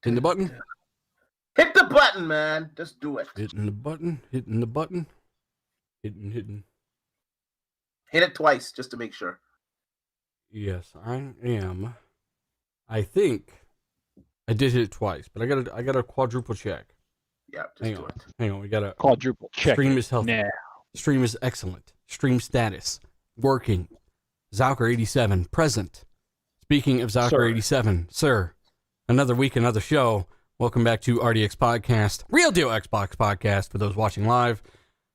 Hitting the button. Hit the button, man. Just do it. Hitting the button. Hitting the button. Hitting. Hit it twice just to make sure. Yes, I am. I think I did hit it twice, but I got a quadruple check. Yeah, just do it. Hang on, we got a quadruple check. Stream is healthy. Now. Stream is excellent. Stream status working. Zalker87 present. Speaking of Zalker87, sir, another week, another show. Welcome back to RDX Podcast, Real Deal Xbox Podcast for those watching live.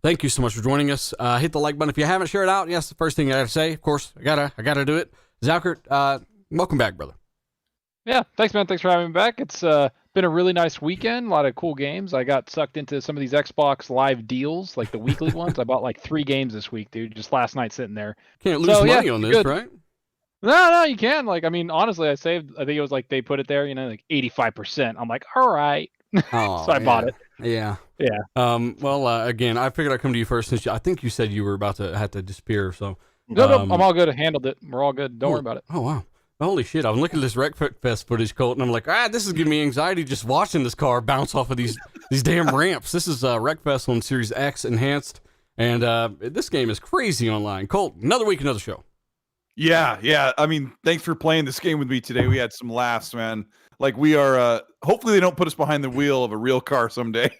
Thank you so much for joining us. Hit the like button if you haven't. Share it out. Yes, the first thing I gotta say, of course, I gotta do it. Zalker, welcome back, brother. Yeah, thanks, man. Thanks for having me back. It's been a really nice weekend. A lot of cool games. I got sucked into some of these Xbox Live deals, like the weekly ones. I bought like 3 games this week, dude. Just last night sitting there. Can't lose money on this, good. Right? No, you can. Like, I mean, honestly, I think it was like they put it there, like 85%. I'm like, all right. Oh, so I bought it. Yeah. Yeah. Well, again, I figured I'd come to you first since I think you said you were about to have to disappear. So no, I'm all good. I handled it. We're all good. Don't worry about it. Oh, wow. Holy shit. I was looking at this Wreckfest footage, Colt, and I'm like, this is giving me anxiety just watching this car bounce off of these damn ramps. This is Wreckfest on Series X Enhanced, and this game is crazy online. Colt, another week, another show. Yeah. I mean, thanks for playing this game with me today. We had some laughs, man. Like, we are, hopefully they don't put us behind the wheel of a real car someday.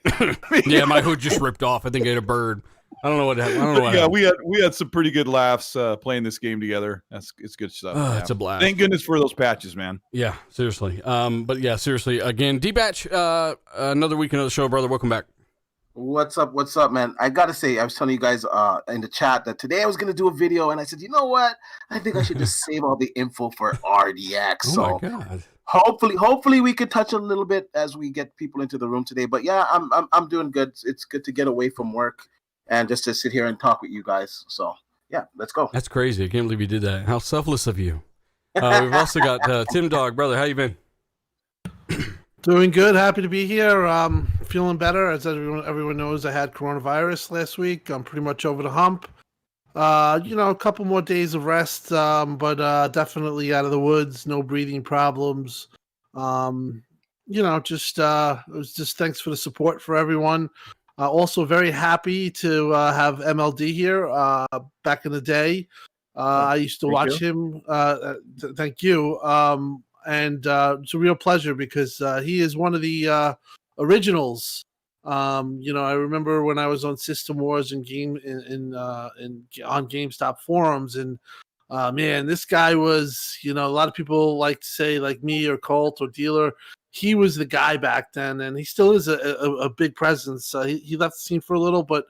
Yeah, my hood just ripped off. I think I ate a bird. I don't know what happened. Yeah, we had some pretty good laughs playing this game together. It's good stuff. Yeah. It's a blast. Thank goodness for those patches, man. Yeah, seriously. But yeah, seriously. Again, D-Batch, another week, another show, brother. Welcome back. What's up, man? I gotta say, I was telling you guys in the chat that today I was gonna do a video, and I said, you know what? I think I should just save all the info for RDX. Oh my God. Hopefully we could touch a little bit as we get people into the room today. But yeah, I'm doing good. It's good to get away from work and just to sit here and talk with you guys. So yeah, let's go. That's crazy. I can't believe you did that. How selfless of you. We've also got Tim Dog, brother. How you been? Doing good. Happy to be here. Feeling better. As everyone knows, I had coronavirus last week. I'm pretty much over the hump. A couple more days of rest, but definitely out of the woods. No breathing problems. It was just thanks for the support for everyone. Also very happy to have MLD here. Back in the day, I used to watch him. Thank you. And it's a real pleasure because he is one of the originals. I remember when I was on System Wars and on GameStop forums, and man, this guy was, a lot of people like to say, like me or Colt or Dealer, he was the guy back then, and he still is a big presence. He left the scene for a little, but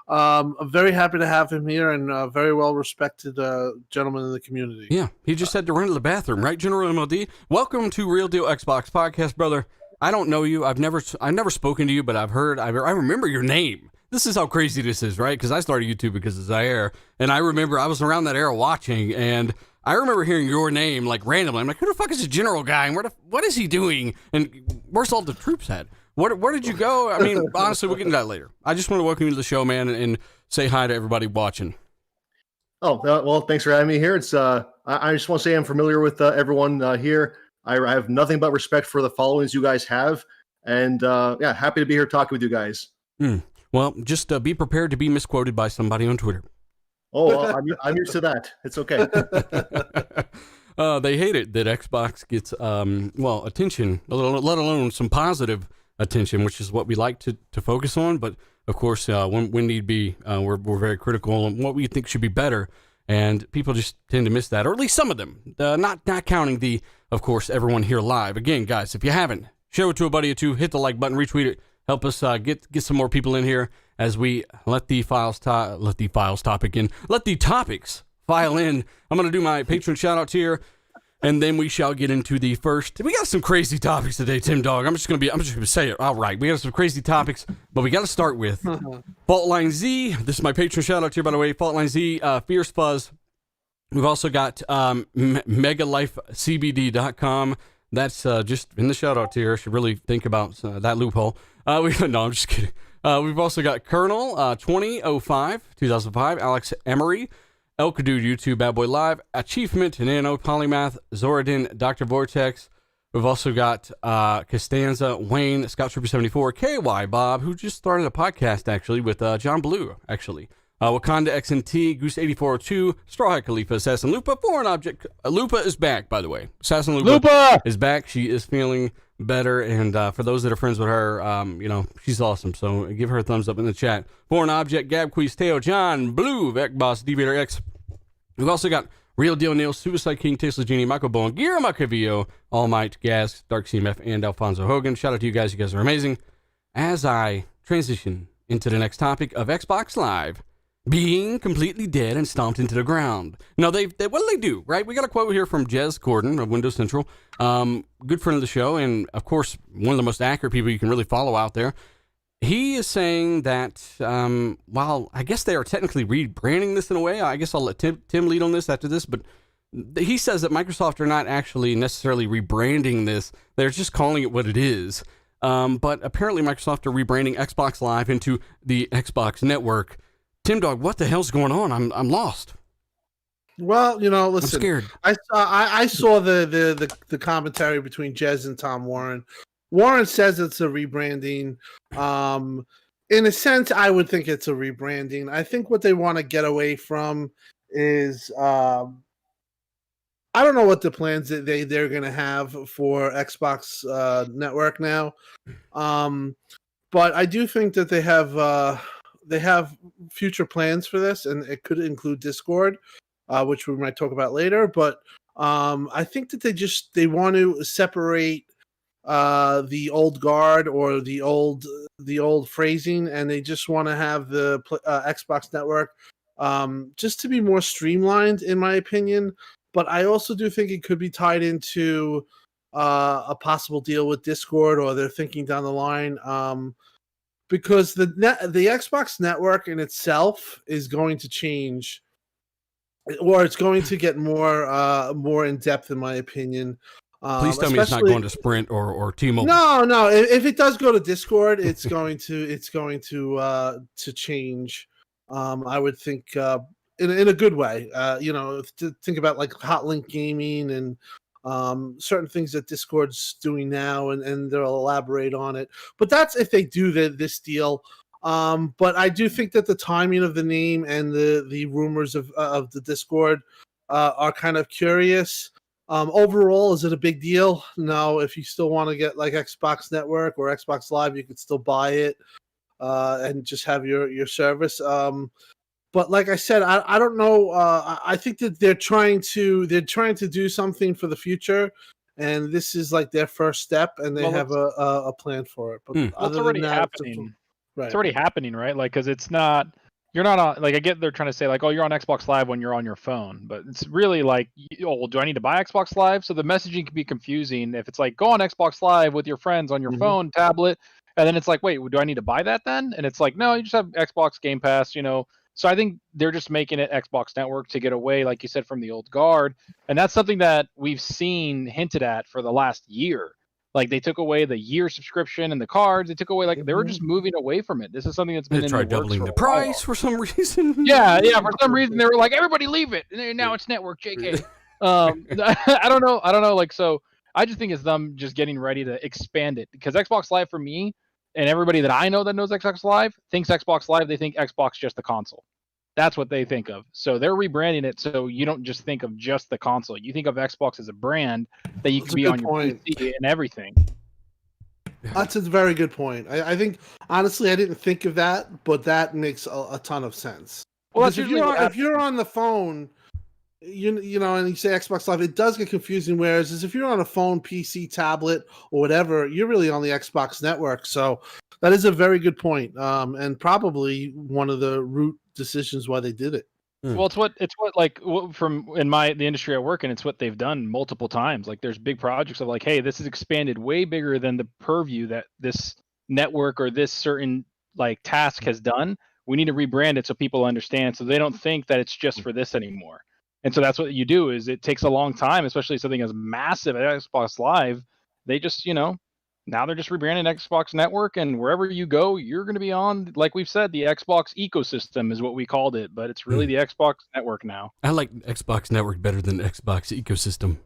I'm very happy to have him here, and a very well respected gentleman in the community. Yeah, he just had to run to the bathroom, right, General MLD? Welcome to Real Deal Xbox Podcast, brother. I don't know you. I've never spoken to you, but I've heard. I remember your name. This is how crazy this is, right? Because I started YouTube because of Zaire, and I remember I was around that era watching, and I remember hearing your name like randomly. I'm like, who the fuck is the general guy, and what is he doing, and where's all the troops at? Where did you go? I mean, honestly, we'll get into that later. I just want to welcome you to the show, man, and say hi to everybody watching. Oh, well, thanks for having me here. It's I just want to say I'm familiar with everyone here. I have nothing but respect for the followings you guys have, and happy to be here talking with you guys. Well, just be prepared to be misquoted by somebody on Twitter. Oh, I'm used to that. It's okay. They hate it that Xbox gets attention, let alone some positive attention, which is what we like to focus on. But of course, when need be, we're very critical on what we think should be better. And people just tend to miss that, or at least some of them. Not counting of course, everyone here live. Again, guys, if you haven't, share it to a buddy or two, hit the like button, retweet it, help us get some more people in here as we let the topics file in. I'm gonna do my patron shout outs here, and then we shall get into the first. We got some crazy topics today, Tim Dog. I'm just gonna say it outright. We got some crazy topics, but we got to start with Faultline Z. This is my patron shout out here, by the way. Faultline Z, Fierce Fuzz. We've also got megalifecbd.com. That's just in the shout out here. I should really think about that loophole. No, I'm just kidding. We've also got Colonel 2005, Alex Emery, Elkadude YouTube, Bad Boy Live, Achievement, Nano, Polymath, Zoradin, Dr. Vortex, We've also got Costanza, Wayne, Scott Trooper 74, KY Bob, who just started a podcast actually with John Blue, actually. Wakanda XNT, Goose 8402, Straw Hat Khalifa, Assassin Lupa, Foreign Object. Lupa is back, by the way. Assassin Lupa is back. She is feeling better, and for those that are friends with her, she's awesome. So give her a thumbs up in the chat. Foreign Object, Gab Quiz, Teo, John Blue, Vec Boss, Deviator X. We've also got Real Deal Neil, Suicide King, Tasteless Genie, Michael Bowen, Gira Macavillo, All Might, Gas, Dark CMF, and Alfonso Hogan. Shout out to you guys. You guys are amazing. As I transition into the next topic of Xbox Live being completely dead and stomped into the ground. Now, they what do they do, right? We got a quote here from Jez Gordon of Windows Central, good friend of the show, and, of course, one of the most accurate people you can really follow out there. He is saying that, while I guess they are technically rebranding this in a way, I guess I'll let Tim lead on this after this, but he says that Microsoft are not actually necessarily rebranding this. They're just calling it what it is. But apparently Microsoft are rebranding Xbox Live into the Xbox Network. Tim Dog, what the hell's going on? I'm lost. Well, listen. I'm scared. I saw the commentary between Jez and Tom Warren. Warren says it's a rebranding. In a sense, I would think it's a rebranding. I think what they want to get away from is I don't know what the plans that they're going to have for Xbox Network now, but I do think that they have future plans for this, and it could include Discord, which we might talk about later. But I think that they want to separate the old guard or the old phrasing, and they just want to have the Xbox Network just to be more streamlined, in my opinion. But I also do think it could be tied into a possible deal with Discord, or they're thinking down the line, because the Xbox Network in itself is going to change, or it's going to get more in depth, in my opinion. Please tell me it's not going to Sprint or T-Mobile. No. If it does go to Discord, it's going to change. I would think in a good way. To think about like Hotlink Gaming and certain things that Discord's doing now, and they'll elaborate on it. But that's if they do this deal. But I do think that the timing of the name and the rumors of the Discord are kind of curious. Overall, is it a big deal? No. If you still want to get like Xbox Network or Xbox Live, you could still buy it and just have your service. But like I said, I don't know. I think that they're trying to do something for the future, and this is like their first step, and they have a plan for it. But it's already happening. Right. It's already happening, right? Like, because it's not. You're not on, like, I get they're trying to say like, oh, you're on Xbox Live when you're on your phone, but it's really like, oh, well, do I need to buy Xbox Live? So the messaging can be confusing if it's like, go on Xbox Live with your friends on your phone, tablet, and then it's like, wait, do I need to buy that then? And it's like, no, you just have Xbox Game Pass, So I think they're just making it Xbox Network to get away, like you said, from the old guard, and that's something that we've seen hinted at for the last year. Like, they took away the year subscription and the cards. They took away, they were just moving away from it. This is something that's been in the works doubling for the price for some reason. Yeah. For some reason, they were like, everybody leave it. And now it's network, JK. I don't know. Like, so I just think it's them just getting ready to expand it. Because Xbox Live, for me, and everybody that I know that knows Xbox Live, thinks Xbox Live, they think Xbox just the console. That's what they think of. So they're rebranding it so you don't just think of just the console. You think of Xbox as a brand that you can be on your PC and everything. That's a very good point. I think, honestly, I didn't think of that, but that makes a ton of sense. Well, if you're on the phone, and you say Xbox Live, it does get confusing. Whereas if you're on a phone, PC, tablet, or whatever, you're really on the Xbox Network. So that is a very good point, and probably one of the root decisions why they did it. Well, it's what from the industry I work in, it's what they've done multiple times. Like, there's big projects of like, hey, this is expanded way bigger than the purview that this network or this certain like task has done. We need to rebrand it so people understand, so they don't think that it's just for this anymore. And so that's what you do. Is it takes a long time, especially something as massive as Xbox Live. They just now they're just rebranding Xbox Network, and wherever you go, you're going to be on, like we've said, the Xbox ecosystem is what we called it, but it's really the Xbox Network now. I like Xbox Network better than Xbox ecosystem.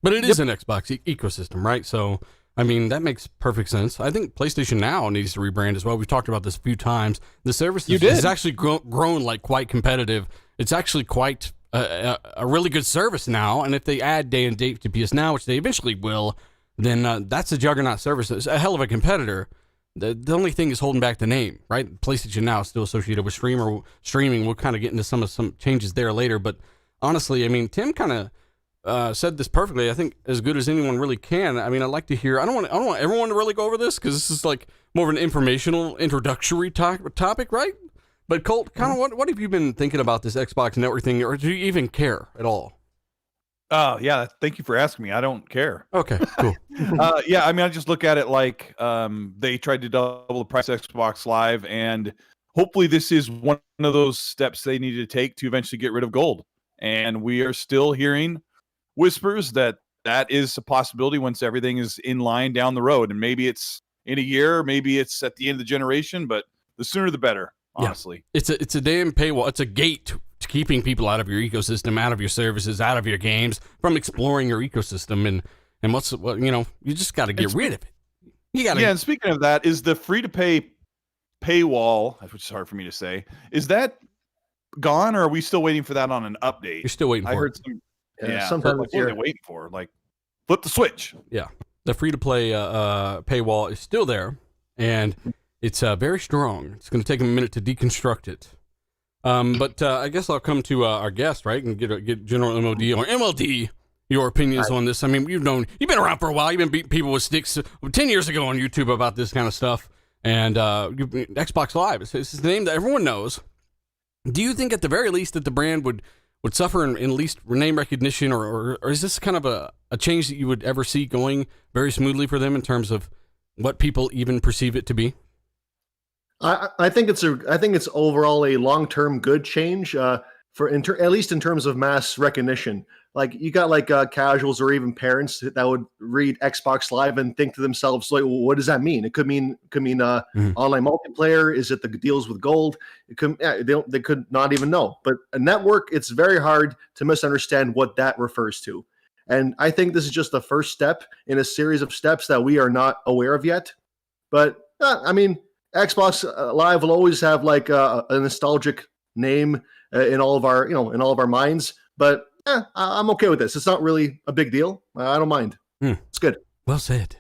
But it is an Xbox ecosystem, right? So, I mean, that makes perfect sense. I think PlayStation Now needs to rebrand as well. We've talked about this a few times. The service has actually grown like quite competitive. It's actually quite a really good service now. And if they add day and date to PS Now, which they eventually will, then that's a juggernaut service. It's a hell of a competitor. The only thing is holding back the name, right? PlayStation Now is still associated with streaming. We'll kind of get into some changes there later. But honestly, I mean, Tim kind of said this perfectly. I think as good as anyone really can. I mean, I'd like to hear. I don't want everyone to really go over this because this is like more of an informational, introductory topic, right? But Colt, kind of what have you been thinking about this Xbox Network thing, or do you even care at all? Oh, yeah. Thank you for asking me. I don't care. Okay, cool. Yeah, I mean, I just look at it like they tried to double the price of Xbox Live, and hopefully this is one of those steps they need to take to eventually get rid of gold. And we are still hearing whispers that is a possibility once everything is in line down the road. And maybe it's in a year, maybe it's at the end of the generation, but the sooner the better, honestly. Yeah. It's a damn paywall. It's a gate to keeping people out of your ecosystem, out of your services, out of your games, from exploring your ecosystem. And what's you just got to get rid of it. You got to. Yeah, and speaking of that, is the free-to-pay paywall, which is hard for me to say, is that gone, or are we still waiting for that on an update? You're still waiting for it. I heard some. Yeah, sometime what are they waiting for? Like, flip the switch. Yeah, the free-to-play paywall is still there, and it's very strong. It's going to take a minute to deconstruct it. But I guess I'll come to our guest, right, and get General MOD or MLD your opinions on this. I mean, you've been around for a while. You've been beating people with sticks 10 years ago on YouTube about this kind of stuff. And Xbox Live, it's a name that everyone knows. Do you think at the very least that the brand would suffer in at least name recognition, or is this kind of a change that you would ever see going very smoothly for them in terms of what people even perceive it to be? I think it's overall a long-term good change at least in terms of mass recognition. Like you got like casuals or even parents that would read Xbox Live and think to themselves, like, well, what does that mean? It could mean online multiplayer. Is it the deals with gold? It could they could not even know. But a network, it's very hard to misunderstand what that refers to. And I think this is just the first step in a series of steps that we are not aware of yet. But I mean, Xbox Live will always have like a nostalgic name in all of our minds. But I'm okay with this. It's not really a big deal. I don't mind. It's good. Well said.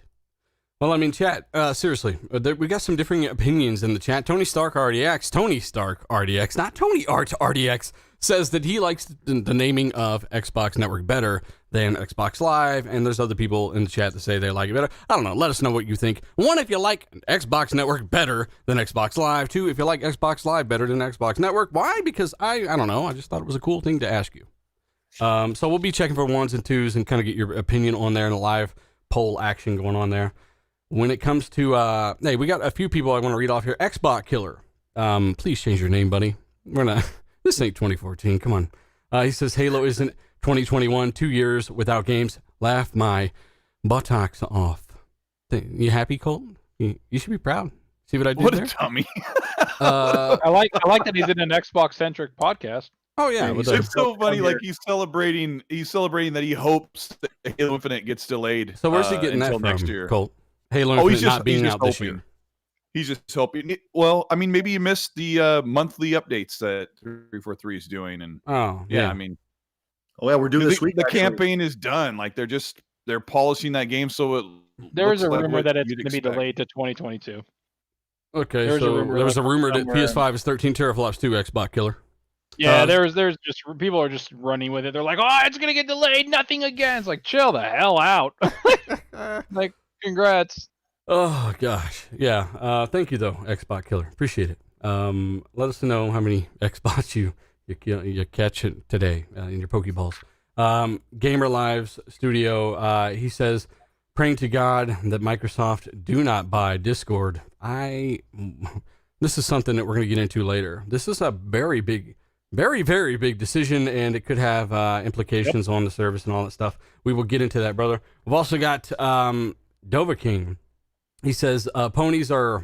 Well, I mean, chat, seriously, we got some differing opinions in the chat. Tony Stark RDX, not Tony Art RDX, says that he likes the naming of Xbox Network better than Xbox Live, and there's other people in the chat that say they like it better. I don't know. Let us know what you think. One, if you like Xbox Network better than Xbox Live. Two, if you like Xbox Live better than Xbox Network. Why? Because I don't know. I just thought it was a cool thing to ask you. So we'll be checking for ones and twos and kind of get your opinion on there and a live poll action going on there. When it comes to, hey, we got a few people I want to read off here. Xbox Killer. Please change your name, buddy. This ain't 2014. Come on. He says Halo isn't 2021. 2 years without games. Laugh my buttocks off. You happy, Colton? You should be proud. See what I did there? What a dummy. I like that he's in an Xbox centric podcast. Oh yeah, it's so funny. Like he's celebrating that he hopes that Halo Infinite gets delayed. So where's he getting that from? Next year. Colt? Halo Infinite not being out this year. He's just hoping. Well, I mean, maybe you missed the monthly updates that 343 is doing, and yeah, I mean, we're doing this week. The campaign is done. Like they're polishing that game, so it. There is a rumor that it's going to be delayed to 2022. Okay, there was a rumor that PS5 is 13 teraflops too. Xbox Killer. Yeah, there's just people are just running with it. They're like, oh, it's gonna get delayed, nothing again. It's like, chill the hell out. Like, congrats. Oh gosh, yeah. Thank you though, Xbox Killer. Appreciate it. Let us know how many Xbox you catch today in your Pokeballs. Gamer Lives Studio. He says, praying to God that Microsoft do not buy Discord. This is something that we're gonna get into later. This is a very big. Very, very big decision, and it could have implications on the service and all that stuff. We will get into that, brother. We've also got Dova King. He says ponies are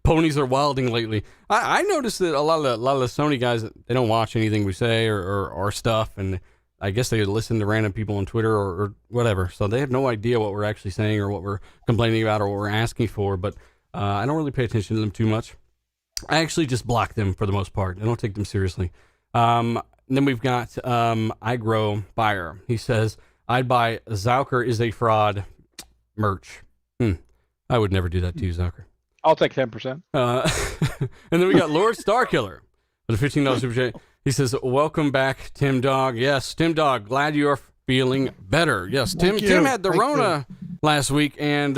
wilding lately. I noticed that a lot of the Sony guys, they don't watch anything we say or our stuff, and I guess they listen to random people on Twitter or whatever. So they have no idea what we're actually saying or what we're complaining about or what we're asking for. But I don't really pay attention to them too much. I actually just block them for the most part. I don't take them seriously. Then we've got iGrow Buyer. He says, I'd buy Zauker is a fraud merch. I would never do that to you, Zauker. I'll take 10%. And then we got Lord Starkiller with a $15 super chat. He says, welcome back, Tim Dog. Yes, Tim Dog, glad you're feeling better. Yes, Tim had the Rona last week, and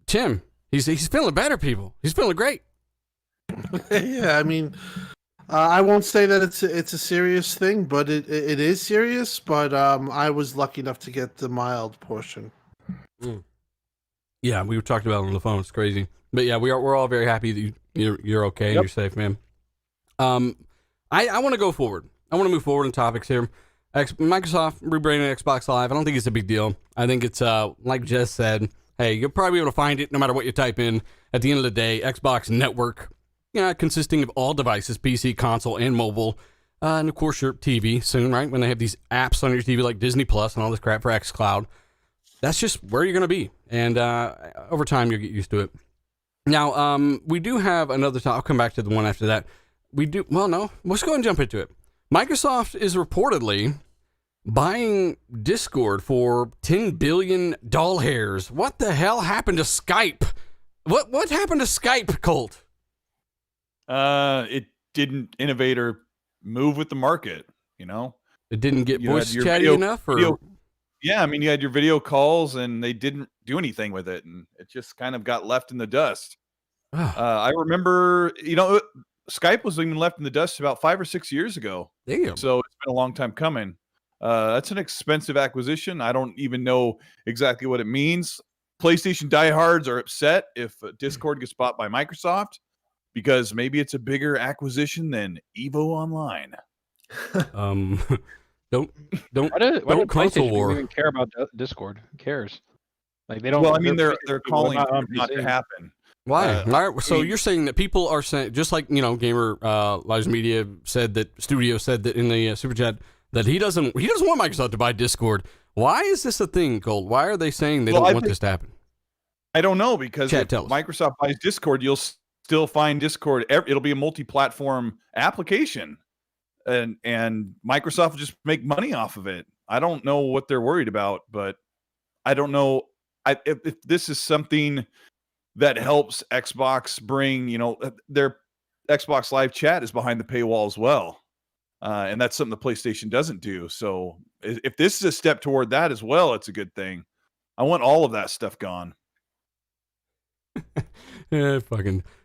Tim, he's feeling better, people. He's feeling great. Yeah, I mean, I won't say that it's a serious thing, but it is serious. But I was lucky enough to get the mild portion. Yeah, we were talking about it on the phone. It's crazy, but yeah, we're all very happy that you're okay and you're safe, man. I want to go forward. I want to move forward in topics here. Microsoft rebranding Xbox Live. I don't think it's a big deal. I think it's like Jess said. Hey, you'll probably be able to find it no matter what you type in. At the end of the day, Xbox Network. Consisting of all devices, PC, console, and mobile. And of course your TV soon, right? When they have these apps on your TV like Disney Plus and all this crap for xCloud. That's just where you're going to be. And over time, you'll get used to it. Now, we do have another I'll come back to the one after that. Let's go ahead and jump into it. Microsoft is reportedly buying Discord for $10 billion doll hairs. What the hell happened to Skype? What happened to Skype, Colt? It didn't innovate or move with the market, It didn't get voice chatty enough? Yeah, I mean, you had your video calls, and they didn't do anything with it, and it just kind of got left in the dust. I remember, Skype was even left in the dust about 5 or 6 years ago. Damn. So it's been a long time coming. That's an expensive acquisition. I don't even know exactly what it means. PlayStation diehards are upset if Discord gets bought by Microsoft, because maybe it's a bigger acquisition than Evo Online. Don't PlayStation war. even care about Discord? Who cares? Like they don't. Well, I mean, they're calling it not to happen. Why? So you're saying that people are saying, just like Gamer Lives Media said that Studio said that in the super chat that he doesn't want Microsoft to buy Discord. Why is this a thing, Gold? Why are they saying they don't want this to happen? I don't know, because if tell us. Microsoft buys Discord, you'll still find Discord. It'll be a multi-platform application, and Microsoft will just make money off of it. I don't know what they're worried about, but I don't know if this is something that helps Xbox bring, their Xbox Live chat is behind the paywall as well, and that's something the PlayStation doesn't do. So if this is a step toward that as well, it's a good thing. I want all of that stuff gone. Yeah,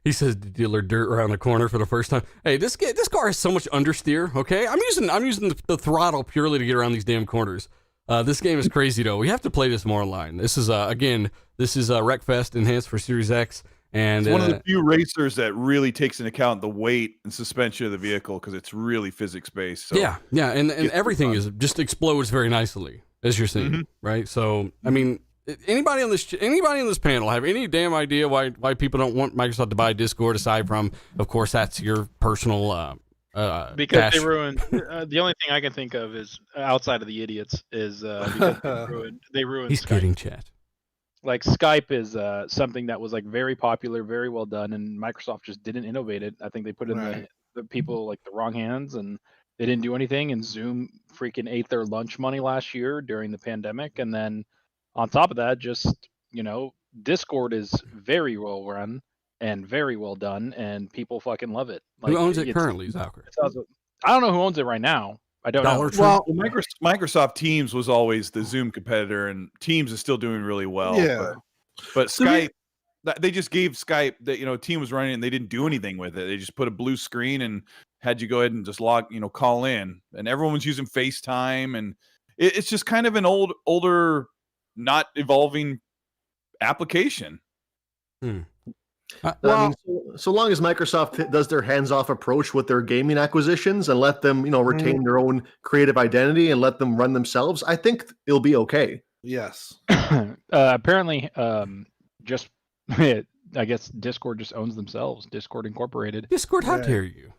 he says the dealer dirt around the corner for the first time. Hey, this car has so much understeer. Okay, I'm using the throttle purely to get around these damn corners. This game is crazy though. We have to play this more online. This is Wreckfest enhanced for Series X, and it's one of the few racers that really takes into account the weight and suspension of the vehicle, because it's really physics based. So yeah, and everything just explodes very nicely, as you're seeing, right? So I mean. Anybody on this panel have any damn idea why people don't want Microsoft to buy Discord, aside from, of course, that's your personal because they ruined the only thing I can think of is, outside of the idiots, is because they ruined He's Skype. kidding, chat. Like Skype is something that was like very popular, very well done, and Microsoft just didn't innovate it. I think they put in the people like the wrong hands, and they didn't do anything, and Zoom freaking ate their lunch money last year during the pandemic. And then on top of that, just, Discord is very well run and very well done, and people fucking love it. Like, who owns it currently, Zucker? I don't know who owns it right now. I don't know. Well, Microsoft Teams was always the Zoom competitor, and Teams is still doing really well. Yeah. But Skype, they just gave Skype that, Team was running and they didn't do anything with it. They just put a blue screen and had you go ahead and just call in, and everyone was using FaceTime, and it's just kind of an older, not evolving application. So long as Microsoft does their hands-off approach with their gaming acquisitions and let them, retain their own creative identity and let them run themselves, I think it'll be okay. Yes. Apparently, just I guess Discord just owns themselves. Discord Incorporated. Discord, how dare you?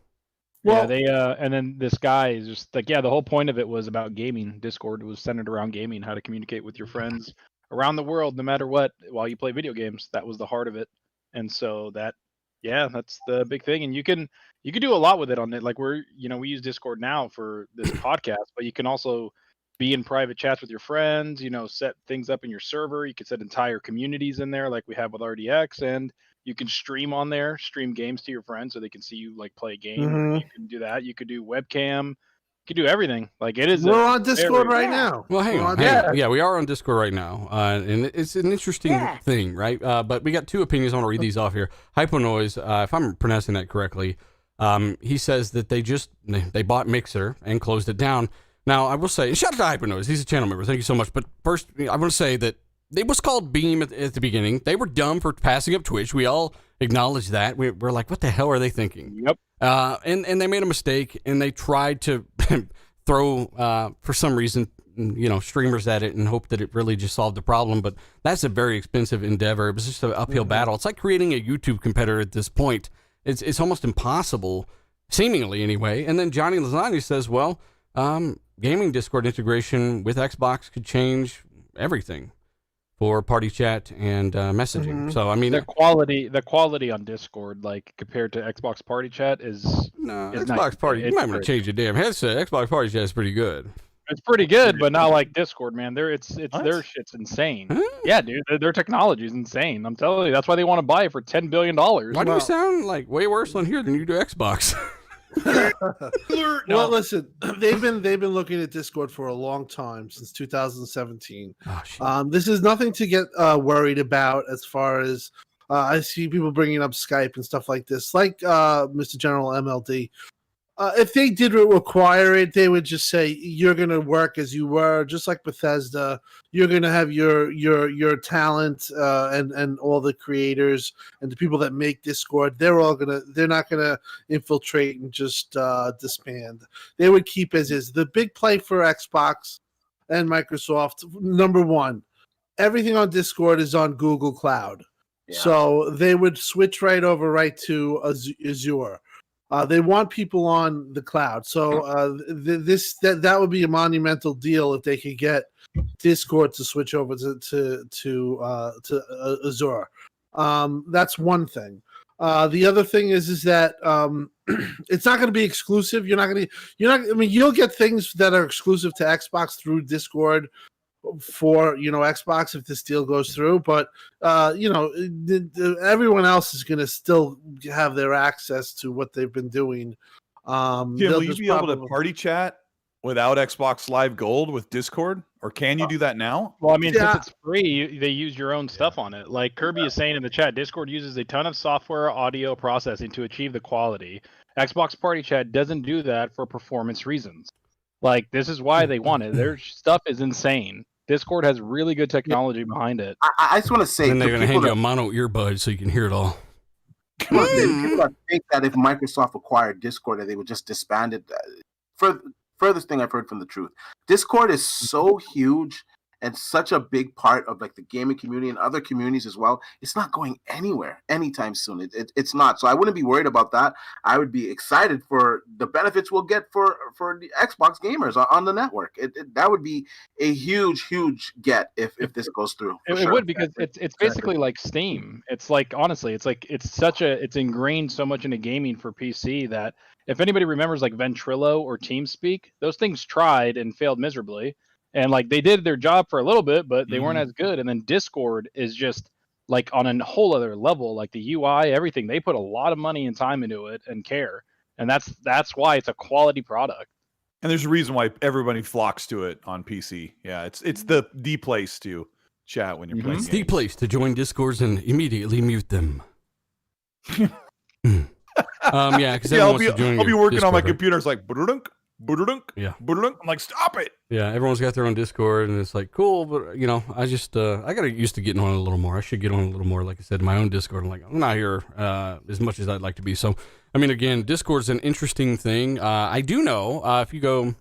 Well, they and then this guy is just like, the whole point of it was about gaming. Discord was centered around gaming, how to communicate with your friends around the world, no matter what, while you play video games. That was the heart of it. And so that's the big thing. And you can do a lot with it on it. Like we use Discord now for this podcast, but you can also be in private chats with your friends, set things up in your server. You can set entire communities in there like we have with RDX, and you can stream on there, stream games to your friends so they can see you like play a game. Mhm. You can do that. You could do webcam. You could do everything. Like it is. we're on Discord right now. Well, hang We're on. Yeah, we are on Discord right now, and it's an interesting thing, right? But we got two opinions. I want to read these off here. Hyponoise, if I'm pronouncing that correctly, he says that they bought Mixer and closed it down. Now, I will say, shout out to Hyponoise. He's a channel member. Thank you so much. But first, I want to say that it was called Beam at the beginning. They were dumb for passing up Twitch. We all acknowledge that. We're like, what the hell are they thinking? Yep. And they made a mistake, and they tried to throw, for some reason, streamers at it and hope that it really just solved the problem. But that's a very expensive endeavor. It was just an uphill battle. It's like creating a YouTube competitor at this point. It's almost impossible, seemingly anyway. And then Johnny Lasagna says, well, gaming Discord integration with Xbox could change everything for party chat and messaging. So I mean, the quality on Discord, like compared to Xbox Party Chat, is Xbox Party. You might want to change your damn headset. Xbox Party Chat is pretty good. It's pretty good, but not like Discord, man. Their shit's insane. Huh? Yeah, dude, their technology is insane. I'm telling you, that's why they want to buy it for $10 billion. Why do you sound like way worse on here than you do Xbox? Well, listen, they've been looking at Discord for a long time, since 2017. Oh, shit. This is nothing to get worried about as far as I see people bringing up Skype and stuff like this, like Mr. General MLD. If they did require it, they would just say you're going to work as you were, just like Bethesda. You're going to have your talent and all the creators and the people that make Discord. They're not gonna infiltrate and just disband. They would keep as is. The big play for Xbox and Microsoft, number one, everything on Discord is on Google Cloud, so they would switch right to Azure. They want people on the cloud, so that would be a monumental deal if they could get Discord to switch over to Azure. That's one thing. The other thing is that it's not going to be exclusive. You'll get things that are exclusive to Xbox through Discord for Xbox if this deal goes through, but everyone else is going to still have their access to what they've been doing. Jim, will you be able to party chat without Xbox Live Gold with Discord, or can you do that now? Well, I mean, since it's free, they use your own stuff on it. Like Kirby is saying in the chat, Discord uses a ton of software audio processing to achieve the quality. Xbox Party Chat doesn't do that for performance reasons. Like, this is why they want it. Their stuff is insane. Discord has really good technology behind it. I just want to say, and they're going to hand you a mono earbud so you can hear it all. People that think that if Microsoft acquired Discord, that they would just disband it. Furthest thing I've heard from the truth. Discord is so huge and such a big part of like the gaming community and other communities as well. It's not going anywhere anytime soon. It's not. So I wouldn't be worried about that. I would be excited for the benefits we'll get for the Xbox gamers on the network. That would be a huge get if this goes through. It would, because it's basically like Steam. It's like, honestly, it's ingrained so much into gaming for PC that if anybody remembers like Ventrilo or TeamSpeak, those things tried and failed miserably. And like they did their job for a little bit, but they weren't as good. And then Discord is just like on a whole other level, like the UI, everything. They put a lot of money and time into it and care. And that's why it's a quality product. And there's a reason why everybody flocks to it on PC. Yeah, it's the place to chat when you're playing It's games. the place to join Discords and immediately mute them. Yeah, because I'll be working Discord, on my right? computer. It's like Yeah. I'm like, stop it. Yeah, everyone's got their own Discord, and it's like, cool, but, I just, I got used to getting on a little more. I should get on a little more, like I said, my own Discord. I'm like, I'm not here as much as I'd like to be. So, I mean, again, Discord's an interesting thing. I do know if you go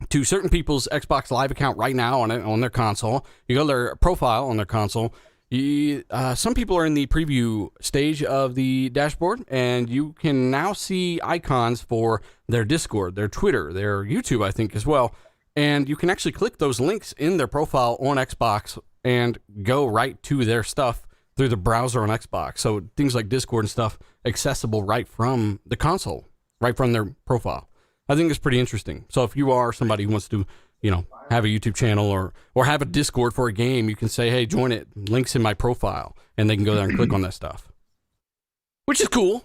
to certain people's Xbox Live account right now on their console, you go to their profile on their console, Some people are in the preview stage of the dashboard, and you can now see icons for their Discord, their Twitter, their YouTube, I think, as well. And you can actually click those links in their profile on Xbox and go right to their stuff through the browser on Xbox. So things like Discord and stuff accessible right from the console, right from their profile. I think it's pretty interesting. So if you are somebody who wants to, have a YouTube channel or have a Discord for a game, you can say, hey, join it. Links in my profile. And they can go there and click on that stuff. Which is cool.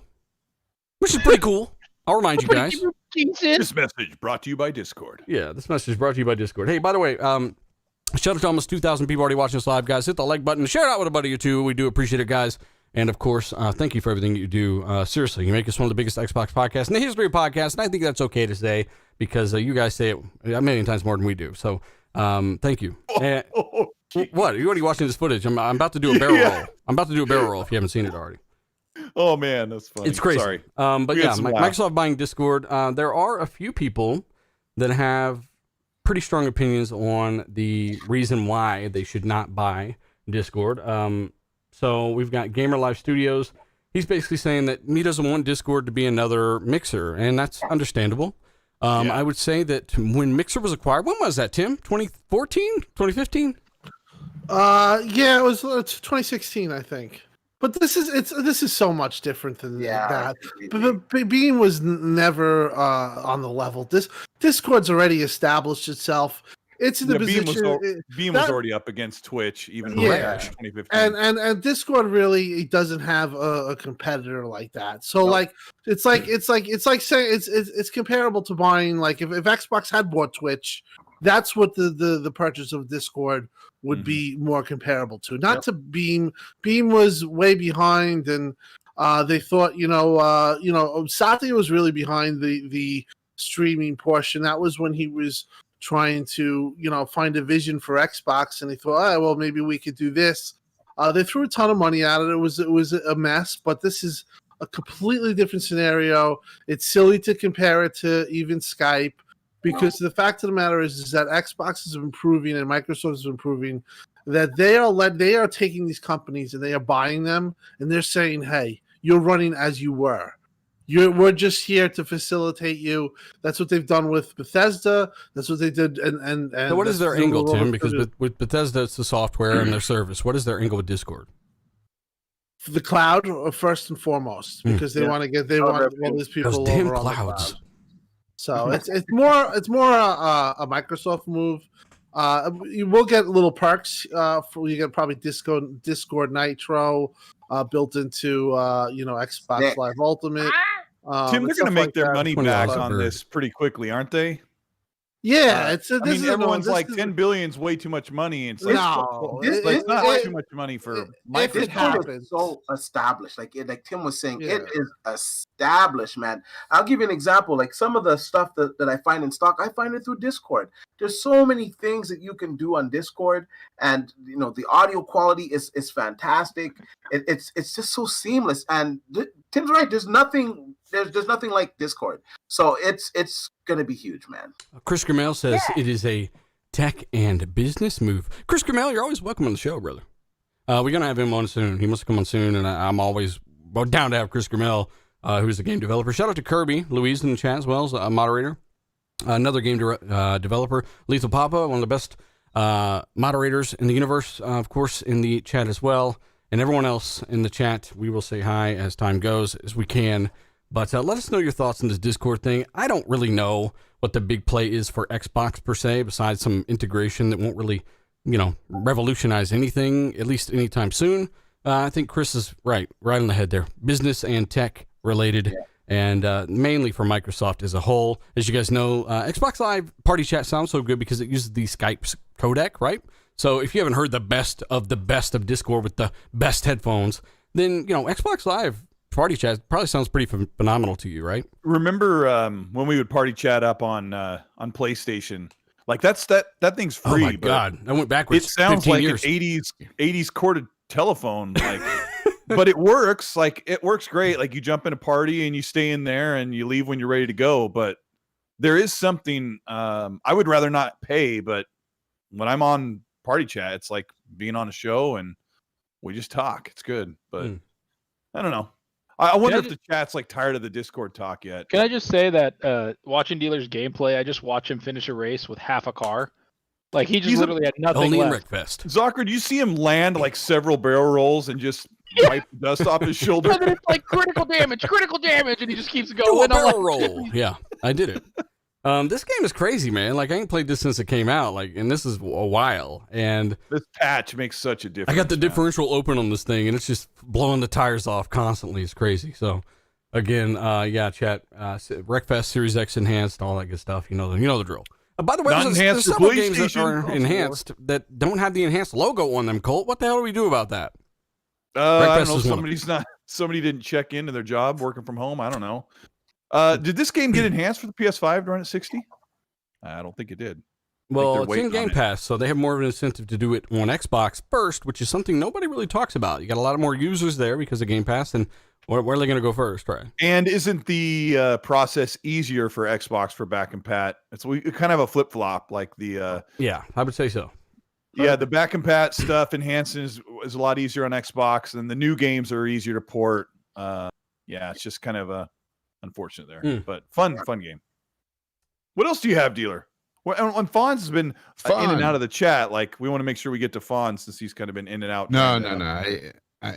Which is pretty cool. I'll remind you guys. This message brought to you by Discord. Yeah, this message is brought to you by Discord. Hey, by the way, shout out to almost 2,000 people already watching us live, guys. Hit the like button. Share it out with a buddy or two. We do appreciate it, guys. And, of course, thank you for everything that you do. Seriously, you make us one of the biggest Xbox podcasts in the history of podcasts, and I think that's okay to say because you guys say it a million times more than we do. So, thank you. What? You're already watching this footage. I'm about to do a barrel roll. I'm about to do a barrel roll if you haven't seen it already. Oh, man, that's funny. It's crazy. Sorry. But yeah, Microsoft buying Discord. There are a few people that have pretty strong opinions on the reason why they should not buy Discord. So we've got Gamer Life Studios. He's basically saying that he doesn't want Discord to be another Mixer, and that's understandable. I would say that when Mixer was acquired, when was that, Tim? 2014? 2015? Yeah, it was 2016, I think. But this is so much different than that. But Beam was never on the level. Discord's already established itself. It's in the position. Beam was already up against Twitch even back in 2015. And Discord really doesn't have a competitor like that. So it's like saying it's comparable to buying, like if Xbox had bought Twitch, that's what the purchase of Discord would be more comparable to. Not to Beam. Beam was way behind, and they thought Satya was really behind the streaming portion. That was when he was trying to find a vision for Xbox, and they thought, well, maybe we could do this. They threw a ton of money at it. It was a mess, but this is a completely different scenario. It's silly to compare it to even Skype, because the fact of the matter is that Xbox is improving and Microsoft is improving, that they are taking these companies and they are buying them, and they're saying, hey, you're running as you were. We're just here to facilitate you. That's what they've done with Bethesda. That's what they did. And so what is their angle, Tim? Because with Bethesda, it's the software and their service. What is their angle with Discord? The cloud, first and foremost, because they want all these people those over damn on clouds. the cloud. So it's more a Microsoft move. You will get little perks. You get probably Discord Nitro built into Xbox Live Ultimate. Tim, they're going to make their money back on this pretty quickly, aren't they? Yeah, everyone's like 10 billion is way too much money. It's like, it's not too much money for Microsoft. It's so established. Like Tim was saying, it is established, man. I'll give you an example. Like some of the stuff that I find in stock, I find it through Discord. There's so many things that you can do on Discord, and the audio quality is fantastic. It's just so seamless. And Tim's right. There's nothing like Discord. So it's gonna be huge, man. Chris Grimmel says it is a tech and business move. Chris Grimmel, you're always welcome on the show, brother. We're gonna have him on soon. He must come on soon, and I'm always down to have Chris Grimmel, who's a game developer. Shout out to Kirby, Louise in the chat as well as a moderator. Another game developer, Lethal Papa, one of the best moderators in the universe, of course, in the chat as well. And everyone else in the chat, we will say hi as time goes, as we can. But let us know your thoughts on this Discord thing. I don't really know what the big play is for Xbox per se, besides some integration that won't really, revolutionize anything, at least anytime soon. I think Chris is right on the head there. Business and tech related, and mainly for Microsoft as a whole. As you guys know, Xbox Live Party Chat sounds so good because it uses the Skype codec, right? So if you haven't heard the best of Discord with the best headphones, then, Xbox Live Party Chat probably sounds pretty phenomenal to you, right? Remember when we would party chat up on PlayStation? Like that thing's free. Oh my God, I went backwards. It sounds like years. an 80s corded telephone, like, but it works. Like it works great. Like you jump in a party and you stay in there and you leave when you're ready to go. But there is something I would rather not pay, but when I'm on party chat, it's like being on a show and we just talk. It's good, but I don't know. I wonder if the chat's like tired of the Discord talk yet. Can I just say that watching Dealer's gameplay, I just watch him finish a race with half a car. Like he just literally had nothing only left. in Wreckfest. Zocker, do you see him land like several barrel rolls and just wipe the dust off his shoulder? And then it's like critical damage, and he just keeps Do going. a barrel roll. Yeah, I did it. This game is crazy, man. Like I ain't played this since it came out. Like, and this is a while. And this patch makes such a difference. I got the differential open on this thing, and it's just blowing the tires off constantly. It's crazy. So, again, yeah, chat. Wreckfest, Series X enhanced, all that good stuff. You know the drill. By the way, there's several games that are enhanced that don't have the enhanced logo on them. Colt, what the hell do we do about that? I don't know. Somebody didn't check into their job working from home. I don't know. Did this game get enhanced for the PS5 to run at 60? I don't think it did. Well, it's in Game Pass, so they have more of an incentive to do it on Xbox first, which is something nobody really talks about. You got a lot of more users there because of Game Pass, and where are they going to go first, right? And isn't the process easier for Xbox for back and pat? We kind of have a flip flop, like the yeah, I would say so. Yeah, the back and pat stuff enhancing is a lot easier on Xbox, and the new games are easier to port. Yeah, it's just kind of unfortunate there, but fun game. What else do you have, Dealer? Well, and Fonz has been in and out of the chat. Like, we want to make sure we get to Fonz since he's kind of been in and out. No.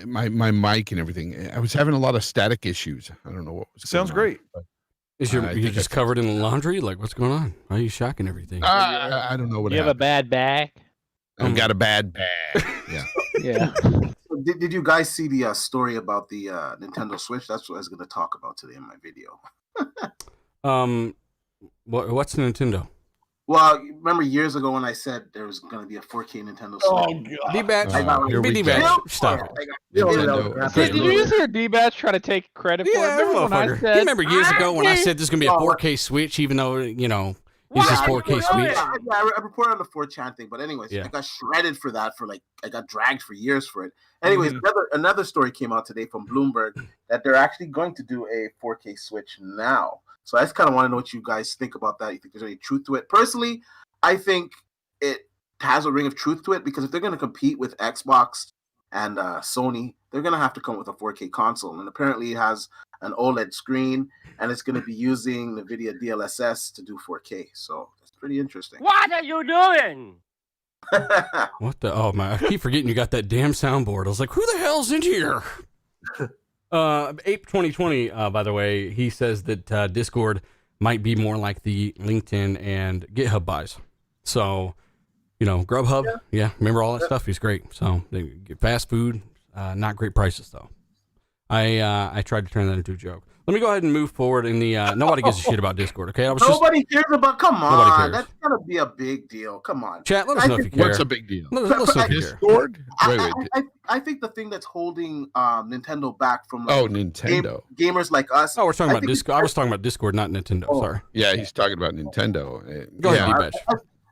My mic and everything. I was having a lot of static issues. I don't know what was. Sounds great. You're just covered in laundry? Like, what's going on? Why are you shocking everything? I don't know what. You have a bad bag. I've got a bad bag. Yeah. Yeah. Did you guys see the story about the Nintendo Switch? That's what I was going to talk about today in my video. What's Nintendo? Well, remember years ago when I said there was going to be a 4K Nintendo Switch? Oh, God. D-Batch. Stop it. Did you just hear D-Batch try to take credit for it? Remember when I said, you remember years ago when I said there's going to be a 4K Switch, even though, it's just 4K Switch? Yeah, I reported on the 4chan thing, but anyways, yeah. I got shredded for that I got dragged for years for it. Anyways, another story came out today from Bloomberg that they're actually going to do a 4K Switch now. So I just kind of want to know what you guys think about that. You think there's any truth to it? Personally, I think it has a ring of truth to it because if they're going to compete with Xbox and Sony, they're going to have to come with a 4K console. And apparently it has an OLED screen and it's going to be using NVIDIA DLSS to do 4K. So it's pretty interesting. What are you doing? What the? Oh, my. I keep forgetting you got that damn soundboard. I was like, who the hell's in here? Ape 2020, by the way, he says that Discord might be more like the LinkedIn and GitHub buys. So, Grubhub, yeah, remember all that stuff? He's great. So they get fast food, not great prices though. I tried to turn that into a joke. Let me go ahead and move forward in the nobody gives a shit about Discord, okay? Nobody cares about. Come on, that's gonna be a big deal. Come on, chat. Let us know if you care. What's a big deal? Let us know if you care. Discord? I think the thing that's holding Nintendo back from Nintendo gamers like us. Oh, we're talking about Discord. I was talking about Discord, not Nintendo. Sorry. Yeah, he's talking about Nintendo. Go ahead, D-Batch.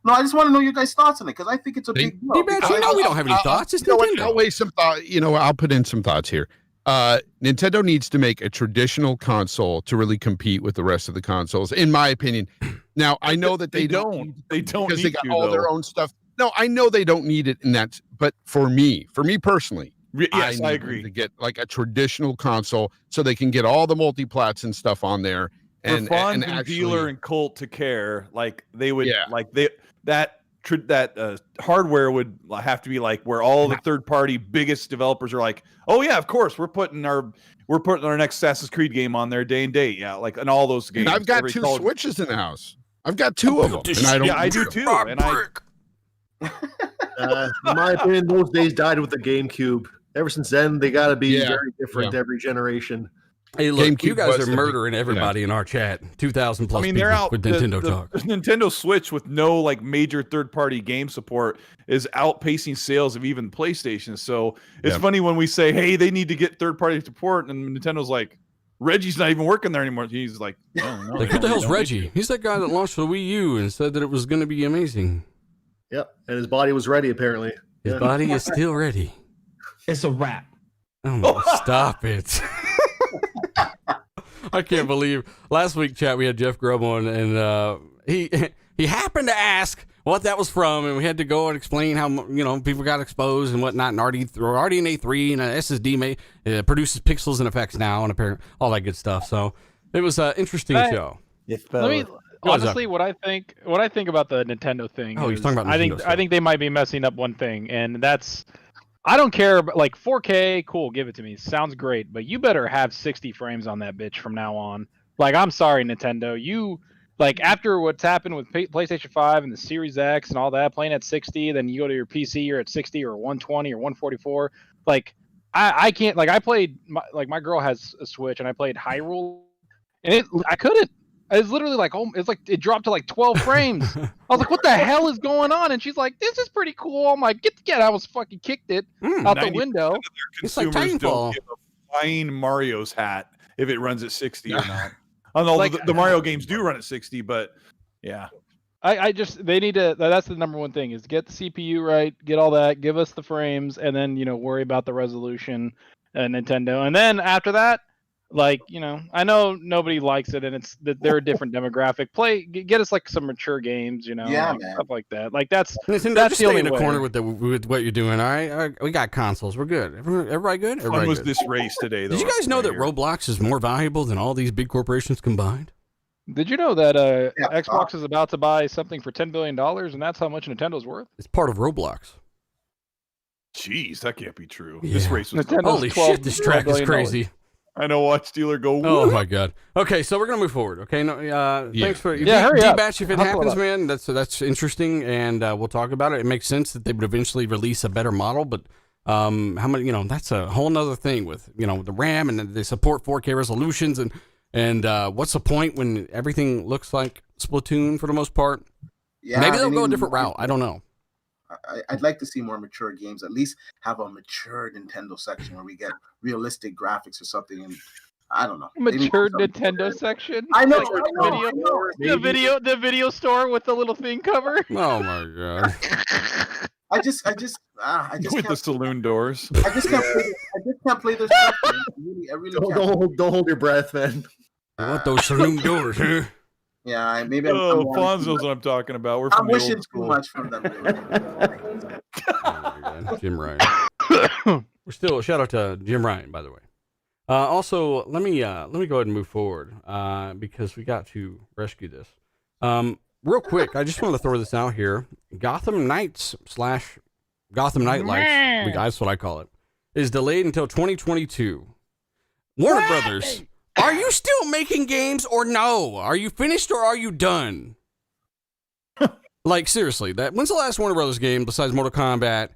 No, I just want to know your guys' thoughts on it because I think it's a big deal. D-Batch, we don't have any thoughts. It's Nintendo. I'll weigh some thought. I'll put in some thoughts here. Nintendo needs to make a traditional console to really compete with the rest of the consoles, in my opinion. Now, I know that they don't because they got all their own stuff. No, I know they don't need it in that, but for me personally, yes, I agree to get like a traditional console so they can get all the multi-plats and stuff on there. And actually, Dealer and Colt to care, like they would, that hardware would have to be like where all the third-party biggest developers are like, oh yeah, of course, we're putting our next Assassin's Creed game on there day and date, yeah, like in all those games. And I've got two Switches in the house. I've got two of them, and I don't. Yeah, I do too. And in my opinion, those days died with the GameCube. Ever since then, they got to be very different every generation. Hey, look, you guys are murdering everybody in our chat. 2,000 plus people they're out with Nintendo talk. The Nintendo Switch with no like major third-party game support is outpacing sales of even PlayStation. So it's funny when we say, "Hey, they need to get third-party support," and Nintendo's like, "Reggie's not even working there anymore." He's like, "No, like who the hell's Reggie? He's that guy that launched the Wii U and said that it was going to be amazing." Yep, and his body was ready apparently. His body is still ready. It's a wrap. Oh, stop it. I can't believe last week, chat, we had Jeff Grubb on, and he happened to ask, what that was from, and we had to go and explain how people got exposed and whatnot. And RDNA 3 and SSD produces pixels and effects now, and apparently all that good stuff. So it was an interesting show. Let me honestly, what I think about the Nintendo thing. Oh, you're talking about Nintendo I think they might be messing up one thing, and that's I don't care. But like 4K, cool, give it to me. Sounds great, but you better have 60 frames on that bitch from now on. Like, I'm sorry, Nintendo. You like after what's happened with PlayStation 5 and the Series X and all that, playing at 60, then you go to your PC, you're at 60 or 120 or 144. Like, I can't. Like, I played my girl has a Switch, and I played Hyrule, and I couldn't. It's literally like, it's like it dropped to like 12 frames. I was like, what the hell is going on? And she's like, this is pretty cool. I'm like, get. I almost fucking kicked it out the window. It's like Consumers don't Titanfall. give a flying Mario's hat if it runs at 60 or not. Although like, the Mario games do run at 60, but yeah. They need to, that's the number one thing is get the CPU right, get all that, give us the frames, and then, worry about the resolution, Nintendo. And then after that, like, I know nobody likes it, and it's that they're a different demographic. Get us like some mature games, Yeah, like, man. stuff like that. Like that's Listen, that's just the stay only in the way. corner with what you're doing. All right, we got consoles. We're good. Everybody good. Everybody Fun was good. this race today, though. Did you guys know that here. Roblox is more valuable than all these big corporations combined? Did you know that Yeah. Xbox is about to buy something for $10 billion, and that's how much Nintendo's worth? It's part of Roblox. Jeez, that can't be true. Yeah. This race was. Nintendo- Holy 12 shit, this track is billion crazy. I know. Watch dealer go. Oh "Woo." my god. Okay, so we're gonna move forward. Okay, no, thanks for hurry up. D-batch if it Hustle it happens, up. man. That's interesting, and we'll talk about it. It makes sense that they would eventually release a better model, but how many? That's a whole nother thing with the RAM and they support 4K resolutions and what's the point when everything looks like Splatoon for the most part? Yeah, Maybe they'll they go a need different more- route. I don't know. I'd like to see more mature games. At least have a mature Nintendo section where we get realistic graphics or something. And I don't know. They need Mature something Nintendo mature. section. I know. Like the video store with the little thing cover. Oh my god. I just With the can't. saloon doors. I just can't play this stuff. Man. I really can't. Don't hold your breath, man. What those saloon doors, huh? Yeah, maybe I'm Fonzo's what I'm talking about. We're I'm from the wishing old too school. much from them. Oh my God. Jim Ryan. We're still shout out to Jim Ryan, by the way. Also, let me go ahead and move forward because we got to rescue this. Real quick, I just want to throw this out here. Gotham Knights / Gotham Knight Lights, that's what I call it, is delayed until 2022. Warner Brothers, are you still making games or no? Are you finished or are you done? Like, seriously, when's the last Warner Brothers game besides Mortal Kombat?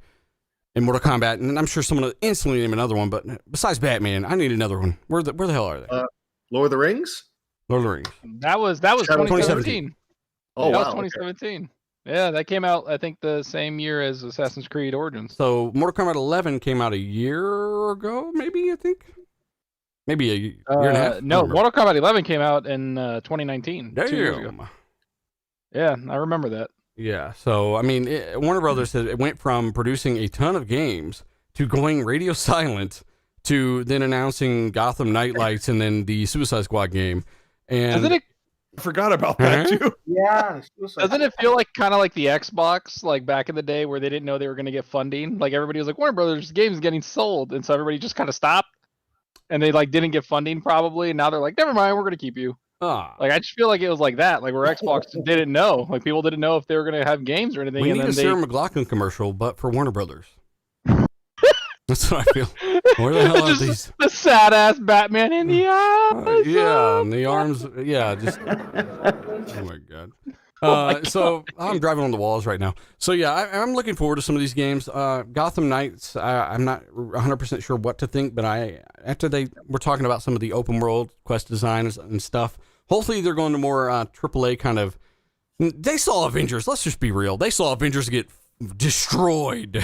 And I'm sure someone will instantly name another one, but besides Batman, I need another one. Where the hell are they? Lord of the Rings? Lord of the Rings. That was Shadow 2017. Oh, that wow. was okay. 2017. Yeah, that came out I think the same year as Assassin's Creed Origins. So Mortal Kombat 11 came out a year ago, maybe, I think. Maybe a year and a half. No, Mortal Kombat 11 came out in 2019. 2 years ago. Damn. Yeah, I remember that. Yeah, so, I mean, Warner Brothers it went from producing a ton of games to going radio silent to then announcing Gotham Knight Lights and then the Suicide Squad game. And I forgot about that too. Yeah. Doesn't it feel like kind of like the Xbox, like back in the day where they didn't know they were going to get funding? Like everybody was like, Warner Brothers games getting sold, and so everybody just kind of stopped, and they like didn't get funding probably, and now they're like, never mind, we're going to keep you. Like I just feel like it was like that, like where Xbox didn't know, like people didn't know if they were going to have games or anything. we and need then a Sarah McLachlan commercial, but for Warner Brothers. That's what I feel. Where the hell are just these? the sad ass Batman in the eyes. Yeah, and the arms. Yeah, just. Oh my god. So I'm driving on the walls right now. So yeah, I'm looking forward to some of these games. Gotham Knights. I'm not 100% sure what to think, but after we're talking about some of the open world quest designs and stuff. Hopefully they're going to more AAA kind of. They saw Avengers. Let's just be real. They saw Avengers get destroyed,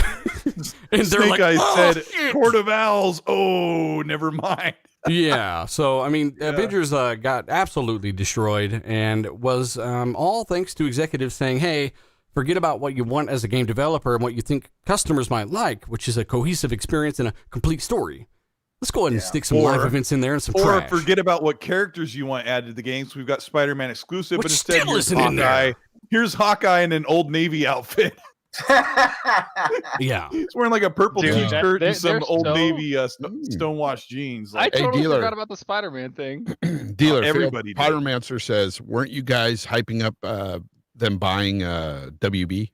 and they're Snake like, Eyes "Oh, said, shit." Court of Owls. Oh, never mind. Yeah, so I mean, Avengers got absolutely destroyed, and was all thanks to executives saying, "Hey, forget about what you want as a game developer and what you think customers might like, which is a cohesive experience and a complete story. Let's go ahead and stick some live events in there and some Or trash." forget about what characters you want added to the games. We've got Spider-Man exclusive, Which but instead still here's isn't in there. Hawkeye Here's Hawkeye in an Old Navy outfit. Yeah. He's wearing like a purple Dude, t-shirt and some they're Old so- Navy stonewashed jeans. I Like, totally dealer. forgot about the Spider-Man thing. Dealer, everybody did. Pottermancer says, weren't you guys hyping up them buying WB?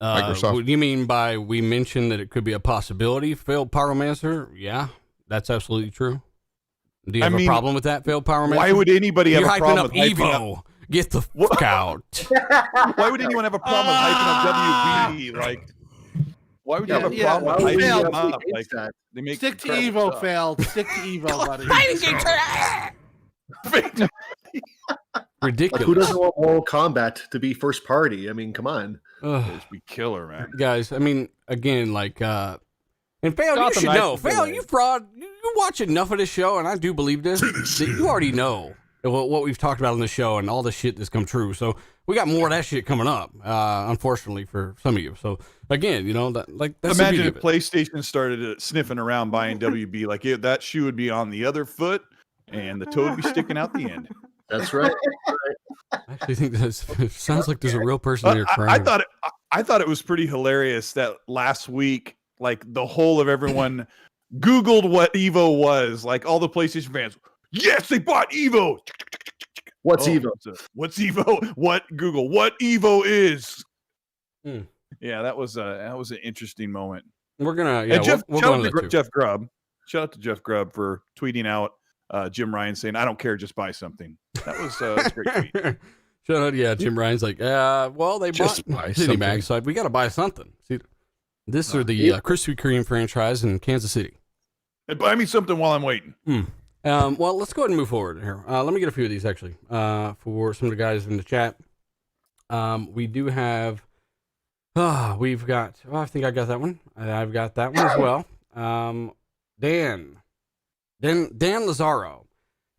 Microsoft. What do you mean by we mentioned that it could be a possibility, failed Pyromancer? Yeah, that's absolutely true. Do you have a problem with that, failed Pyromancer? why would anybody have You're a hyping problem up with hyping Evo. up? Get the fuck out. Why would anyone have a problem with hyping up WB? Like, why would you have a problem why with would hyping we them have up? Like, they make Stick to incredible Evo, stuff. failed. Stick to Evo, buddy. Ridiculous. Like, who doesn't want Mortal Kombat to be first party? I mean, come on. Ugh. It'd be killer, man. Guys, I mean, again, like, and Fail, you Gotham should Knights know. is Fail, delayed. you fraud. You watch enough of this show, and I do believe this, that you already know what we've talked about on the show and all the shit that's come true. So we got more of that shit coming up, unfortunately, for some of you. So, again, you know, that's the Imagine beauty if of it. PlayStation started sniffing around buying WB. Like, that shoe would be on the other foot, and the toe would be sticking out the end. That's right. I actually think it sounds like there's a real person here crying. I thought it was pretty hilarious that last week, like, the whole of everyone Googled what Evo was. Like, all the PlayStation fans, yes, they bought Evo. What's Evo? What's Evo? What Google? What Evo is? Hmm. Yeah, that was an interesting moment. We're gonna, And Jeff, we'll shout go out into to that too. Jeff Grubb. Shout out to Jeff Grubb for tweeting out Jim Ryan saying, "I don't care, just buy something." That was a great tweet. Shout out, yeah. Jim Ryan's like, well, they Just bought buy City something. Mag, so we got to buy something. See, this or the Krispy Kreme franchise in Kansas City. And buy me something while I'm waiting. Well, let's go ahead and move forward here. Let me get a few of these actually for some of the guys in the chat. We do have. We've got. I think I got that one. I've got that one as well. Dan Lazaro.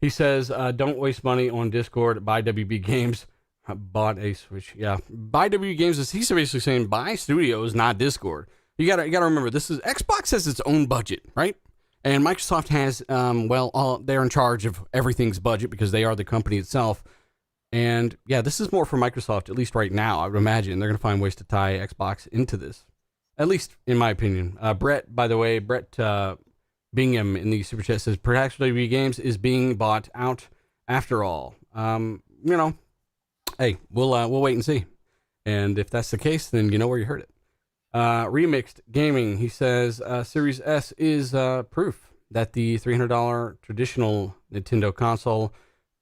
He says, "Don't waste money on Discord. Buy WB Games. I bought a Switch. Yeah, buy WB Games." He's basically saying buy studios, not Discord. You gotta remember, this is Xbox has its own budget, right? And Microsoft has, they're in charge of everything's budget because they are the company itself. And yeah, this is more for Microsoft, at least right now. I would imagine they're going to find ways to tie Xbox into this, at least in my opinion. Brett, by the way, Bingham in the super chat says, perhaps WB Games is being bought out after all. Hey, we'll wait and see. And if that's the case, then you know where you heard it. Remixed Gaming, he says, Series S is proof that the $300 traditional Nintendo console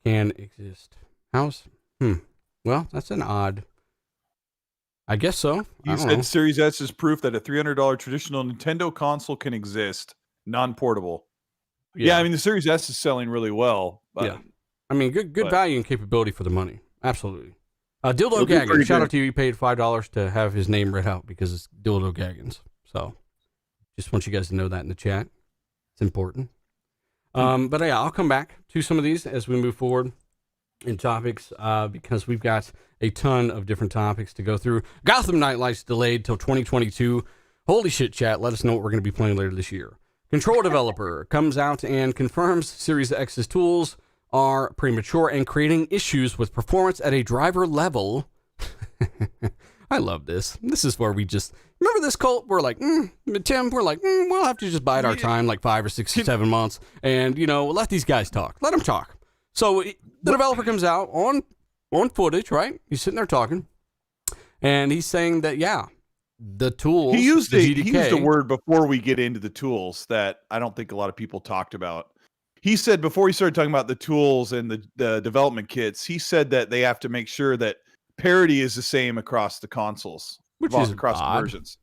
can exist. Well, that's an odd. I guess so. You said Series S is proof that a $300 traditional Nintendo console can exist, non-portable. Yeah, I mean, the Series S is selling really well. But, yeah. I mean, good value and capability for the money. Absolutely. Dildo It'll be Gaggins. pretty Shout good. out to you. You paid $5 to have his name read out because it's Dildo Gaggins. So just want you guys to know that in the chat. It's important. But yeah, I'll come back to some of these as we move forward in topics because we've got a ton of different topics to go through. Gotham Knights delayed till 2022. Holy shit, chat. Let us know what we're going to be playing later this year. Control Developer comes out and confirms Series X's tools are premature and creating issues with performance at a driver level. I love this. This is where we just remember this, Colt. We're like, Tim. We're like, we'll have to just bide our time, like 5 or 6 or 7 months, and let these guys talk. Let them talk. So the developer comes out on footage, right? He's sitting there talking, and he's saying that the tools. He used GDK, a word before we get into the tools that I don't think a lot of people talked about. He said before he started talking about the tools and the development kits, he said that they have to make sure that parity is the same across the consoles, which is across odd. the versions.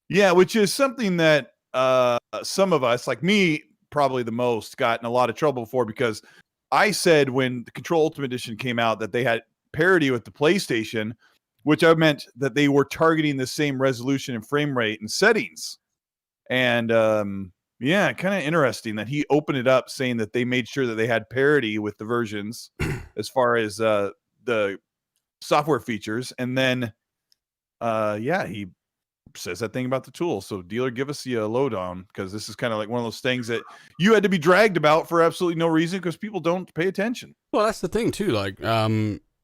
Yeah, which is something that some of us, like me, probably the most, got in a lot of trouble for because I said when the Control Ultimate Edition came out that they had parity with the PlayStation, which I meant that they were targeting the same resolution and frame rate and settings. And yeah, kind of interesting that he opened it up saying that they made sure that they had parity with the versions as far as the software features. And then, he says that thing about the tools. So dealer, give us the lowdown, because this is kind of like one of those things that you had to be dragged about for absolutely no reason because people don't pay attention. Well, that's the thing too. Like,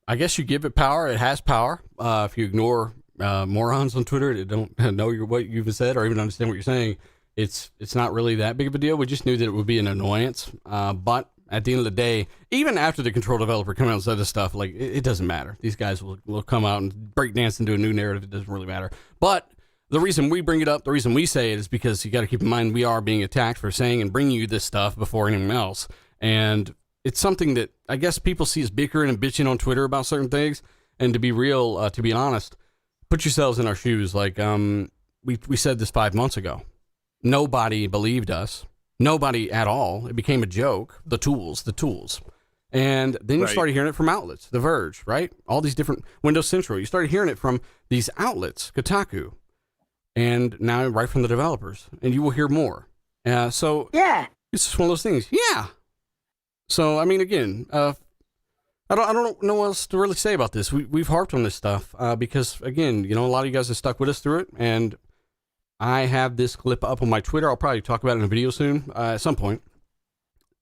I guess you give it power. It has power. If you ignore morons on Twitter that don't know what you've said or even understand what you're saying, it's not really that big of a deal. We just knew that it would be an annoyance. But at the end of the day, even after the control developer come out and said this stuff, like it doesn't matter. These guys will come out and break dance into a new narrative. It doesn't really matter. But the reason we bring it up, the reason we say it is because you got to keep in mind we are being attacked for saying and bringing you this stuff before anyone else. And it's something that I guess people see as bickering and bitching on Twitter about certain things. And to be real, to be honest, put yourselves in our shoes. Like we said this 5 months ago. Nobody believed us. Nobody at all. It became a joke. The tools. And then you started hearing it from outlets. The Verge, right? All these different Windows Central. You started hearing it from these outlets, Kotaku. And now right from the developers. And you will hear more. So yeah, it's just one of those things. Yeah. So, I mean, again, I don't know what else to really say about this. We've harped on this stuff because, again, you know, a lot of you guys have stuck with us through it. And I have this clip up on my Twitter. I'll probably talk about it in a video soon at some point.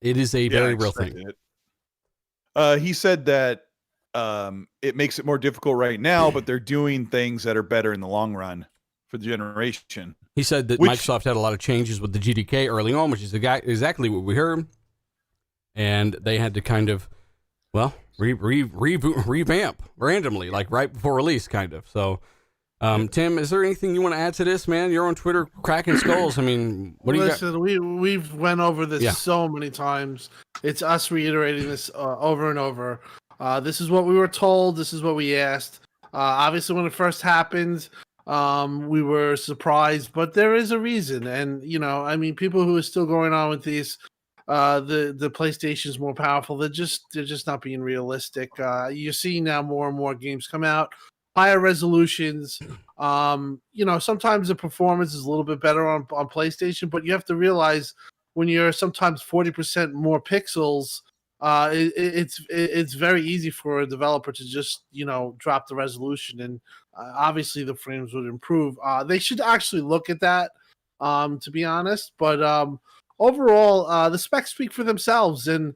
It is a very real thing. He said that it makes it more difficult right now, but they're doing things that are better in the long run for the generation. He said that Microsoft had a lot of changes with the GDK early on, which is exactly what we heard. And they had to kind of, well, revamp randomly, like right before release, kind of. So, Tim, is there anything you want to add to this, man? You're on Twitter cracking skulls. I mean, what do you got? Listen, we've went over this so many times. It's us reiterating this over and over. This is what we were told. This is what we asked. Obviously, when it first happened, we were surprised, but there is a reason. And, you know, I mean, people who are still going on with these, the PlayStation is more powerful. They're just not being realistic. You're seeing now more and more games come out, higher resolutions. You know, sometimes the performance is a little bit better on PlayStation, but you have to realize when you're sometimes 40% more pixels, it's very easy for a developer to just, you know, drop the resolution, and obviously the frames would improve. They should actually look at that, to be honest. But overall, the specs speak for themselves, and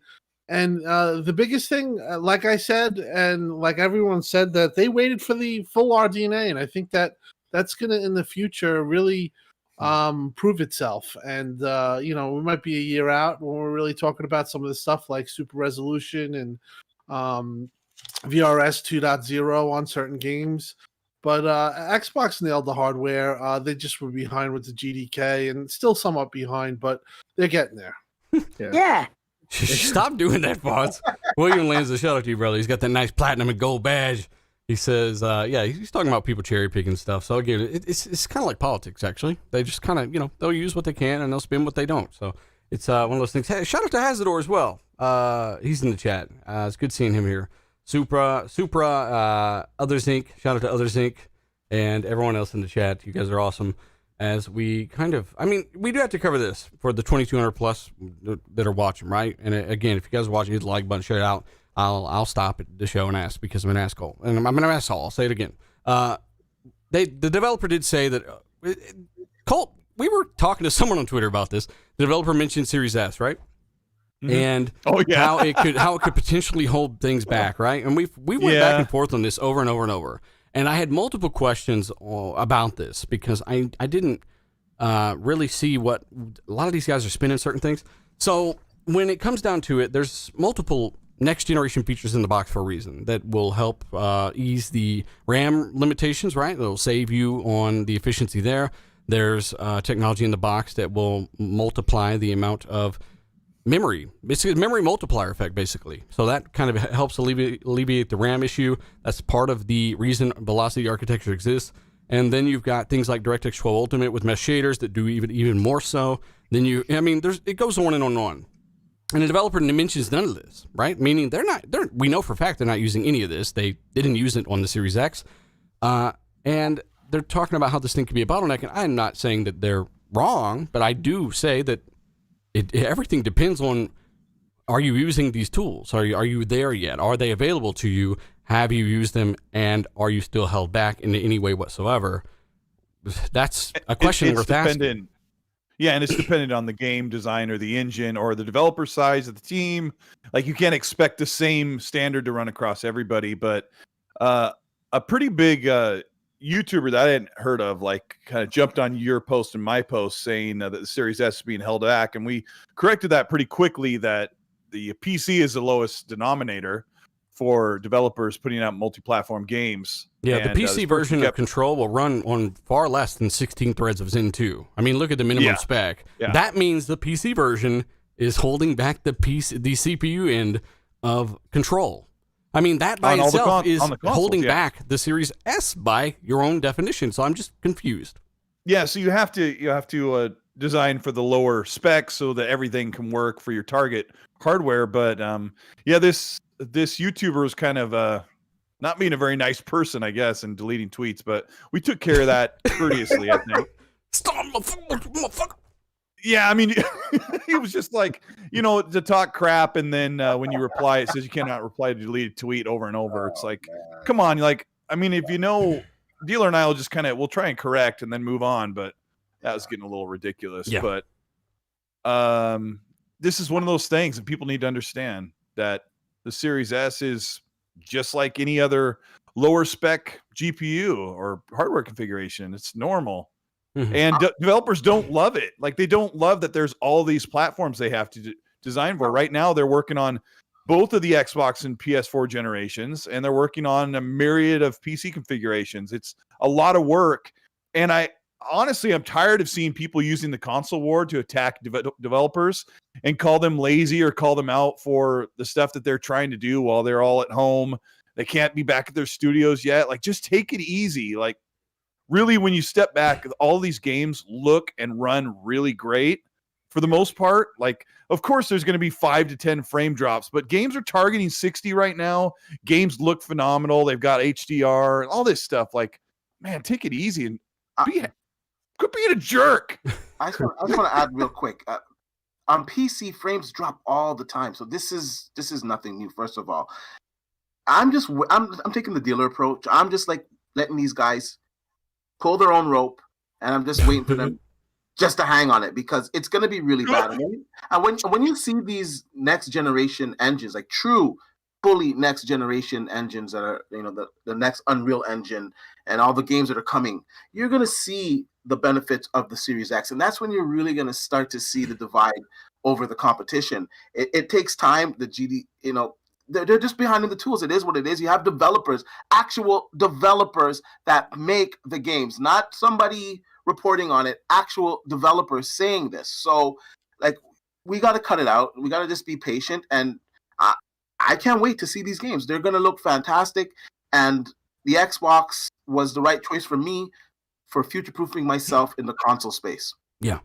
the biggest thing, like I said, and like everyone said, that they waited for the full RDNA, and I think that's gonna in the future really prove itself. And you know, we might be a year out when we're really talking about some of the stuff like super resolution and VRS 2.0 on certain games. But Xbox nailed the hardware. They just were behind with the GDK and still somewhat behind, but they're getting there. Yeah. Stop doing that, Fonz. William lands a shout out to you, brother. He's got that nice platinum and gold badge. He says, yeah, he's talking about people cherry picking stuff. So again, it's kind of like politics, actually. They just kind of, you know, they'll use what they can and they'll spin what they don't. So it's one of those things. Hey, shout out to Hazador as well. He's in the chat. It's good seeing him here. Supra, Others Inc. Shout out to Others Inc. and everyone else in the chat. You guys are awesome. As we kind of, I mean, we do have to cover this for the 2,200 plus that are watching, right? And again, if you guys are watching, hit the like button, share it out. I'll stop at the show and ask because I'm an asshole. And I'm an asshole. I'll say it again. The developer did say that, Colt, we were talking to someone on Twitter about this. The developer mentioned Series S, right? Mm-hmm. And how it could potentially hold things back, right? And we went back and forth on this over and over and over. And I had multiple questions about this because I didn't really see what a lot of these guys are spinning certain things. So when it comes down to it, there's multiple next generation features in the box for a reason that will help ease the RAM limitations, right? It'll save you on the efficiency there. There's technology in the box that will multiply the amount of memory. It's a memory multiplier effect, basically. So that kind of helps alleviate the RAM issue. That's part of the reason velocity architecture exists. And then you've got things like DirectX 12 Ultimate with mesh shaders that do even more so. Then it goes on and on and on. And the developer mentions none of this, right? Meaning we know for a fact they're not using any of this. They didn't use it on the Series X. And they're talking about how this thing could be a bottleneck. And I'm not saying that they're wrong, but I do say that everything depends on, are you using these tools? Are you there yet? Are they available to you? Have you used them? And are you still held back in any way whatsoever? That's a question worth asking. Yeah, and it's dependent on the game design or the engine or the developer size of the team. Like you can't expect the same standard to run across everybody, but a pretty big YouTuber that I hadn't heard of, like, kind of jumped on your post and my post saying that the Series S is being held back, and we corrected that pretty quickly. That the PC is the lowest denominator for developers putting out multi-platform games. Yeah, and, the PC version of Control will run on far less than 16 threads of Zen 2. I mean, look at the minimum spec. Yeah. That means the PC version is holding back the CPU end of Control. I mean, that by itself is holding back the Series S by your own definition. So I'm just confused. Yeah, so you have to design for the lower specs so that everything can work for your target hardware. But this YouTuber was kind of not being a very nice person, I guess, and deleting tweets. But we took care of that courteously, I think. Stop, motherfucker! Yeah, I mean, he was just like, to talk crap, and then when you reply, it says you cannot reply to deleted tweet over and over. It's like, come on, like, I mean, if Dealer and I will just we'll try and correct and then move on, but that was getting a little ridiculous. Yeah. But this is one of those things, and people need to understand that the Series S is just like any other lower spec GPU or hardware configuration. It's normal. Mm-hmm. And developers don't love it. Like, they don't love that there's all these platforms they have to design for. Right now, they're working on both of the Xbox and PS4 generations, and they're working on a myriad of PC configurations. It's a lot of work. And I'm tired of seeing people using the console war to attack developers and call them lazy or call them out for the stuff that they're trying to do while they're all at home. They can't be back at their studios yet. Like, just take it easy. Like, really, when you step back, all these games look and run really great for the most part. Like, of course, there's going to be 5 to 10 frame drops, but games are targeting 60 right now. Games look phenomenal. They've got HDR and all this stuff. Like, man, take it easy and quit being a jerk. I just want to add real quick. On PC, frames drop all the time, so this is nothing new. First of all, I'm taking the dealer approach. I'm just like letting these guys pull their own rope, and I'm just waiting for them just to hang on it, because it's going to be really bad. And when you see these next generation engines, like true, fully next generation engines that are, the next Unreal Engine and all the games that are coming, you're going to see the benefits of the Series X. And that's when you're really going to start to see the divide over the competition. It takes time. The GD, they're just behind in the tools. It is what it is. You have developers, actual developers that make the games, not somebody reporting on it, actual developers saying this. So, like, we got to cut it out. We got to just be patient. And I can't wait to see these games. They're going to look fantastic. And the Xbox was the right choice for me for future-proofing myself in the console space. Yeah.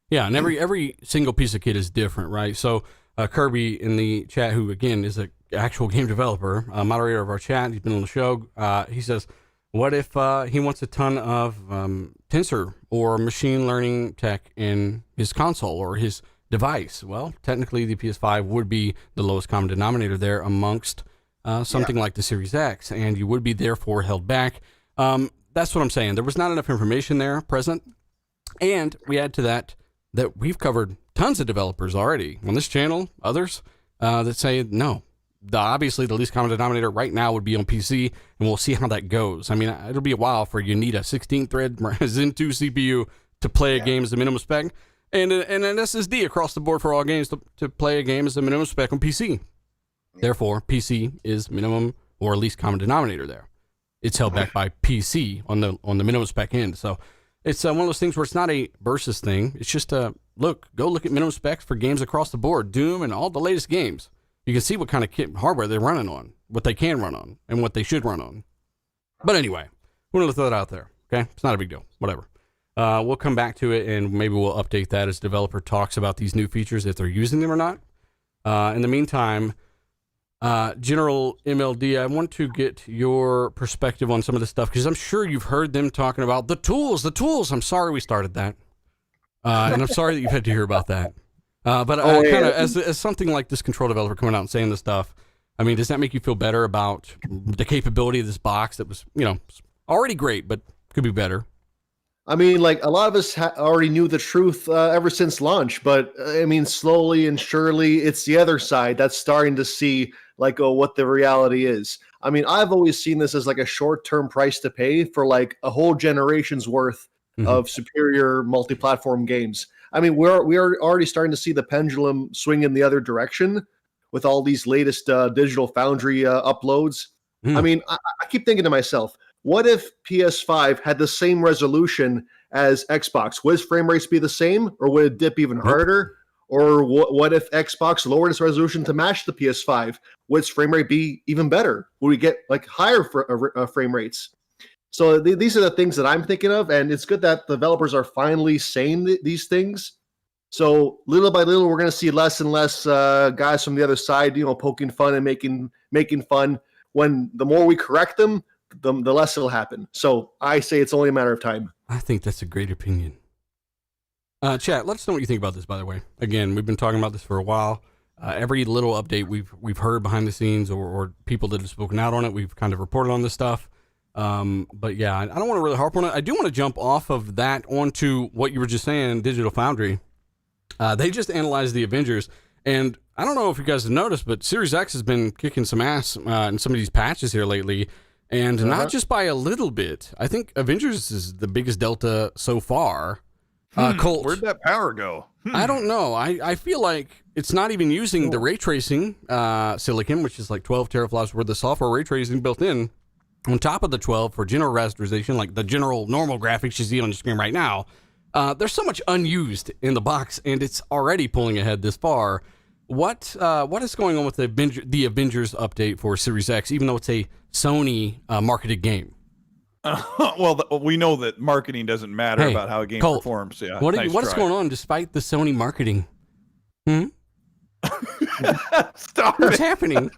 Yeah, and every single piece of kit is different, right? So, Kirby in the chat, who, again, is an actual game developer, moderator of our chat, he's been on the show, he says, what if he wants a ton of tensor or machine learning tech in his console or his device? Well, technically, the PS5 would be the lowest common denominator there amongst something like the Series X, and you would be therefore held back. That's what I'm saying. There was not enough information there present, and we add to that we've covered tons of developers already on this channel, others that say no. Obviously, the least common denominator right now would be on PC, and we'll see how that goes. I mean, it'll be a while for you need a 16-thread Zen 2 CPU to play a game as the minimum spec, and an SSD across the board for all games to play a game as the minimum spec on PC. Therefore, PC is minimum or least common denominator there. It's held back by PC on the minimum spec end. So it's one of those things where it's not a versus thing. It's just go look at minimum specs for games across the board, Doom and all the latest games. You can see what kind of hardware they're running on, what they can run on, and what they should run on. But anyway, we're going to throw that out there, okay? It's not a big deal, whatever. We'll come back to it, and maybe we'll update that as developer talks about these new features, if they're using them or not. In the meantime, General MLD, I want to get your perspective on some of this stuff, because I'm sure you've heard them talking about the tools. I'm sorry we started that. And I'm sorry that you've had to hear about that. But kind of as something like this control developer coming out and saying this stuff, I mean, does that make you feel better about the capability of this box that was, already great, but could be better? I mean, like a lot of us already knew the truth ever since launch, but I mean, slowly and surely, it's the other side that's starting to see like, oh, what the reality is. I mean, I've always seen this as like a short-term price to pay for like a whole generation's worth of superior multi-platform games. I mean, we are already starting to see the pendulum swing in the other direction with all these latest Digital Foundry uploads. I mean, I keep thinking to myself, what if PS5 had the same resolution as Xbox? Would its frame rates be the same, or would it dip even harder? Or what if Xbox lowered its resolution to match the PS5? Would its frame rate be even better? Would we get like higher frame rates? So these are the things that I'm thinking of, and it's good that developers are finally saying these things. So little by little, we're going to see less and less guys from the other side, poking fun and making fun. When the more we correct them, the less it'll happen. So I say it's only a matter of time. I think that's a great opinion. Chat, let us know what you think about this, by the way. Again, we've been talking about this for a while. Every little update we've heard behind the scenes or people that have spoken out on it, we've kind of reported on this stuff. But yeah, I don't want to really harp on it. I do want to jump off of that onto what you were just saying, Digital Foundry. They just analyzed the Avengers, and I don't know if you guys have noticed, but Series X has been kicking some ass in some of these patches here lately. And not just by a little bit. I think Avengers is the biggest delta so far. Colt, where'd that power go? I don't know. I feel like it's not even using the ray tracing silicon, which is like 12 teraflops worth of software ray tracing built in on top of the 12 for general rasterization, like the general normal graphics you see on your screen right now. There's so much unused in the box, and it's already pulling ahead this far. What is going on with the Avengers update for Series X, even though it's a Sony marketed game? Well, we know that marketing doesn't matter about how a game performs. Yeah. What is going on despite the Sony marketing? Stop What's happening?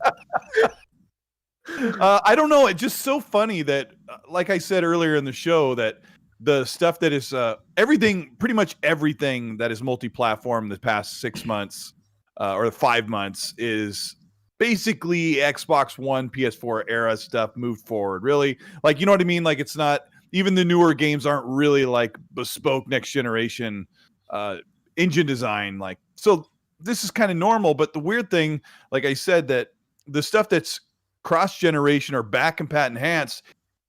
I don't know. It's just so funny that, like I said earlier in the show, that the stuff that is pretty much everything that is multi-platform the past 6 months or 5 months is basically Xbox One, PS4 era stuff moved forward. Really, like, you know what I mean? Like, it's not even the newer games aren't really like bespoke next generation engine design. Like, so this is kind of normal. But the weird thing, like I said, that the stuff that's cross generation or back compat enhanced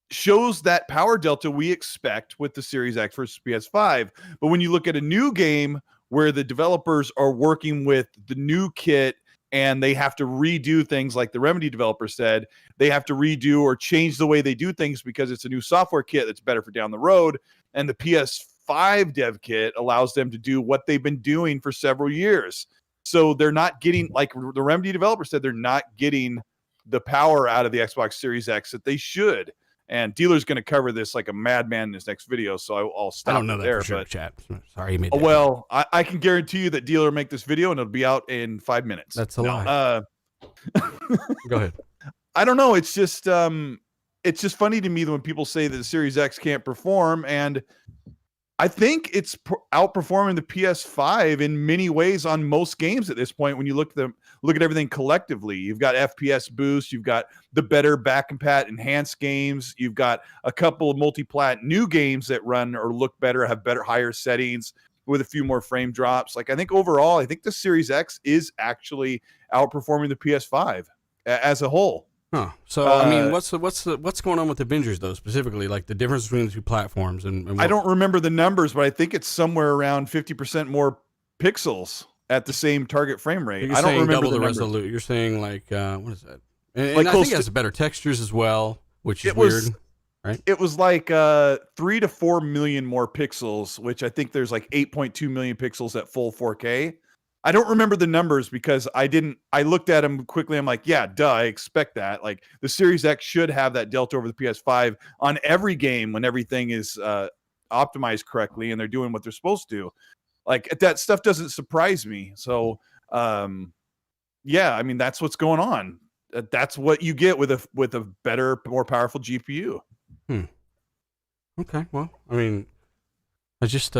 shows that power delta we expect with the Series X versus PS5. But when you look at a new game where the developers are working with the new kit and they have to redo things, like the Remedy developer said, they have to redo or change the way they do things because it's a new software kit that's better for down the road. And the PS5 dev kit allows them to do what they've been doing for several years. So they're not getting, like the Remedy developer said, they're not getting the power out of the Xbox Series X that they should. And Dealer's going to cover this like a madman in his next video, so I'll stop. I don't know that there, for sure, but chat. Sorry, you made that. Well, I can guarantee you that Dealer will make this video and it'll be out in 5 minutes. That's a lie. Go ahead. I don't know. It's just funny to me that when people say that the Series X can't perform, and I think it's outperforming the PS5 in many ways on most games at this point. When you look at everything collectively, you've got FPS boost, you've got the better back compat enhanced games, you've got a couple of multi-plat new games that run or look better, have better higher settings with a few more frame drops. Like, I think overall, I think the Series X is actually outperforming the PS5 as a whole. Huh. So I mean, what's going on with Avengers though, specifically, like the difference between the two platforms? And I don't remember the numbers, but I think it's somewhere around 50% more pixels at the same target frame rate. You're I don't remember double the numbers. resolution. You're saying like what is that? And Like I close think it has better textures as well, which is It was- weird. Right? It was like 3 to 4 million more pixels, which I think there's like 8.2 million pixels at full 4K. I don't remember the numbers because I looked at them quickly. I'm like, yeah, duh, I expect that. Like, the Series X should have that delta over the PS5 on every game when everything is optimized correctly and they're doing what they're supposed to. Like, that stuff doesn't surprise me. So, yeah, I mean, that's what's going on. That's what you get with a better, more powerful GPU. Okay, well, I mean, I just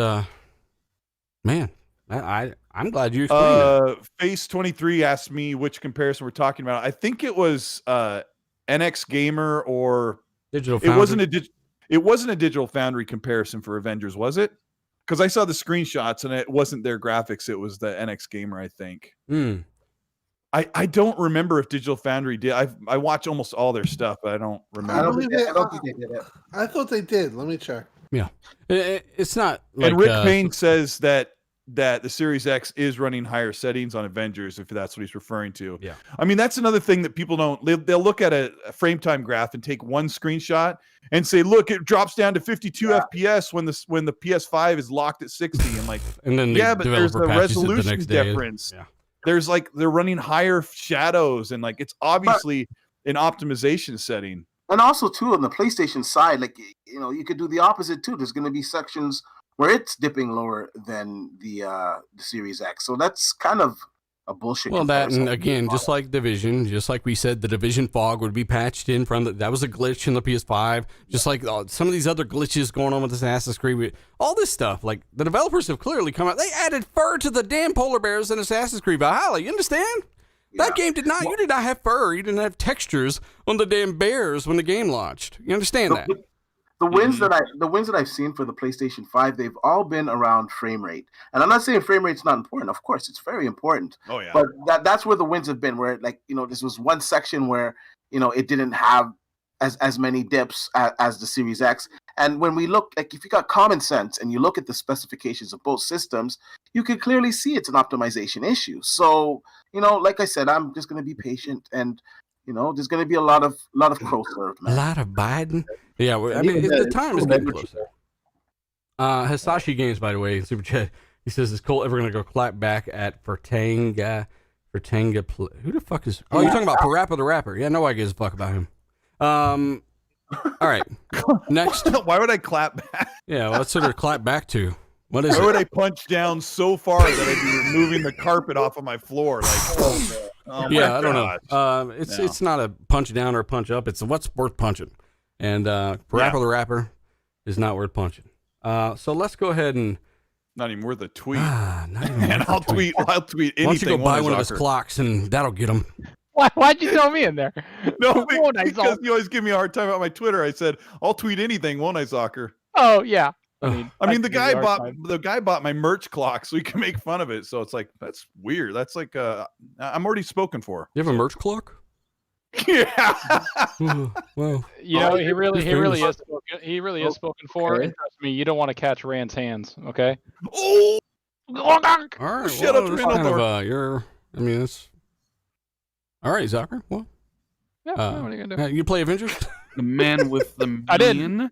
man, I'm glad you explained that. Face 23 asked me which comparison we're talking about. I think it was NX Gamer or Digital it wasn't Foundry. It wasn't a Digital Foundry comparison for Avengers, was it? Because I saw the screenshots and it wasn't their graphics. It was the NX Gamer, I think. I don't remember if Digital Foundry did. I watch almost all their stuff, but I don't remember. I don't think they did it. I thought they did. Let me check. Yeah, it's not like. And Rick Payne says that the Series X is running higher settings on Avengers, if that's what he's referring to. Yeah. I mean, that's another thing that people don't. They'll look at a frame time graph and take one screenshot and say, "Look, it drops down to 52 FPS when the PS5 is locked at 60." And like, and then yeah, but there's a resolution the difference. Yeah. There's like they're running higher shadows, and like it's obviously an optimization setting. And also too on the PlayStation side, like you could do the opposite too. There's going to be sections where it's dipping lower than the Series X. So that's kind of a bullshit. Well, that, and again, just like Division, just like we said, the Division fog would be patched in from that was a glitch in the PS5. Just like some of these other glitches going on with Assassin's Creed, all this stuff. Like the developers have clearly come out. They added fur to the damn polar bears in Assassin's Creed Valhalla. You understand? Yeah. That game did not. You did not have fur. You didn't have textures on the damn bears when the game launched. You understand that? The wins that I've seen for the PlayStation 5, they've all been around frame rate. And I'm not saying frame rate's not important. Of course, it's very important. Oh yeah. But that's where the wins have been. Where this was one section where it didn't have as many dips as the Series X. And when we look, like if you got common sense and you look at the specifications of both systems, you can clearly see it's an optimization issue. So like I said, I'm just going to be patient, and there's going to be a lot of crow served, man. A lot of Biden. Yeah, I mean the time is getting closer. Hisashi Games, by the way, Super Chat. He says, "Is Cole ever going to go clap back at Fertanga? Who the fuck is? Oh, you're talking about Parappa the Rapper? Yeah, nobody gives a fuck about him. All right. Next. Why would I clap back? Yeah, what's sort of clap back to? What is Why it? would I punch down so far that I'd be removing the carpet off of my floor? Like, oh yeah, I don't know. It's not a punch down or a punch up. It's what's worth punching. And Parappa the Rapper is not worth punching. So let's go ahead and not even worth a tweet. Not even and I'll tweet anything. Why don't you go buy one of his clocks and that'll get him. Why'd you throw me in there? No, because you always give me a hard time about my Twitter. I said I'll tweet anything, won't I, Soccer? Oh yeah. I mean, the guy bought my merch clock so he can make fun of it. So it's like that's weird. That's like I'm already spoken for. You have a merch clock? Yeah. Well, he really is spoken for. And trust me, you don't want to catch Rand's hands. Okay. Oh. All right. Shut up, it's all right, Zucker. Well, yeah. What are you gonna do? You play Avengers? The man with the million. I did.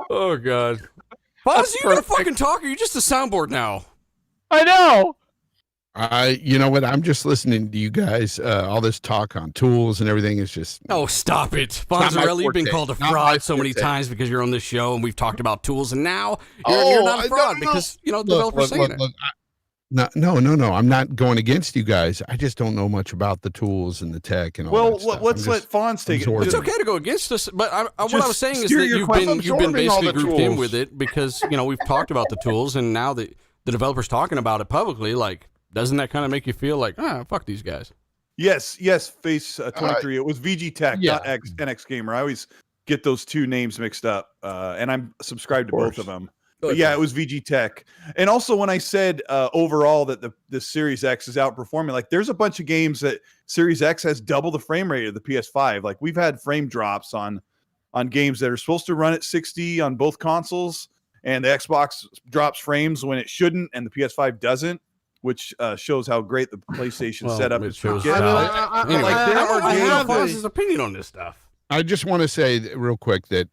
Oh God. Boss, you gonna fucking talk? Or are you just a soundboard now? I know. You know what? I'm just listening to you guys. All this talk on tools and everything is just. Oh, stop it, Fonzarelli! You've been called a fraud so many times because you're on this show and we've talked about tools, and now you're not a fraud because the developers saying it. No. I'm not going against you guys. I just don't know much about the tools and the tech and all that stuff. Let's let Fonz take it. It's okay to go against us, but what I was saying is that you've been basically grouped in with it because we've talked about the tools, and now that the developers talking about it publicly, like, doesn't that kind of make you feel like, fuck these guys? Yes, Face 23. It was VG Tech, not NX Gamer. I always get those two names mixed up, and I'm subscribed to both of them. But yeah, it was VG Tech. And also when I said overall that the Series X is outperforming, like there's a bunch of games that Series X has double the frame rate of the PS5. Like we've had frame drops on games that are supposed to run at 60 on both consoles, and the Xbox drops frames when it shouldn't, and the PS5 doesn't, which shows how great the PlayStation setup is. Anyway, I have Fonz's opinion on this stuff. I just want to say real quick that,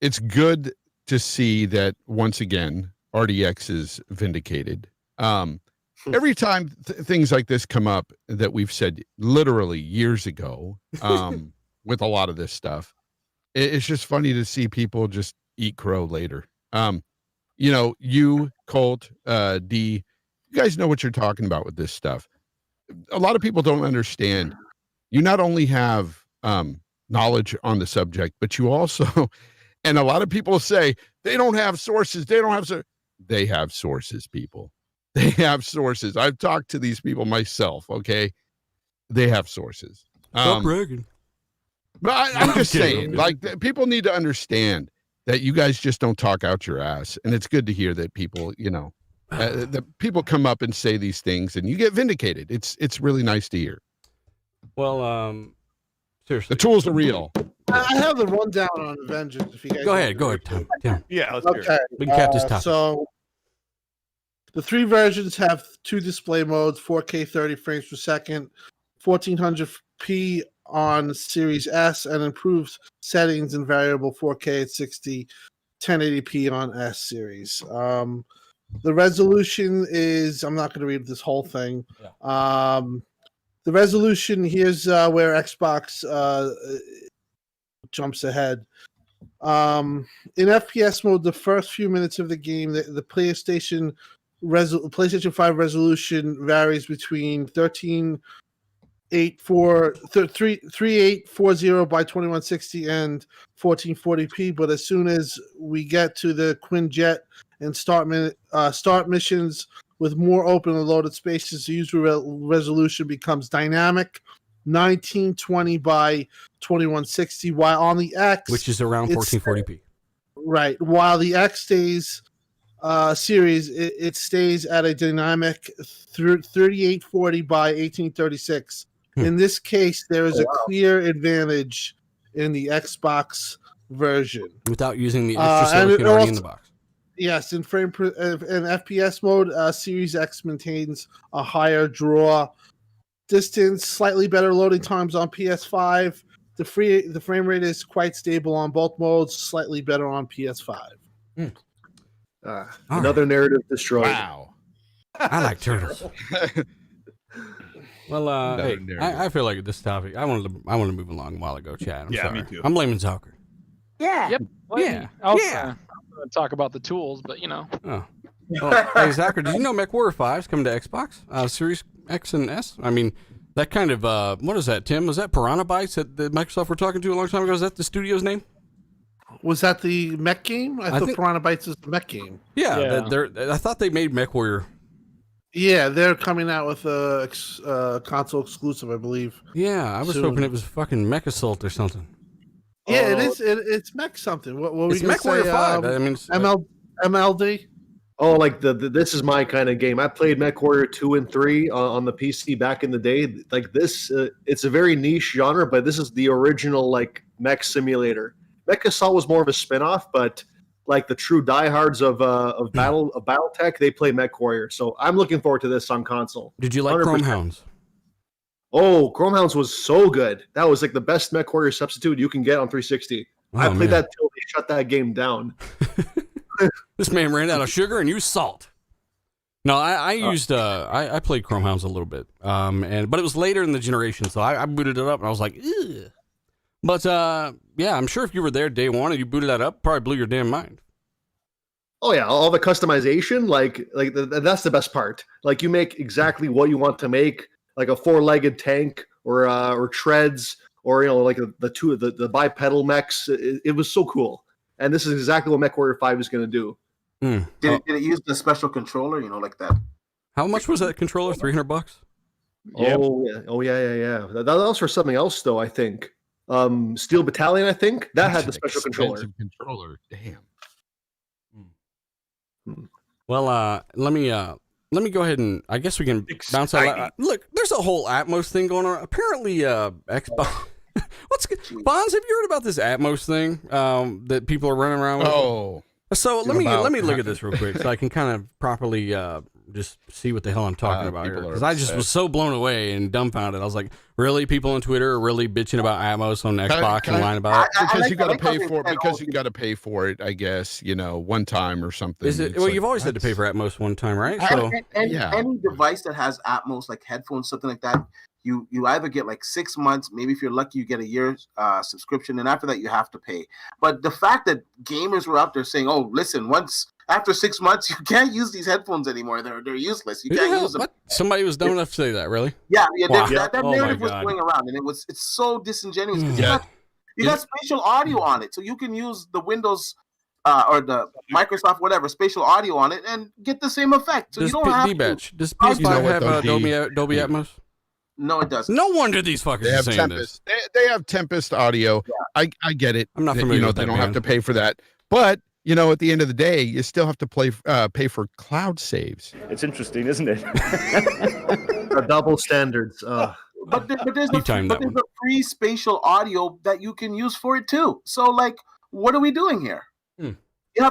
it's good to see that once again RDX is vindicated. Every time things like this come up that we've said literally years ago, with a lot of this stuff, it's just funny to see people just eat crow later. You, Colt, D, you guys know what you're talking about with this stuff. A lot of people don't understand. You not only have knowledge on the subject, but you also. And a lot of people say they don't have sources. They have sources, people. They have sources. I've talked to these people myself. Okay, they have sources. Stop bragging. But I'm just saying, like, people need to understand that you guys just don't talk out your ass, and it's good to hear that people, that people come up and say these things, and you get vindicated. It's really nice to hear. Well, seriously, the tools are real. I have the rundown on Avengers. If you guys go ahead, Tom. Yeah, let's hear okay. it. We can cap this topic. So the 3 versions have 2 display modes: 4K 30 frames per second, 1400p on Series S, and improved settings in variable 4K at 60, 1080p on S series. The resolution is, I'm not going to read this whole thing. Yeah. The resolution, here's where Xbox jumps ahead. In FPS mode, the first few minutes of the game, the PlayStation 5 resolution varies between 3840 by 2160 and 1440p. But as soon as we get to the Quinjet and start missions with more open and loaded spaces, the user resolution becomes dynamic, 1920 by 2160, while on the X, which is around 1440p. Right. While the X series, it stays at a dynamic 3840 by 1836. In this case, there is a clear advantage in the Xbox version without using the extra silicon already in the box. Yes, in FPS mode, Series X maintains a higher draw distance, slightly better loading times on PS5. The frame rate is quite stable on both modes, slightly better on PS5. Another narrative destroyed. Wow. I like turtles. Well, hey, I feel like this topic, I wanted to move along a while ago, Chad. I'm sorry. Me too. I'm blaming Zucker. Yeah. Yep. Well, Yeah. I'm gonna talk about the tools, but Oh. Well, hey, Zucker, did you know MechWarrior 5 is coming to Xbox Series X and S? I mean, that kind of, what is that, Tim? Was that Piranha Bytes that Microsoft were talking to a long time ago? Is that the studio's name? Was that the mech game? I thought Piranha Bytes is the mech game. Yeah. I thought they made MechWarrior. Yeah, they're coming out with a console exclusive, I believe. Yeah, I was hoping it was fucking Mech Assault or something. Yeah, it is. It's mech something. What were we going to say? MechWarrior 5. I mean, MLD? Oh, like this is my kind of game. I played MechWarrior 2 and 3 on the PC back in the day. Like this, it's a very niche genre, but this is the original like mech simulator. Mech Assault was more of a spin-off, but like the true diehards of BattleTech, they play MechWarrior. So I'm looking forward to this on console. Did you like 100%. Chrome Hounds? Oh, Chrome Hounds was so good. That was like the best MechWarrior substitute you can get on 360. I played that till they shut that game down. This man ran out of sugar and used salt. No, I used I played Chrome Hounds a little bit, but it was later in the generation, so I booted it up and I was like, ugh. But yeah, I'm sure if you were there day one and you booted that up, probably blew your damn mind. Oh yeah, all the customization, that's the best part. Like you make exactly what you want to make, like a 4-legged tank or treads, or like the bipedal mechs. It was so cool. And this is exactly what MechWarrior 5 is going to do. Did it use the special controller, like that? How much was that controller? $300? Yep. Oh yeah. That was for something else, though, I think. Steel Battalion, I think. That had the special controller. Damn. Well, let me go ahead and I guess we can bounce out. Look, there's a whole Atmos thing going on. Apparently, Xbox... Bonds, have you heard about this Atmos thing that people are running around with? Oh. So let me look at this real quick so I can kind of properly just see what the hell I'm talking about here. Because I just was so blown away and dumbfounded. I was like, really? People on Twitter are really bitching about Atmos on Xbox and lying about it? Because you got to pay for it. Because you got to pay for it, I guess, one time or something. Is it? Well, you've always had to pay for Atmos one time, right? So any device that has Atmos, like headphones, something like that, you either get like 6 months, maybe if you're lucky, you get a year subscription, and after that, you have to pay. But the fact that gamers were out there saying, "Oh, listen, after 6 months, you can't use these headphones anymore. They're useless. You can't use them." What? Somebody was dumb enough to say that, really? Yeah. Wow. That narrative was going around, and it's so disingenuous because you got spatial audio on it, so you can use the Windows or the Microsoft whatever spatial audio on it and get the same effect. So you don't have to. Does PS5 have Dolby Atmos? No, it doesn't. No wonder these fuckers They are have saying Tempest. They have Tempest audio. I get it. I'm not that, familiar with they that, don't man. have to pay for that. But, at the end of the day, you still have to pay for cloud saves. It's interesting, isn't it? Double standards. But there's You timed that a one. free spatial audio that you can use for it too. So like, what are we doing here? You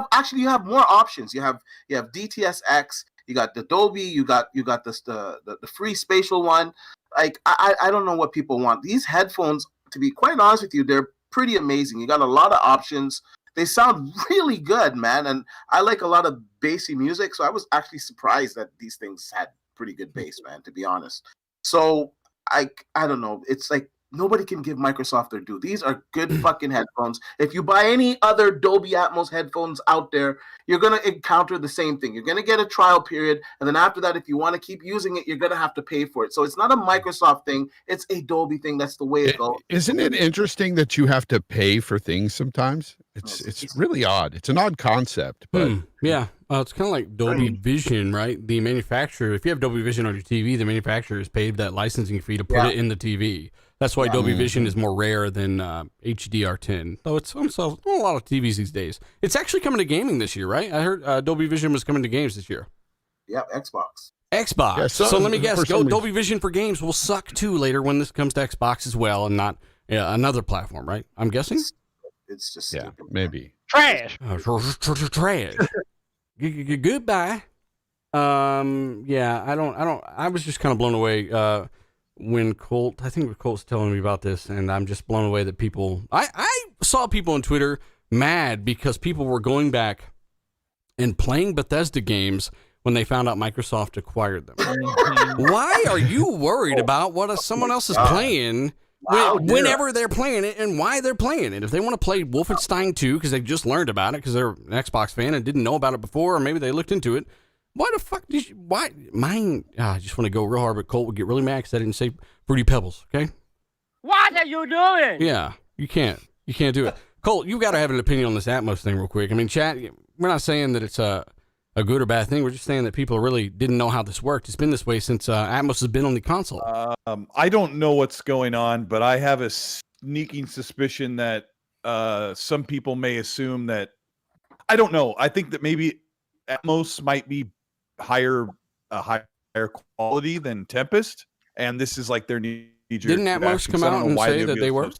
have more options. You have DTSX. You got the Dolby. You got the free spatial one. Like I don't know what people want. These headphones, to be quite honest with you, they're pretty amazing. You got a lot of options. They sound really good, man. And I like a lot of bassy music, so I was actually surprised that these things had pretty good bass, man, to be honest. So I don't know. It's like nobody can give Microsoft their due. These are good fucking headphones. If you buy any other Dolby Atmos headphones out there, you're going to encounter the same thing. You're going to get a trial period, and then after that, if you want to keep using it, you're going to have to pay for it. So it's not a Microsoft thing. It's a Dolby thing. That's the way it goes. Isn't it interesting that you have to pay for things sometimes? It's really odd. It's an odd concept, but yeah, it's kind of like Dolby Vision, right? The manufacturer, if you have Dolby Vision on your TV, the manufacturer has paid that licensing fee to put it in the TV. That's why Dolby Vision is more rare than HDR10. Though it's also a lot of TVs these days. It's actually coming to gaming this year, right? I heard Dolby Vision was coming to games this year. Yeah, Xbox. Yeah, So let me guess, for some reason. Dolby Vision for games will suck too later when this comes to Xbox as well, and not another platform, right? I'm guessing. It's just yeah, stupid. maybe. Trash. Trash. Goodbye. Yeah, I don't. I was just kind of blown away when Colt. I think Colt's telling me about this, and I'm just blown away that people. I saw people on Twitter mad because people were going back and playing Bethesda games when they found out Microsoft acquired them. Why are you worried about what someone else is playing? Whenever they're playing it and why they're playing it. If they want to play Wolfenstein 2 because they just learned about it because they're an Xbox fan and didn't know about it before, or maybe they looked into it, why the fuck did you, why, mine, I just want to go real hard, but Colt would get really mad because I didn't say Fruity Pebbles, okay? What are you doing? Yeah, you can't do it. Colt, you got to have an opinion on this Atmos thing real quick. I mean, chat, we're not saying that it's a good or bad thing. We're just saying that people really didn't know how this worked. It's been this way since Atmos has been on the console. I don't know what's going on, but I have a sneaking suspicion that some people may assume that. I don't know. I think that maybe Atmos might be higher quality than Tempest, and this is like their knee jerk. Didn't Atmos come out and say that they were?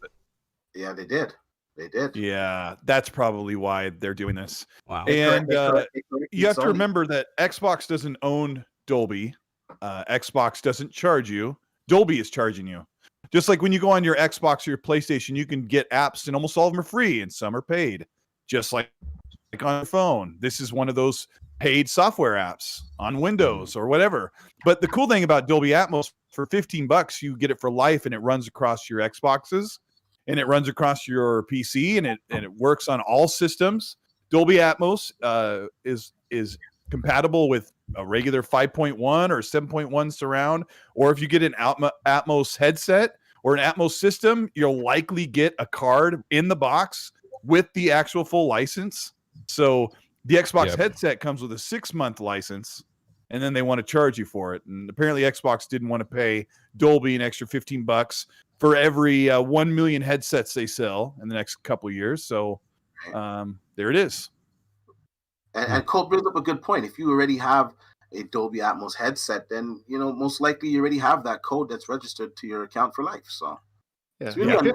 Yeah, they did. They did. Yeah, that's probably why they're doing this. Wow. And you have to remember that Xbox doesn't own Dolby. Xbox doesn't charge you. Dolby is charging you. Just like when you go on your Xbox or your PlayStation, you can get apps, and almost all of them are free, and some are paid. Just like on your phone. This is one of those paid software apps on Windows or whatever. But the cool thing about Dolby Atmos, for $15, you get it for life, and it runs across your Xboxes, and it runs across your PC, and it works on all systems. Dolby Atmos is compatible with a regular 5.1 or 7.1 surround, or if you get an Atmos headset or an Atmos system, you'll likely get a card in the box with the actual full license. So the Xbox headset comes with a 6-month license, and then they want to charge you for it. And apparently Xbox didn't want to pay Dolby an extra $15 for every 1 million headsets they sell in the next couple of years. So there it is. And Cole brings up a good point. If you already have a Dolby Atmos headset, then most likely you already have that code that's registered to your account for life. So it's really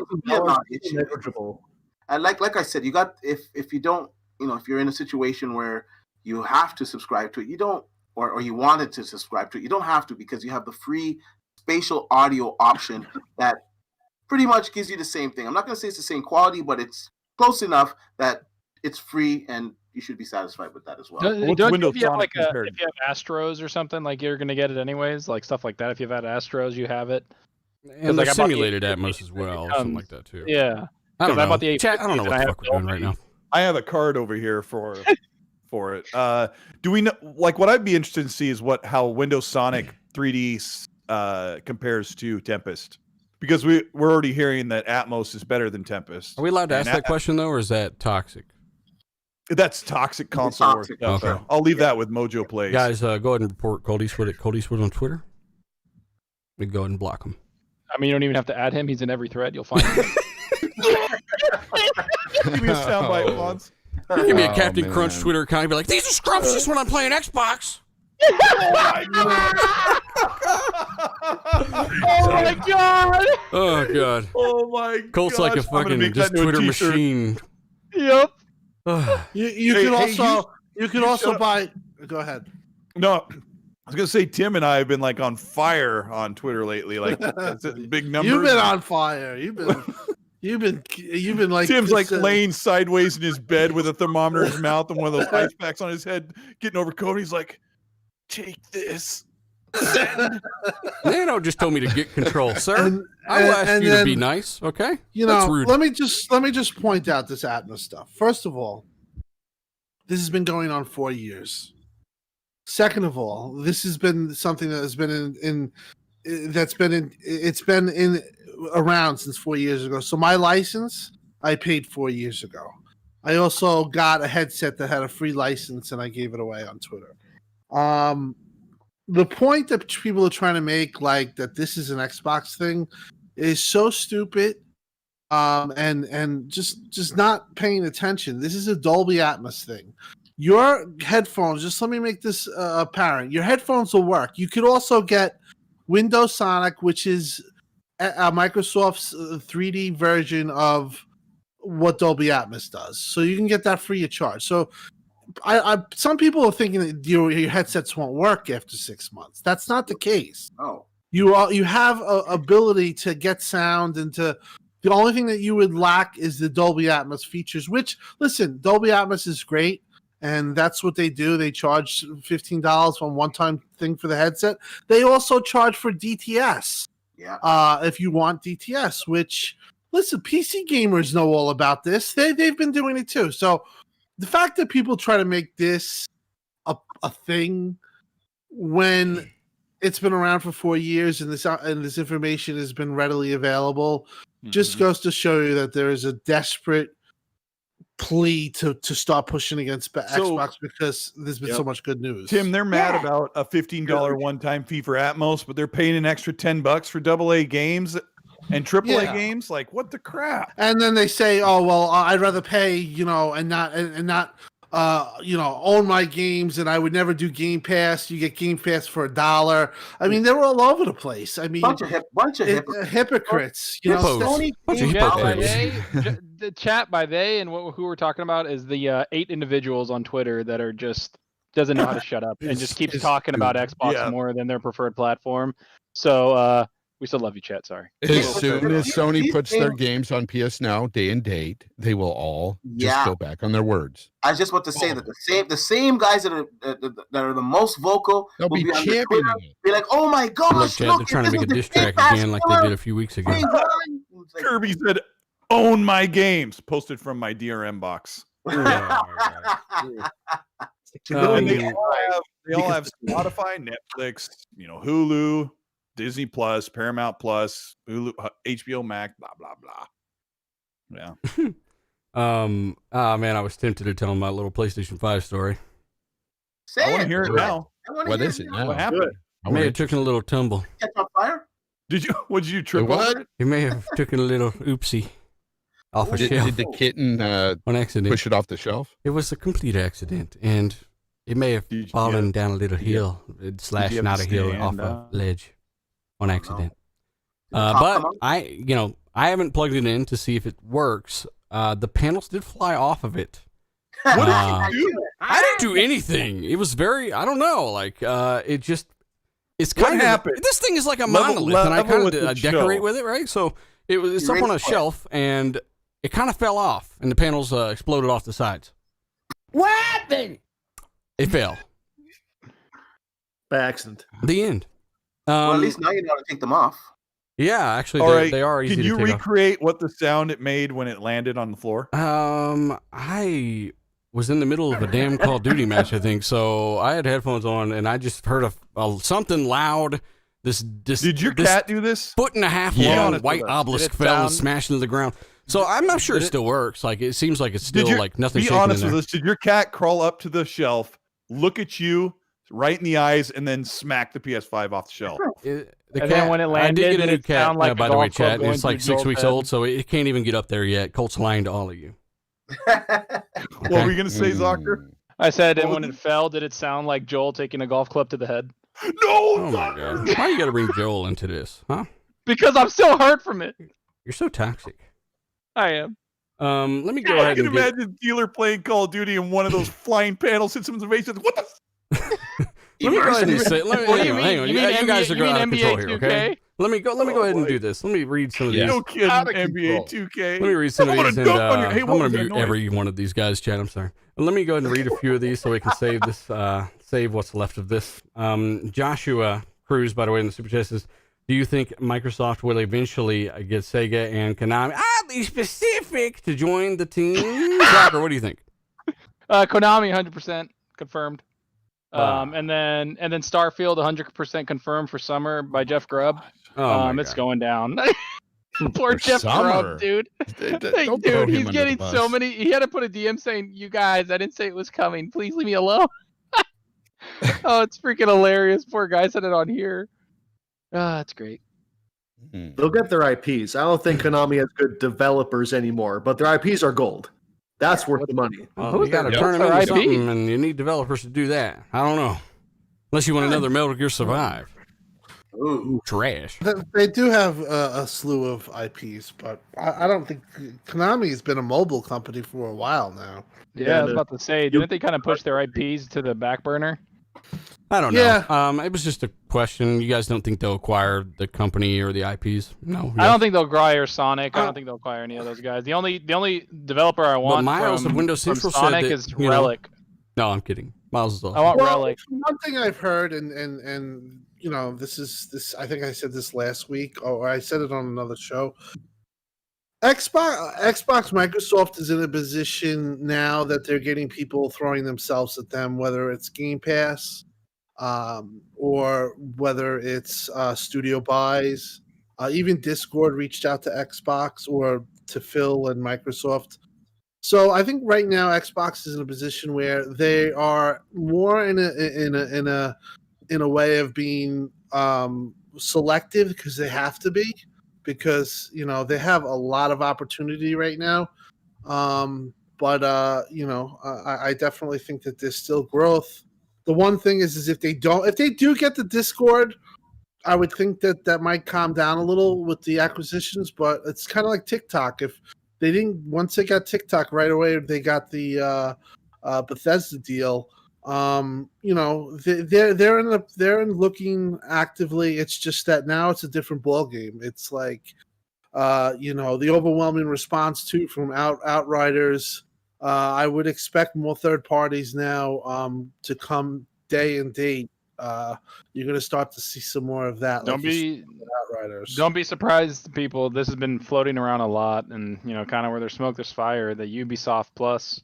negligible. And like I said, you got if you don't, if you're in a situation where you have to subscribe to it, you don't, or you wanted to subscribe to it, you don't have to, because you have the free spatial audio option that pretty much gives you the same thing. I'm not going to say it's the same quality, but it's close enough that it's free, and you should be satisfied with that as well. Don't if you have if you have Astros or something, like you're going to get it anyways, like stuff like that. If you've had Astros, you have it. And like simulated Atmos as well, something like that too. Yeah. I don't know. I the Chat, I don't know what the fuck we're doing right now. I have a card over here for it. Do we know? Like, what I'd be interested to see is how Windows Sonic 3D compares to Tempest, because we're already hearing that Atmos is better than Tempest. Are we allowed to ask that question though, or is that toxic? That's toxic console work. Okay. I'll leave that with Mojo Plays. Guys, go ahead and report Cold Eastwood at Cold Eastwood on Twitter. We go ahead and block him. I mean, you don't even have to add him. He's in every thread. You'll find him. Give me a soundbite once. Give me a Captain Crunch Twitter account. Be like, these are scrumptious when I'm playing Xbox. Oh my god! Oh god! Oh my Colt's gosh, like a I'm gonna fucking make just that into a Twitter t-shirt. machine. Yep. You Hey, can hey, also you can also shut up. buy. Go ahead. No, I was gonna say Tim and I have been like on fire on Twitter lately. Like that's it, big numbers. You've been on fire. You've been like Tim's like this, laying sideways in his bed with a thermometer in his mouth and one of those ice packs on his head, getting over COVID. He's like, "Take this." Nano just told me to get control, sir. I will ask and you to then, be nice, okay? You That's know, rude. let me just point out this Atmos stuff. First of all, this has been going on 4 years. Second of all, this has been something that has been around since 4 years ago. So my license, I paid 4 years ago. I also got a headset that had a free license, and I gave it away on Twitter. The point that people are trying to make, like that this is an Xbox thing, is so stupid, and just not paying attention. This is a Dolby Atmos thing. Your headphones, just let me make this apparent. Your headphones will work. You could also get Windows Sonic, which is Microsoft's 3D version of what Dolby Atmos does. So you can get that free of charge. So some people are thinking that your headsets won't work after 6 months. That's not the case. Oh, You have a ability to get sound and to. The only thing that you would lack is the Dolby Atmos features. Which, listen, Dolby Atmos is great, and that's what they do. They charge $15 for a one-time thing for the headset. They also charge for DTS. yeah. If you want DTS, which, listen, PC gamers know all about this. They've been doing it too. So the fact that people try to make this a thing when it's been around for 4 years and this information has been readily available just goes to show you that there is a desperate plea to start pushing against Xbox because there's been so much good news. Tim, they're mad about a $15 one-time fee for Atmos, but they're paying an extra $10 for AA games and AAA games. Like, what the crap? And then they say, "Oh well, I'd rather pay, and not own my games, and I would never do Game Pass. You get Game Pass for $1." I mean, they were all over the place. I mean, bunch of hypocrites. Hippos. Bunch of Chat by hypocrites. the chat by they and who we're talking about is the 8 individuals on Twitter that are just doesn't know how to shut up and just keeps talking about Xbox more than their preferred platform. So we still love you, chat. Sorry. As soon as Sony puts their games on PS Now, day and date, they will all just go back on their words. I was just about to say that the same guys that are the most vocal They'll will be be on championing Twitter, be like, "Oh my Look, gosh, Chad, look, they're trying to this make a is diss the track Game Pass again like they killer. did a few weeks ago. It's like, Kirby said, "Own my games." Posted from my DRM box. And they all have Spotify, Netflix, Hulu, Disney Plus, Paramount Plus, Hulu, HBO Max, blah blah blah. Yeah. Man, I was tempted to tell him my little PlayStation 5 story. I want to hear it now. What is it now? What happened? I may have taken a little tumble. Catch on fire? What did you trip What? over? You may have taken a little oopsie off a shelf Did the kitten on accident. push it off the shelf? It was a complete accident, and it may have fallen down a little hill, slashing out a hill off a ledge on accident. But I haven't plugged it in to see if it works. The panels did fly off of it. What did you do? I didn't do anything. It was very, I don't know, it's kind of happened? This thing is like a monolith, and I kind of decorate show. with it, right? So it's up on a shelf, and it kind of fell off, and the panels exploded off the sides. What happened? It fell. By accident. The end. Well, at least now you know how to take them off. Yeah, actually, All right. they are easy Can to you take off. recreate what the sound it made when it landed on the floor? I was in the middle of a damn Call of Duty match, I think. So I had headphones on, and I just heard something loud. Did your cat do this? 1.5 Yeah. long Honest white with us. obelisk Did it fell and sound- smashed into the ground. So I'm not sure it still works. Like it seems like it's still like nothing. Be shaking honest in with there. us. Did your cat crawl up to the shelf, look at you, right in the eyes, and then smack the PS5 off the shelf. Then when it landed, I did get a new it cat, sound like a by the way, golf club chat. going It's like through 6 weeks Joel's old, so it can't even get up there yet. Colt's lying to all of you. What were you gonna say, Zocker? I said, and when it fell, did it sound like Joel taking a golf club to the head? No! Oh my god! Why you got to bring Joel into this, huh? Because I'm still hurt from it. You're so toxic. I am. Let me go I ahead can and get... imagine dealer playing Call of Duty and one of those flying panels hits him in the face. What the? Let me go ahead and say. Hang on. You guys are going out of control here, 2K? Okay? Let me go ahead and do this. Let me read some of these. No kidding, Out of NBA control. 2K. Let me read some of I'm these, gonna and dunk on your- hey, I'm what going was to that mute noise? every one of these guys, Chad. I'm sorry. Let me go ahead and read a few of these so we can save this. Save what's left of this. Joshua Cruz, by the way, in the super chat says, "Do you think Microsoft will eventually get Sega and Konami, be specific, to join the team?" Zocker, what do you think? Konami 100% confirmed. Wow. And then Starfield 100% confirmed for summer by Jeff Grubb. Oh my It's God. going down. Poor For Jeff summer. Grubb, dude. Don't throw Dude, him he's under the getting bus. so many. He had to put a DM saying, "You guys, I didn't say it was coming. Please leave me alone." Oh, it's freaking hilarious. Poor guy said it on here. It's great. They'll get their IPs. I don't think Konami has good developers anymore, but their IPs are gold. That's worth the money. Well, you got to Yep. turn them What's into our IP? something, and you need developers to do that. I don't know. Unless you want another Metal Gear Survive. Ooh. Trash. They do have a slew of IPs, but I don't think Konami's been a mobile company for a while now. Yeah, I was the- about to say, didn't they kind of push their IPs to the back burner? I don't know. Yeah. It was just a question. You guys don't think they'll acquire the company or the IPs? No. I don't think they'll acquire Sonic. I don't think they'll acquire any of those guys. The only developer I want Miles from, of Windows from Central said Sonic that, is you know- Relic. No, I'm kidding. Miles is awesome. I want Well, Relic. one thing I've heard, and you know, this. I think I said this last week, or I said it on another show. Xbox, Microsoft is in a position now that they're getting people throwing themselves at them, whether it's Game Pass, or whether it's studio buys. Even Discord reached out to Xbox or to Phil and Microsoft. So I think right now Xbox is in a position where they are more in a way of being selective because they have to be, because you know they have a lot of opportunity right now. But you know, I definitely think that there's still growth. The one thing is if they do get the Discord, I would think that might calm down a little with the acquisitions. But it's kind of like TikTok. If they didn't, once they got TikTok right away, they got the Bethesda deal. You know, they're in looking actively. It's just that now it's a different ball game. It's like, you know, the overwhelming response too from Outriders. I would expect more third parties now to come day and date. You're going to start to see some more of that. Don't be Outriders. Don't be surprised, people. This has been floating around a lot, and you know, kind of where there's smoke, there's fire. The Ubisoft Plus,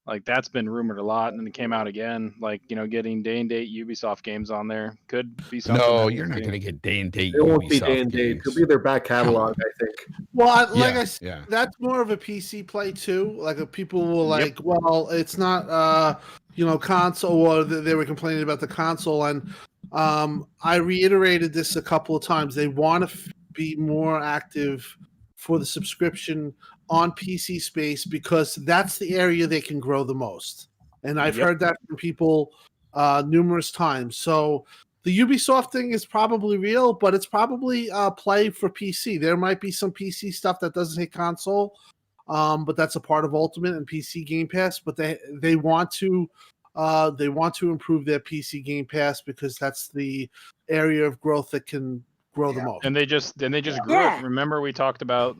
like that's been rumored a lot, and then it came out again. Like, you know, getting day and date Ubisoft games on there could be something. No, that you're not we- going to get day and date. It won't be Ubisoft day and date. games. It'll be their back catalog, I think. Well, like Yeah, I said, yeah. that's more of a PC play too. Like people will like, well, it's not, you know, console. Or they were complaining about the console, and I reiterated this a couple of times. They want to be more active for the subscription on PC space because that's the area they can grow the most. And I've heard that from people numerous times. So the Ubisoft thing is probably real, but it's probably play for PC. There might be some PC stuff that doesn't hit console, but that's a part of Ultimate and PC Game Pass. But they want to improve their PC Game Pass because that's the area of growth that can grow the most. And they just grew it. Remember, we talked about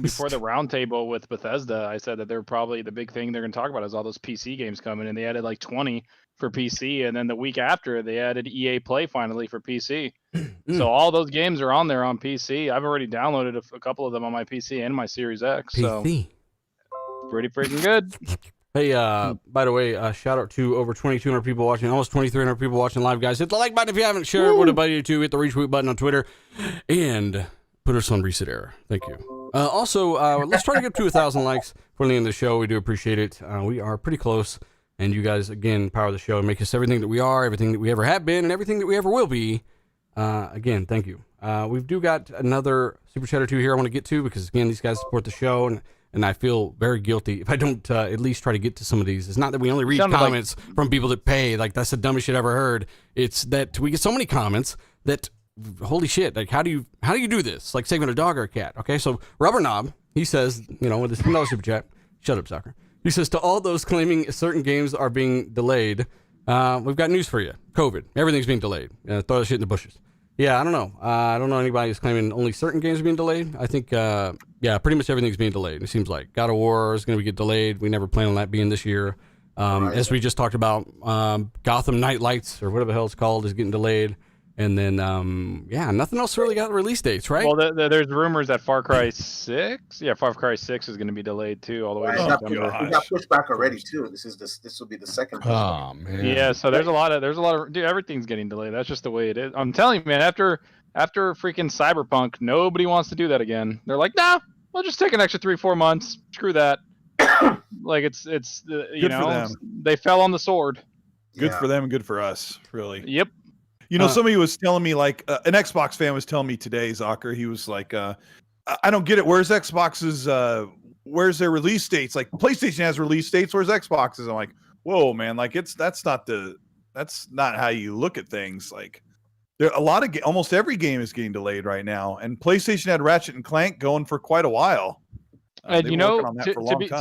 before the roundtable with Bethesda. I said that they're probably the big thing they're going to talk about is all those PC games coming, and they added like 20 for PC, and then the week after they added EA Play finally for PC. So all those games are on there on PC. I've already downloaded a couple of them on my PC and my Series X. So PC. pretty freaking good. Hey, by the way, shout out to over 2,200 people watching, almost 2,300 people watching live, guys. Hit the like button if you haven't. Share it with everybody too. Hit the retweet button on Twitter, and put us on reset error. Thank you. Also, let's try to get to 1,000 likes for the end of the show. We do appreciate it. We are pretty close. And you guys, again, power the show and make us everything that we are, everything that we ever have been, and everything that we ever will be. Again, thank you. We've got another Super Chat or two here I want to get to because, again, these guys support the show, and I feel very guilty if I don't at least try to get to some of these. It's not that we only read comments from people that pay. Like, that's the dumbest shit I ever heard. It's that we get so many comments that, holy shit, like, how do you do this? Like saving a dog or a cat, okay? So, Rubber Knob, he says, with his $10 Super Chat, shut up, soccer. He says, to all those claiming certain games are being delayed, we've got news for you. COVID. Everything's being delayed. Throw that shit in the bushes. Yeah, I don't know. I don't know anybody who's claiming only certain games are being delayed. I think, pretty much everything's being delayed. It seems like God of War is going to get delayed. We never planned on that being this year. As we just talked about, Gotham Knights or whatever the hell it's called is getting delayed. And then, nothing else really got release dates, right? Well, there's rumors that Far Cry 6, Far Cry 6 is going to be delayed too, all the way to September. We got pushed back already too. This will be the second. Oh man. Yeah, so there's a lot of dude, everything's getting delayed. That's just the way it is. I'm telling you, man. After freaking Cyberpunk, nobody wants to do that again. They're like, nah, we'll just take an extra 3-4 months. Screw that. Like it's you know, they fell on the sword. Good for them and good for us, really. Yep. Somebody was telling me, like, an Xbox fan was telling me today, Zocker, he was like, I don't get it. Where's Xbox's, where's their release dates? Like, PlayStation has release dates. Where's Xbox's? I'm like, whoa, man. Like, that's not how you look at things. Like, there a lot of, almost every game is getting delayed right now. And PlayStation had Ratchet and Clank going for quite a while. And to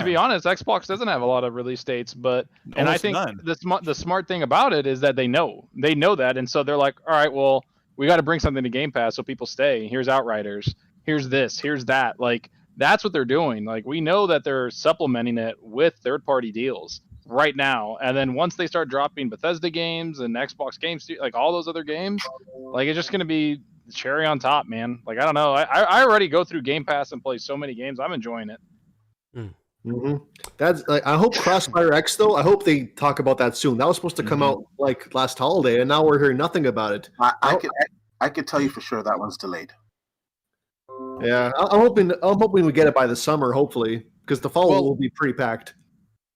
be honest, Xbox doesn't have a lot of release dates, but I think the smart thing about it is that they know that, and so they're like, all right, well, we got to bring something to Game Pass so people stay. Here's Outriders, here's this, here's that. Like, that's what they're doing. Like, we know that they're supplementing it with third-party deals right now, and then once they start dropping Bethesda games and Xbox games, like all those other games, like, it's just going to be the cherry on top, man. Like, I don't know. I already go through Game Pass and play so many games. I'm enjoying it. Mm-hmm. That's like, I hope Crossfire X though. I hope they talk about that soon. That was supposed to come out like last holiday, and now we're hearing nothing about it. I could tell you for sure that one's delayed. Yeah, I'm hoping we get it by the summer, hopefully, because the fall will be pretty packed.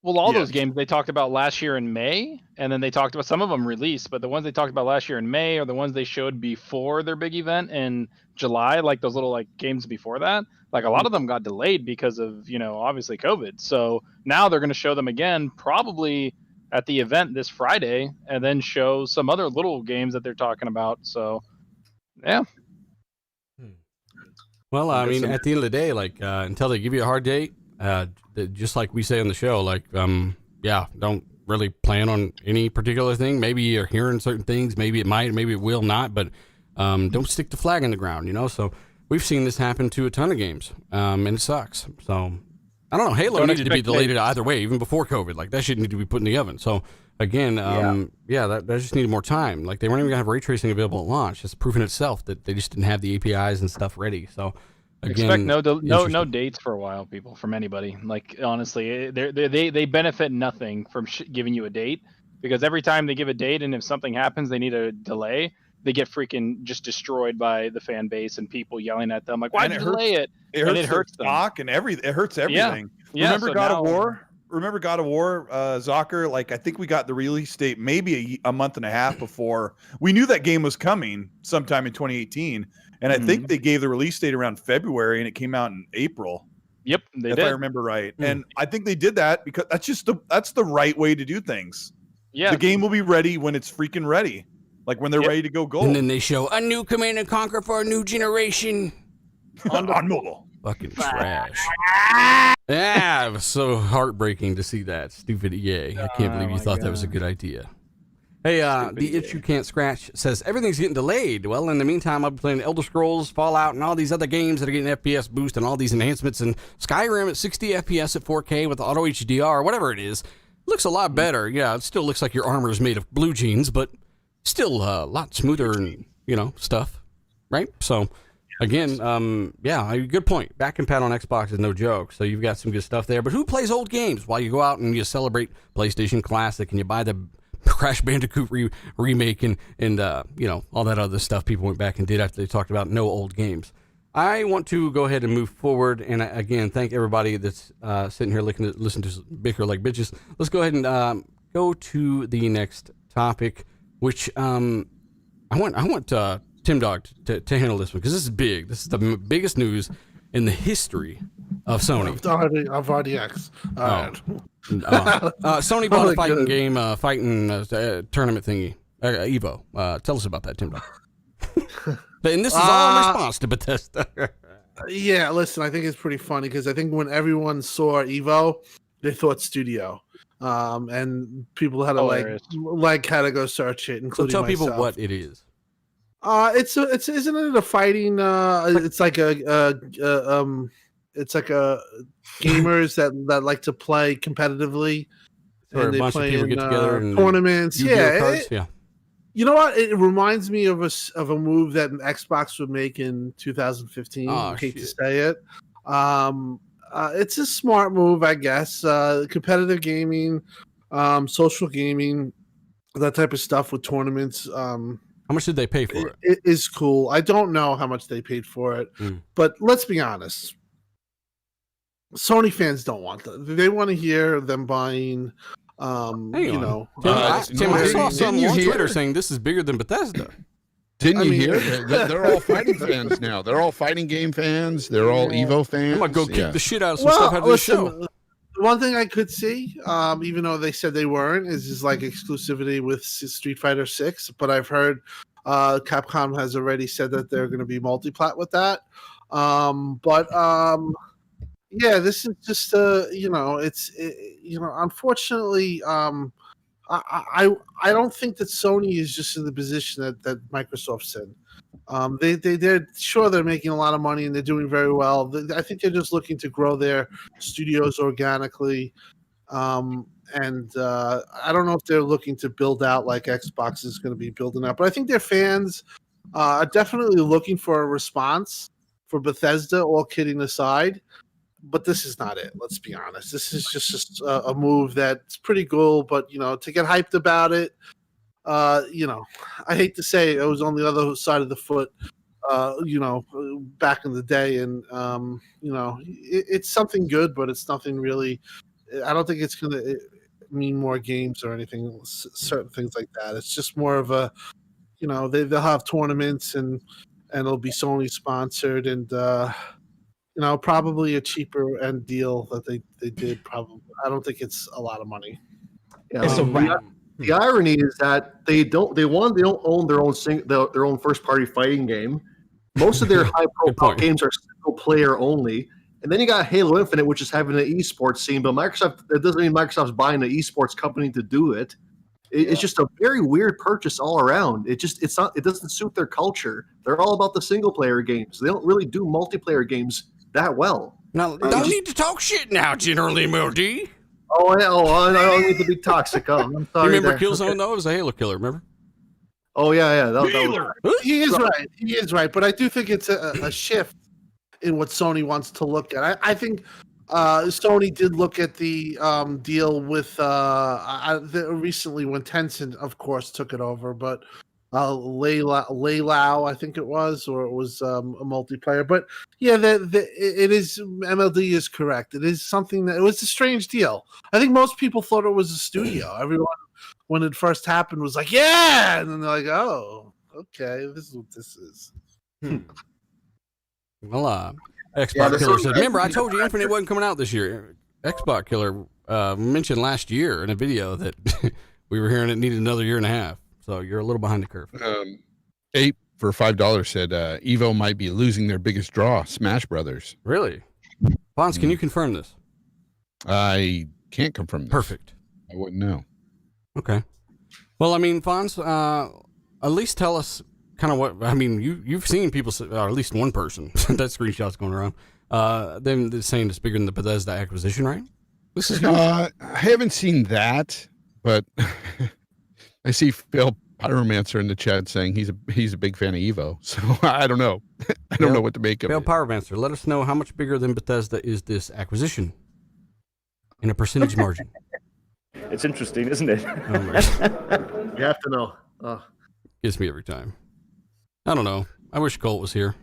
Well, all those games they talked about last year in May, and then they talked about some of them released, but the ones they talked about last year in May are the ones they showed before their big event in July, like those little like games before that. Like, a lot of them got delayed because of, obviously COVID. So now they're going to show them again, probably at the event this Friday, and then show some other little games that they're talking about. So, yeah. Well, I mean, at the end of the day, like, until they give you a hard date, just like we say on the show, like, don't really plan on any particular thing. Maybe you're hearing certain things. Maybe it might, maybe it will not, but don't stick the flag in the ground, So we've seen this happen to a ton of games, and it sucks. So I don't know. Halo needed to be delayed either way, even before COVID. Like, that shit needed to be put in the oven. So again, that just needed more time. Like, they weren't even gonna have ray tracing available at launch. It's proof in itself that they just didn't have the APIs and stuff ready. So again, expect no dates for a while, people, from anybody. Like, honestly, they benefit nothing from giving you a date, because every time they give a date and if something happens, they need a delay. They get freaking just destroyed by the fan base and people yelling at them like, "Why did you delay it?" It hurts stock and everything. It hurts everything. Yeah. Remember God of War? Remember God of War, Zocker? Like, I think we got the release date maybe a month and a half before. We knew that game was coming sometime in 2018, and I think they gave the release date around February, and it came out in April. Yep, they if did. I remember right. And I think they did that because that's the right way to do things. Yeah, the game will be ready when it's freaking ready. Like, when they're ready to go gold. And then they show a new Command & Conquer for a new generation. on mobile. Fucking trash. Yeah, it was so heartbreaking to see that. Stupid EA. I can't believe you thought that was a good idea. Hey, the Itch You Can't Scratch says, everything's getting delayed. Well, in the meantime, I've been playing Elder Scrolls, Fallout, and all these other games that are getting FPS boost and all these enhancements. And Skyrim at 60 FPS at 4K with auto HDR, whatever it is, looks a lot better. Yeah, it still looks like your armor is made of blue jeans, but still a lot smoother and, stuff, right? So, again, good point. Back and pat on Xbox is no joke. So you've got some good stuff there. But who plays old games while you go out and you celebrate PlayStation Classic and you buy the Crash Bandicoot remake and all that other stuff people went back and did after they talked about no old games? I want to go ahead and move forward, and again, thank everybody that's sitting here listening to bicker like bitches. Let's go ahead and go to the next topic, which I want Tim Dog to handle this one because this is big. This is the biggest news in the history of Sony. Of RDX. Sony bought a fighting game, tournament thingy, Evo. Tell us about that, Tim Dog. And this is all in response to Bethesda. Yeah, listen, I think it's pretty funny because I think when everyone saw Evo, they thought Studio, and people had to had to go search it. Including so tell myself. people what it is. It's isn't it a fighting? It's like it's like a gamers that like to play competitively, and they a bunch play of people in get together and tournaments. Yu-Gi-Oh cards? Yeah. You know what? It reminds me of a move that Xbox would make in 2015. I hate to say it. It's a smart move, I guess. Competitive gaming, social gaming, that type of stuff with tournaments. How much did they pay for it? It is cool. I don't know how much they paid for it, but let's be honest. Sony fans don't want that. They want to hear them buying. Tim, I saw something on Twitter saying this is bigger than Bethesda. Didn't you hear? They're all fighting fans now. They're all fighting game fans. They're all Evo fans. I'm gonna go kick the shit out of some stuff after the show. One thing I could see, even though they said they weren't, is like exclusivity with Street Fighter 6. But I've heard Capcom has already said that they're going to be multi-plat with that. Yeah, this is just unfortunately, I don't think that Sony is just in the position that Microsoft's in. They're sure they're making a lot of money and they're doing very well. I think they're just looking to grow their studios organically. I don't know if they're looking to build out like Xbox is going to be building up, but I think their fans are definitely looking for a response for Bethesda, all kidding aside. But this is not it. Let's be honest. This is just a move that's pretty cool, but to get hyped about it, I hate to say it was on the other side of the foot, back in the day, and it's something good, but it's nothing really. I don't think it's going to mean more games or anything, certain things like that. It's just more of a, they'll have tournaments and it'll be Sony sponsored and. Probably a cheaper end deal that they did. Probably, I don't think it's a lot of money. Yeah, the irony is that they don't own their own first party fighting game. Most of their high profile games are single player only, and then you got Halo Infinite, which is having an esports scene. But that doesn't mean Microsoft's buying an esports company to do it. It's just a very weird purchase all around. It doesn't suit their culture. They're all about the single player games. They don't really do multiplayer games that well. Now, don't need to talk shit now, General MLD. I don't need to be toxic. I'm sorry. You remember Killzone, though? It was a Halo killer, remember? Oh, yeah. He is right. He is right. But I do think it's a shift in what Sony wants to look at. I think Sony did look at the deal with recently when Tencent, of course, took it over, but Laylau, I think it was, or it was a multiplayer. But yeah, it is. MLD is correct. It is something that it was a strange deal. I think most people thought it was a studio. Everyone, when it first happened, was like, "Yeah," and then they're like, "Oh, okay, this is what this is." Well, Xbox Killer said, "Remember, I told you Infinite wasn't coming out this year." Xbox Killer mentioned last year in a video that we were hearing it needed another year and a half. So you're a little behind the curve. Ape for $5 said Evo might be losing their biggest draw, Smash Brothers. Really? Fonz, can you confirm this? I can't confirm this. Perfect. I wouldn't know. Okay. Well, I mean, Fonz, at least tell us kind of what, I mean, you've seen people, or at least one person, that screenshot's going around, them saying it's bigger than the Bethesda acquisition, right? This is I haven't seen that, but I see Phil Pyromancer in the chat saying he's a big fan of Evo, so I don't know. I don't know what to make of it. Phil Pyromancer, let us know how much bigger than Bethesda is this acquisition in a percentage margin. It's interesting, isn't it? You have to know. Gets me every time. I don't know. I wish Colt was here.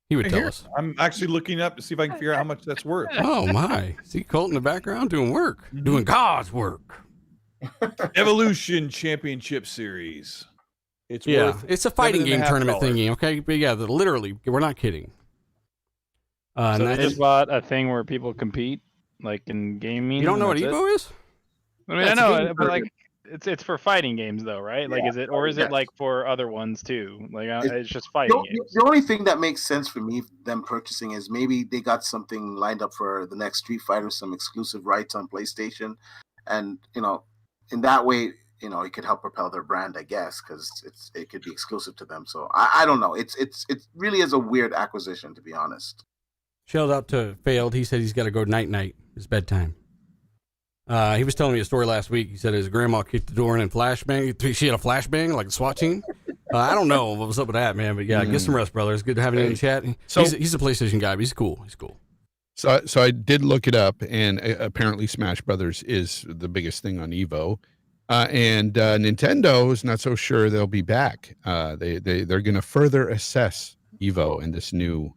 He would tell us. I'm actually looking up to see if I can figure out how much that's worth. Oh my! See Colt in the background doing work, doing God's work. Evolution Championship Series. It's it's a fighting game tournament $7.50. thingy, okay? But yeah, literally, we're not kidding. So and they just bought a thing where people compete, like in gaming. You don't know what and that's Evo is? I mean, I know, but like it's for fighting games though, right? Like, Yeah. is it, or is Yes. it like for other ones too? Like, it's just The, fighting games. the only thing that makes sense for me, them purchasing, is maybe they got something lined up for the next Street Fighter, some exclusive rights on PlayStation, and in that way, it could help propel their brand, I guess, because it could be exclusive to them. So I don't know. It really is a weird acquisition, to be honest. Shout out to Failed. He said he's got to go night. It's bedtime. He was telling me a story last week. He said his grandma kicked the door in and flashbang. She had a flashbang like a SWAT team. I don't know what was up with that, man. But yeah, get some rest, brother. It's good to have you in the chat. So- he's a PlayStation guy, but he's cool. He's cool. So I did look it up, and apparently Smash Brothers is the biggest thing on Evo. And Nintendo is not so sure they'll be back. They're going to further assess Evo and this new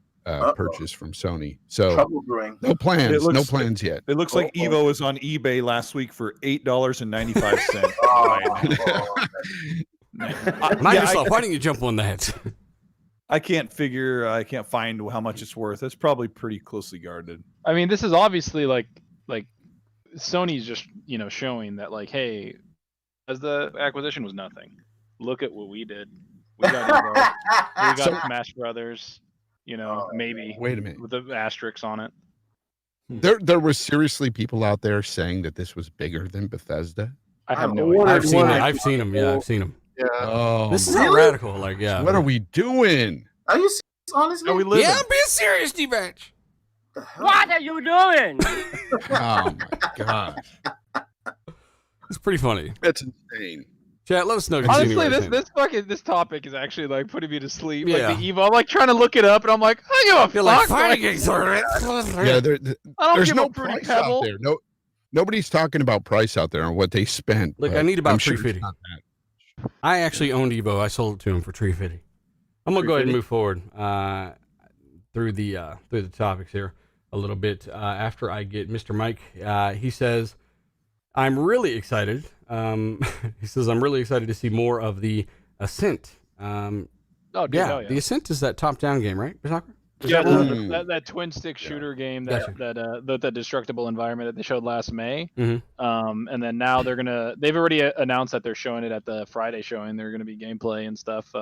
purchase from Sony. So Trouble brewing. no plans, It no looks- plans yet. It looks like Evo was on eBay last week for $8.95. Microsoft, why didn't you jump on that? I can't find how much it's worth. It's probably pretty closely guarded. I mean, this is obviously like Sony's just showing that, like, hey, as the acquisition was nothing. Look at what we did. We got Evo, we got Smash Brothers. Maybe Wait a minute. with the asterisks on it. There were seriously people out there saying that this was bigger than Bethesda. I have I'm no wondering idea. I've seen him. Yeah, I've seen him. Yeah. Oh, This is my- not radical. Like, yeah. what are we doing? Are you serious, honestly? Are we living? Yeah, I'm being serious, D-Batch. The hell? What are you doing? Oh my gosh, It's pretty funny. that's insane. Chat, let us know. if you see Honestly, anything. this topic is actually like putting me to sleep. Yeah. Like the Evo, I'm like trying to look it up, and I'm like, I give a You're fuck. like, fighting Like, games tournament. Yeah, I don't there's give no a fruity price out pebble. there. Nobody's talking about price out there on what they spent. Look, but I need about I'm sure it's $350. not that. I actually owned Evo. I sold it to him for $350. I'm gonna go ahead and move forward through the topics here a little bit after I get Mr. Mike. He says, "I'm really excited." He says, "I'm really excited to see more of the Ascent." Oh, dude, Yeah, hell yeah. the Ascent is that top-down game, right? Soccer? Yeah, Mm. that twin stick shooter game Gotcha. that destructible environment that they showed last May. Mhm. And then now they've already announced that they're showing it at the Friday showing. They're gonna be gameplay and stuff.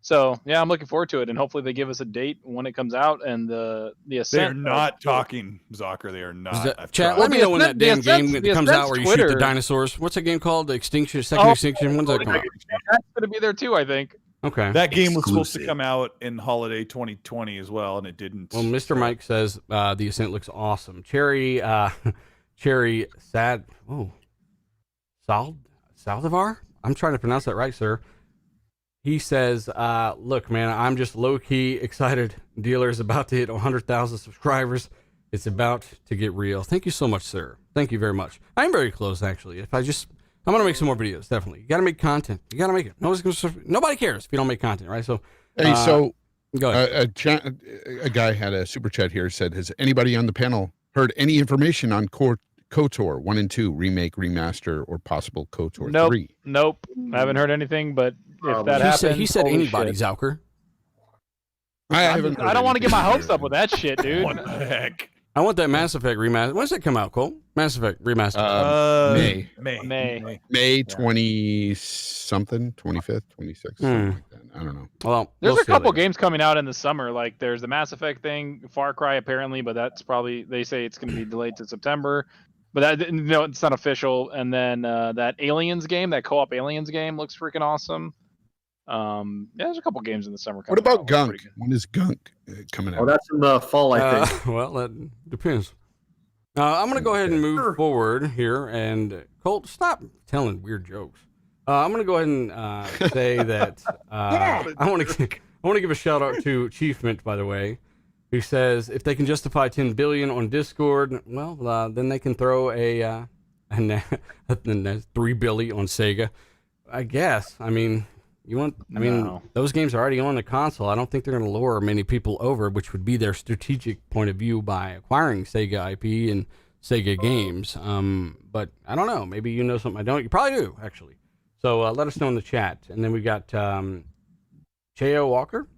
So yeah, I'm looking forward to it, and hopefully they give us a date when it comes out. And the They're Ascent. not talking, Zocker. They are not. Is that- I've chat, tried. let me know when that The damn Ascent's- game the comes out Ascent's where you shoot the Twitter. dinosaurs. What's that game called? The Extinction, Second Oh, Extinction? When's that come out? That's gonna be there too, I think. Okay. That game was supposed to Exclusive. come out in holiday 2020 as well, and it didn't. Well, Mr. Mike says the Ascent looks awesome. Cherry Saldivar? I'm trying to pronounce that right, sir. He says, look, man, I'm just low-key excited. Dealer's about to hit 100,000 subscribers. It's about to get real. Thank you so much, sir. Thank you very much. I'm very close, actually. I'm going to make some more videos, definitely. You got to make content. You got to make it. Nobody cares if you don't make content, right? So, Hey, so go ahead. a guy had a super chat here. Said, has anybody on the panel heard any information on KOTOR 1 and 2 remake, remaster, or possible KOTOR 3? Nope. I haven't heard anything, but if that happens, he said holy anybody, shit. Zauker. I don't want to get my hopes up with that shit, dude. What the heck? I want that Mass Effect remaster. When does that come out, Cole? Mass Effect remaster. May 20 something, 25th, 26th, something like that. I don't know. Well, There's we'll a see couple later. games coming out in the summer. Like there's the Mass Effect thing, Far Cry apparently, but that's probably they say it's going to be delayed to September. But that no, it's not official. And then that Aliens game, that co-op Aliens game, looks freaking awesome. Yeah, there's a couple games in the summer. What Coming about out. Gunk? When is Gunk coming out? Oh, that's in the fall, I think. Well, that depends. I'm going to go ahead and move forward here. And Colt, stop telling weird jokes. I'm going to go ahead and say that I want to give a shout out to Chief Mint, by the way, who says if they can justify 10 billion on Discord, well, then they can throw a 3 billion on Sega. I guess. I mean, No. those games are already on the console. I don't think they're going to lure many people over, which would be their strategic point of view by acquiring Sega IP and Sega games. But I don't know. Maybe you know something I don't. You probably do, actually. So let us know in the chat. And then we got Cheo Walker,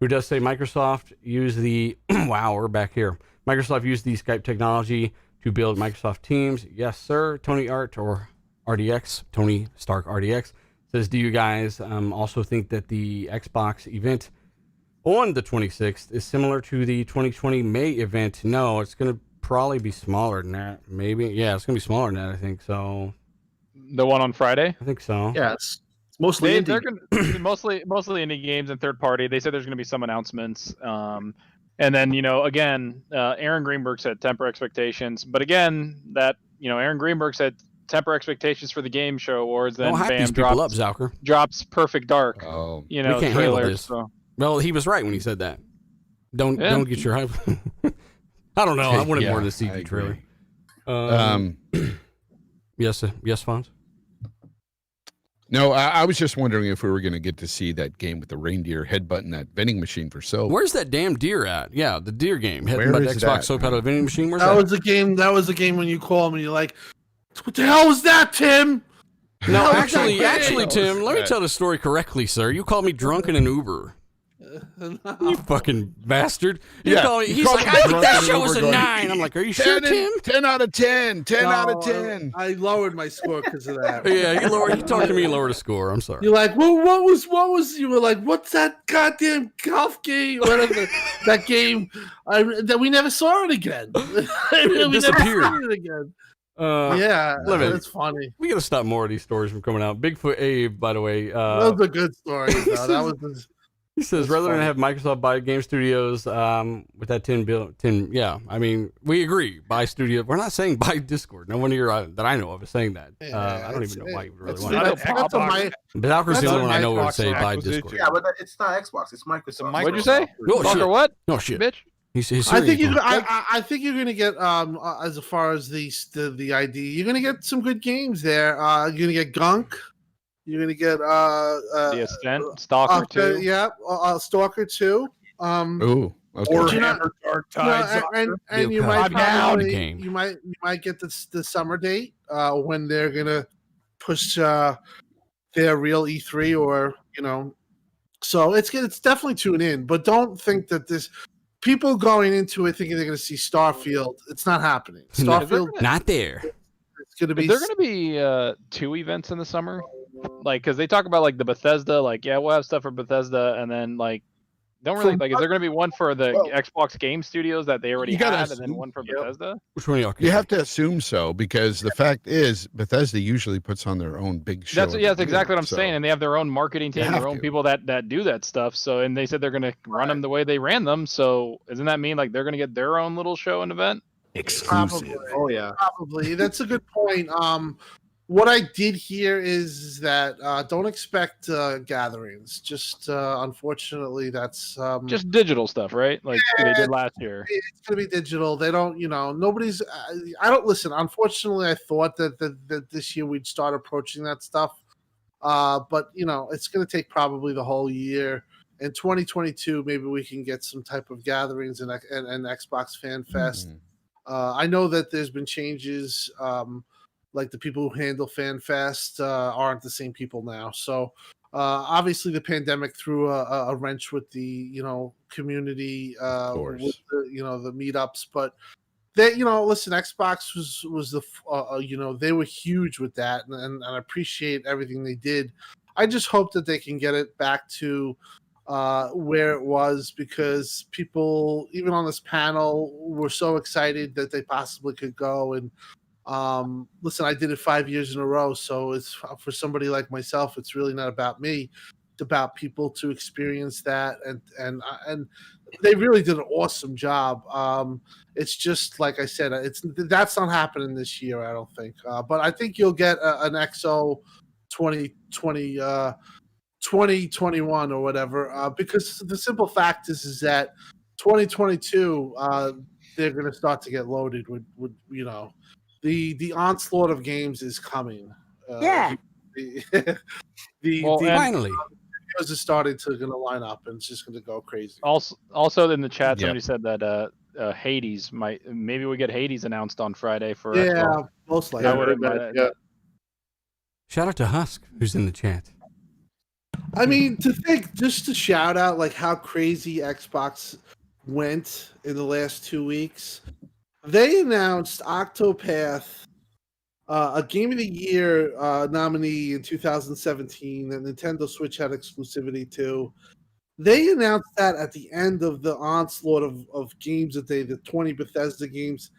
who does say Microsoft used the wow, we're back here. Microsoft used the Skype technology to build Microsoft Teams. Yes, sir. Tony Art or RDX, Tony Stark RDX says, do you guys also think that the Xbox event on the 26th is similar to the 2020 May event? No, it's going to probably be smaller than that. Maybe. Yeah, it's going to be smaller than that, I think. So The one on Friday? I think so. Yeah, it's mostly indie. They're gonna, mostly indie games and third party. They said there's going to be some announcements. And then, again, Aaron Greenberg said temper expectations. But again, that, Aaron Greenberg said temper expectations for the Game Show Awards. Then hype bam, these people up, Zalker. drops Perfect Dark. Oh, we can't handle trailer. this. So. Well, he was right when he said that. Don't get your hype. I don't know. I wanted more of the CG trailer. Yes, Fonz? No, I was just wondering if we were going to get to see that game with the reindeer headbutting that vending machine for soap. Where's that damn deer at? Yeah, the deer game. Where Headbutt is Xbox that? soap out of the vending machine. Where's That that? was the game. That was the game when you call him and you're like, "What the hell was that, Tim?" No, How was actually, that Tim, let me tell the story correctly, sir. You called me drunk in an Uber. You fucking bastard. You Yeah, called me, you he's called like, me I think drunk that in an show Uber was a going, 9. I'm like, are you sure, 10, Tim? 10 out of 10. 10 out of No, 10. I lowered my score because of that. Yeah, you talked to me and lowered the score. I'm sorry. You're like, well, what was? You were like, what's that goddamn golf game? Whatever that game that we never saw it again. We disappeared. never saw it again. Yeah, that's funny. We got to stop more of these stories from coming out. Bigfoot Abe, by the way. Those are good stories, though. That was. He says, rather than have Microsoft buy game studios with that 10, yeah, I mean, we agree. Buy studio. We're not saying buy Discord. No one here that I know of is saying that. I don't even know why you really want to. But Alker's the only one I know would say buy Discord. Yeah, but it's not Xbox. It's Microsoft. What'd you say? Oh, shit. What? No shit. Bitch. He's I think you're gonna get as far as the ID, you're gonna get some good games there. You're gonna get Gunk. You're gonna get The Ascent, Stalker 2. Yeah, Stalker 2. Ooh, okay. Or Dark Tides. And you might get the summer date when they're gonna push their real E3 or so it's definitely tune in, but don't think that this. People going into it thinking they're going to see Starfield. It's not happening. Starfield, not there. It's going to be. Is there going to be 2 events in the summer? Like, because they talk about like the Bethesda, like we'll have stuff for Bethesda, and then like don't really like. Is there going to be one for the Xbox Game Studios that they already had, and then one for Bethesda? Which one You have to assume so because the fact is Bethesda usually puts on their own big show. That's exactly what I'm saying, and they have their own marketing team, their own people that do that stuff. So, and they said they're going to run them the way they ran them. So, doesn't that mean like they're going to get their own little show and event? Exclusive. Probably. Probably. That's a good point. What I did hear is that don't expect gatherings. Just unfortunately, that's just digital stuff, right? Like they did last year. It's gonna be digital. They don't, nobody's. I don't listen. Unfortunately, I thought that this year we'd start approaching that stuff, but it's gonna take probably the whole year. In 2022, maybe we can get some type of gatherings and Xbox Fan Fest. I know that there's been changes. Like the people who handle Fan Fest aren't the same people now. So obviously the pandemic threw a wrench with the community, with the meetups. But they listen, Xbox was the they were huge with that, and I appreciate everything they did. I just hope that they can get it back to where it was, because people even on this panel were so excited that they possibly could go. And listen, I did it 5 years in a row, so it's for somebody like myself. It's really not about me; it's about people to experience that, and they really did an awesome job. It's just like I said, that's not happening this year, I don't think. But I think you'll get an XO 2020, 2021 or whatever, because the simple fact is that 2022 they're going to start to get loaded with the onslaught of games is coming. Finally, videos are starting to line up, and it's just going to go crazy. Also in the chat, somebody said that Hades maybe we get Hades announced on Friday for Yeah, Xbox. most likely. That would Yeah. Shout out to Husk, who's in the chat. I mean, to think, just to shout out like how crazy Xbox went in the last 2 weeks. They announced Octopath, a Game of the Year nominee in 2017 that Nintendo Switch had exclusivity to. They announced that at the end of the onslaught of games that the 20 Bethesda games,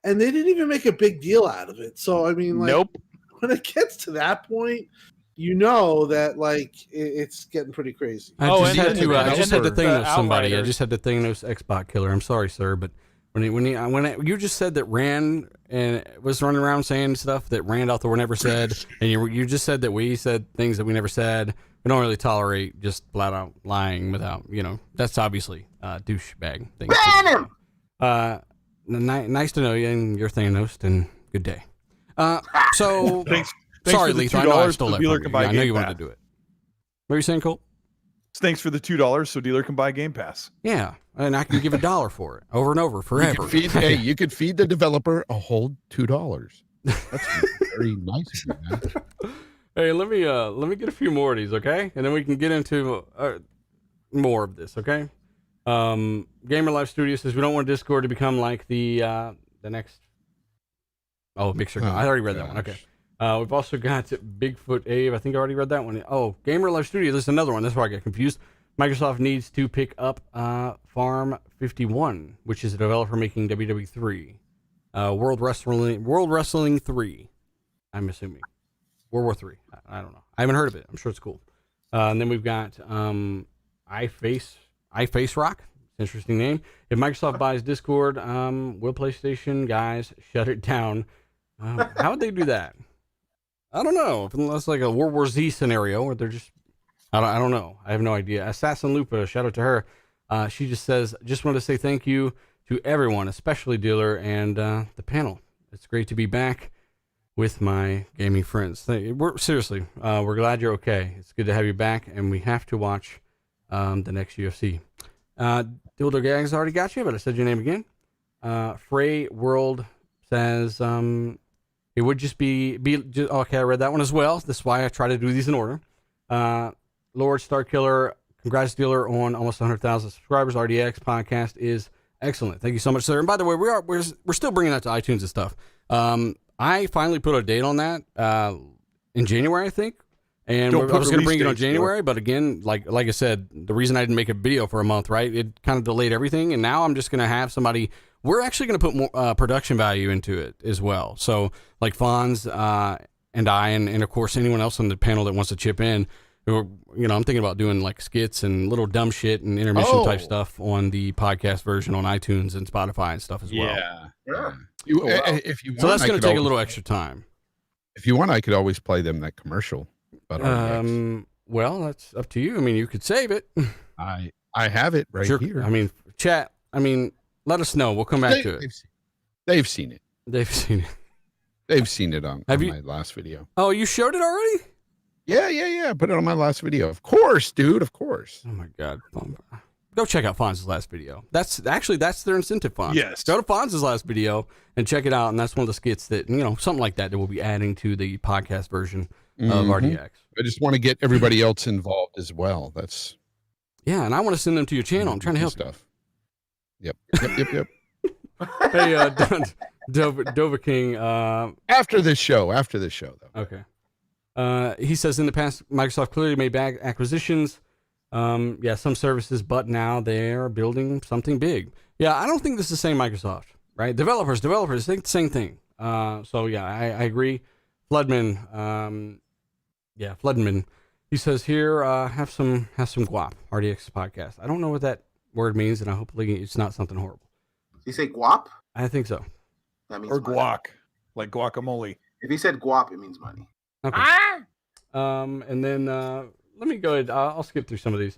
and they didn't even make a big deal out of it. So, I mean, like, Nope. when it gets to that point, you know that like it's getting pretty crazy. I just had to thing somebody. I just had to thing those Xbox killer. I'm sorry, sir, but when you just said that Rand and was running around saying stuff that Rand Althor never said, and you just said that we said things that we never said. We don't really tolerate just flat out lying without, that's obviously douchebag thing. Ban him. Nice to know you and your Thanos, and good day. So Thanks sorry, for the Letha. I know I $2 stole so that dealer from can you. buy I know Game you wanted Pass. to do it. What are you saying, Colt? Thanks for the $2 so dealer can buy Game Pass. Yeah, and I can give $1 for it over and over forever. You could feed the developer a whole $2. That's very nice of you, man. Hey, let me get a few more of these, okay? And then we can get into more of this, okay? Gamer Life Studio says we don't want Discord to become like the next. Oh, Mixer. I already read that one. Okay. We've also got Bigfoot Ave. I think I already read that one. Oh, Gamer Life Studio. There's another one. That's where I got confused. Microsoft needs to pick up Farm 51, which is a developer making WWE3, World Wrestling 3. I'm assuming World War 3. I don't know. I haven't heard of it. I'm sure it's cool. And then we've got iFace Rock. Interesting name. If Microsoft buys Discord, will PlayStation guys shut it down? How would they do that? I don't know. Unless like a World War Z scenario where they're just, I don't know. I have no idea. Assassin Lupa, shout out to her. She just says, just wanted to say thank you to everyone, especially Dealer and the panel. It's great to be back with my gaming friends. Seriously, we're glad you're okay. It's good to have you back, and we have to watch the next UFC. Dildo Gags already got you, but I said your name again. Frey World says it would just be okay. I read that one as well. This is why I try to do these in order. Lord Starkiller, congrats Dealer on almost 100,000 subscribers. RDX podcast is excellent. Thank you so much, sir. And by the way, we're still bringing that to iTunes and stuff. I finally put a date on that in January, I think. And I was going to bring it on January, but again, like I said, the reason I didn't make a video for a month, right? It kind of delayed everything, and now I'm just going to have somebody. We're actually going to put more production value into it as well. So, like Fonz and I, and of course anyone else on the panel that wants to chip in. I'm thinking about doing like skits and little dumb shit and intermission type stuff on the podcast version on iTunes and Spotify and stuff as well. Yeah. If you want, So that's going to take a little extra time. If you want, I could always play them that commercial. But well, that's up to you. I mean, you could save it. I have it right here. I mean, chat. I mean, let us know. We'll come back to it. They've seen it. They've seen it. They've seen it on my last video. Oh, you showed it already? Yeah. I put it on my last video. Of course, dude. Of course. Oh my God. Go check out Fonz's last video. That's their incentive, Fonz. Yes. Go to Fonz's last video and check it out. And that's one of the skits that, something like that we'll be adding to the podcast version of RDX. I just want to get everybody else involved as well. That's and I want to send them to your channel. I'm trying to help stuff. Yep. Hey, Dova King. After this show, though. Okay. He says in the past, Microsoft clearly made bad acquisitions. Some services, but now they're building something big. Yeah, I don't think this is the same Microsoft, right? Developers think the same thing. I agree. Floodman, Floodman. He says here, have some guap. RDX podcast. I don't know what that word means, and hopefully it's not something horrible. Did he say guap? I think so. That means Or money. guac, like guacamole. If he said guap, it means money. Okay. And then let me go ahead. I'll skip through some of these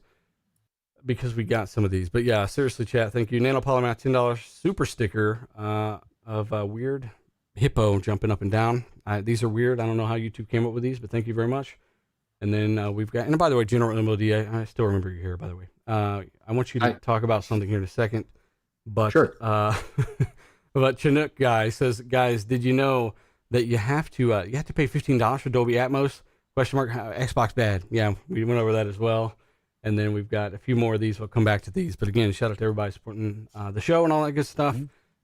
because we got some of these. But yeah, seriously, chat. Thank you. Nanopolymath, $10 super sticker of weird hippo jumping up and down. These are weird. I don't know how YouTube came up with these, but thank you very much. And then we've got, and by the way, General MOD, I still remember you here, by the way. I want you to talk about something here in a second. But Sure. but Chinook guy says, guys, did you know that you have to pay $15 for Dolby Atmos? Question mark. Xbox bad. Yeah, we went over that as well. And then we've got a few more of these. We'll come back to these. But again, shout out to everybody supporting the show and all that good stuff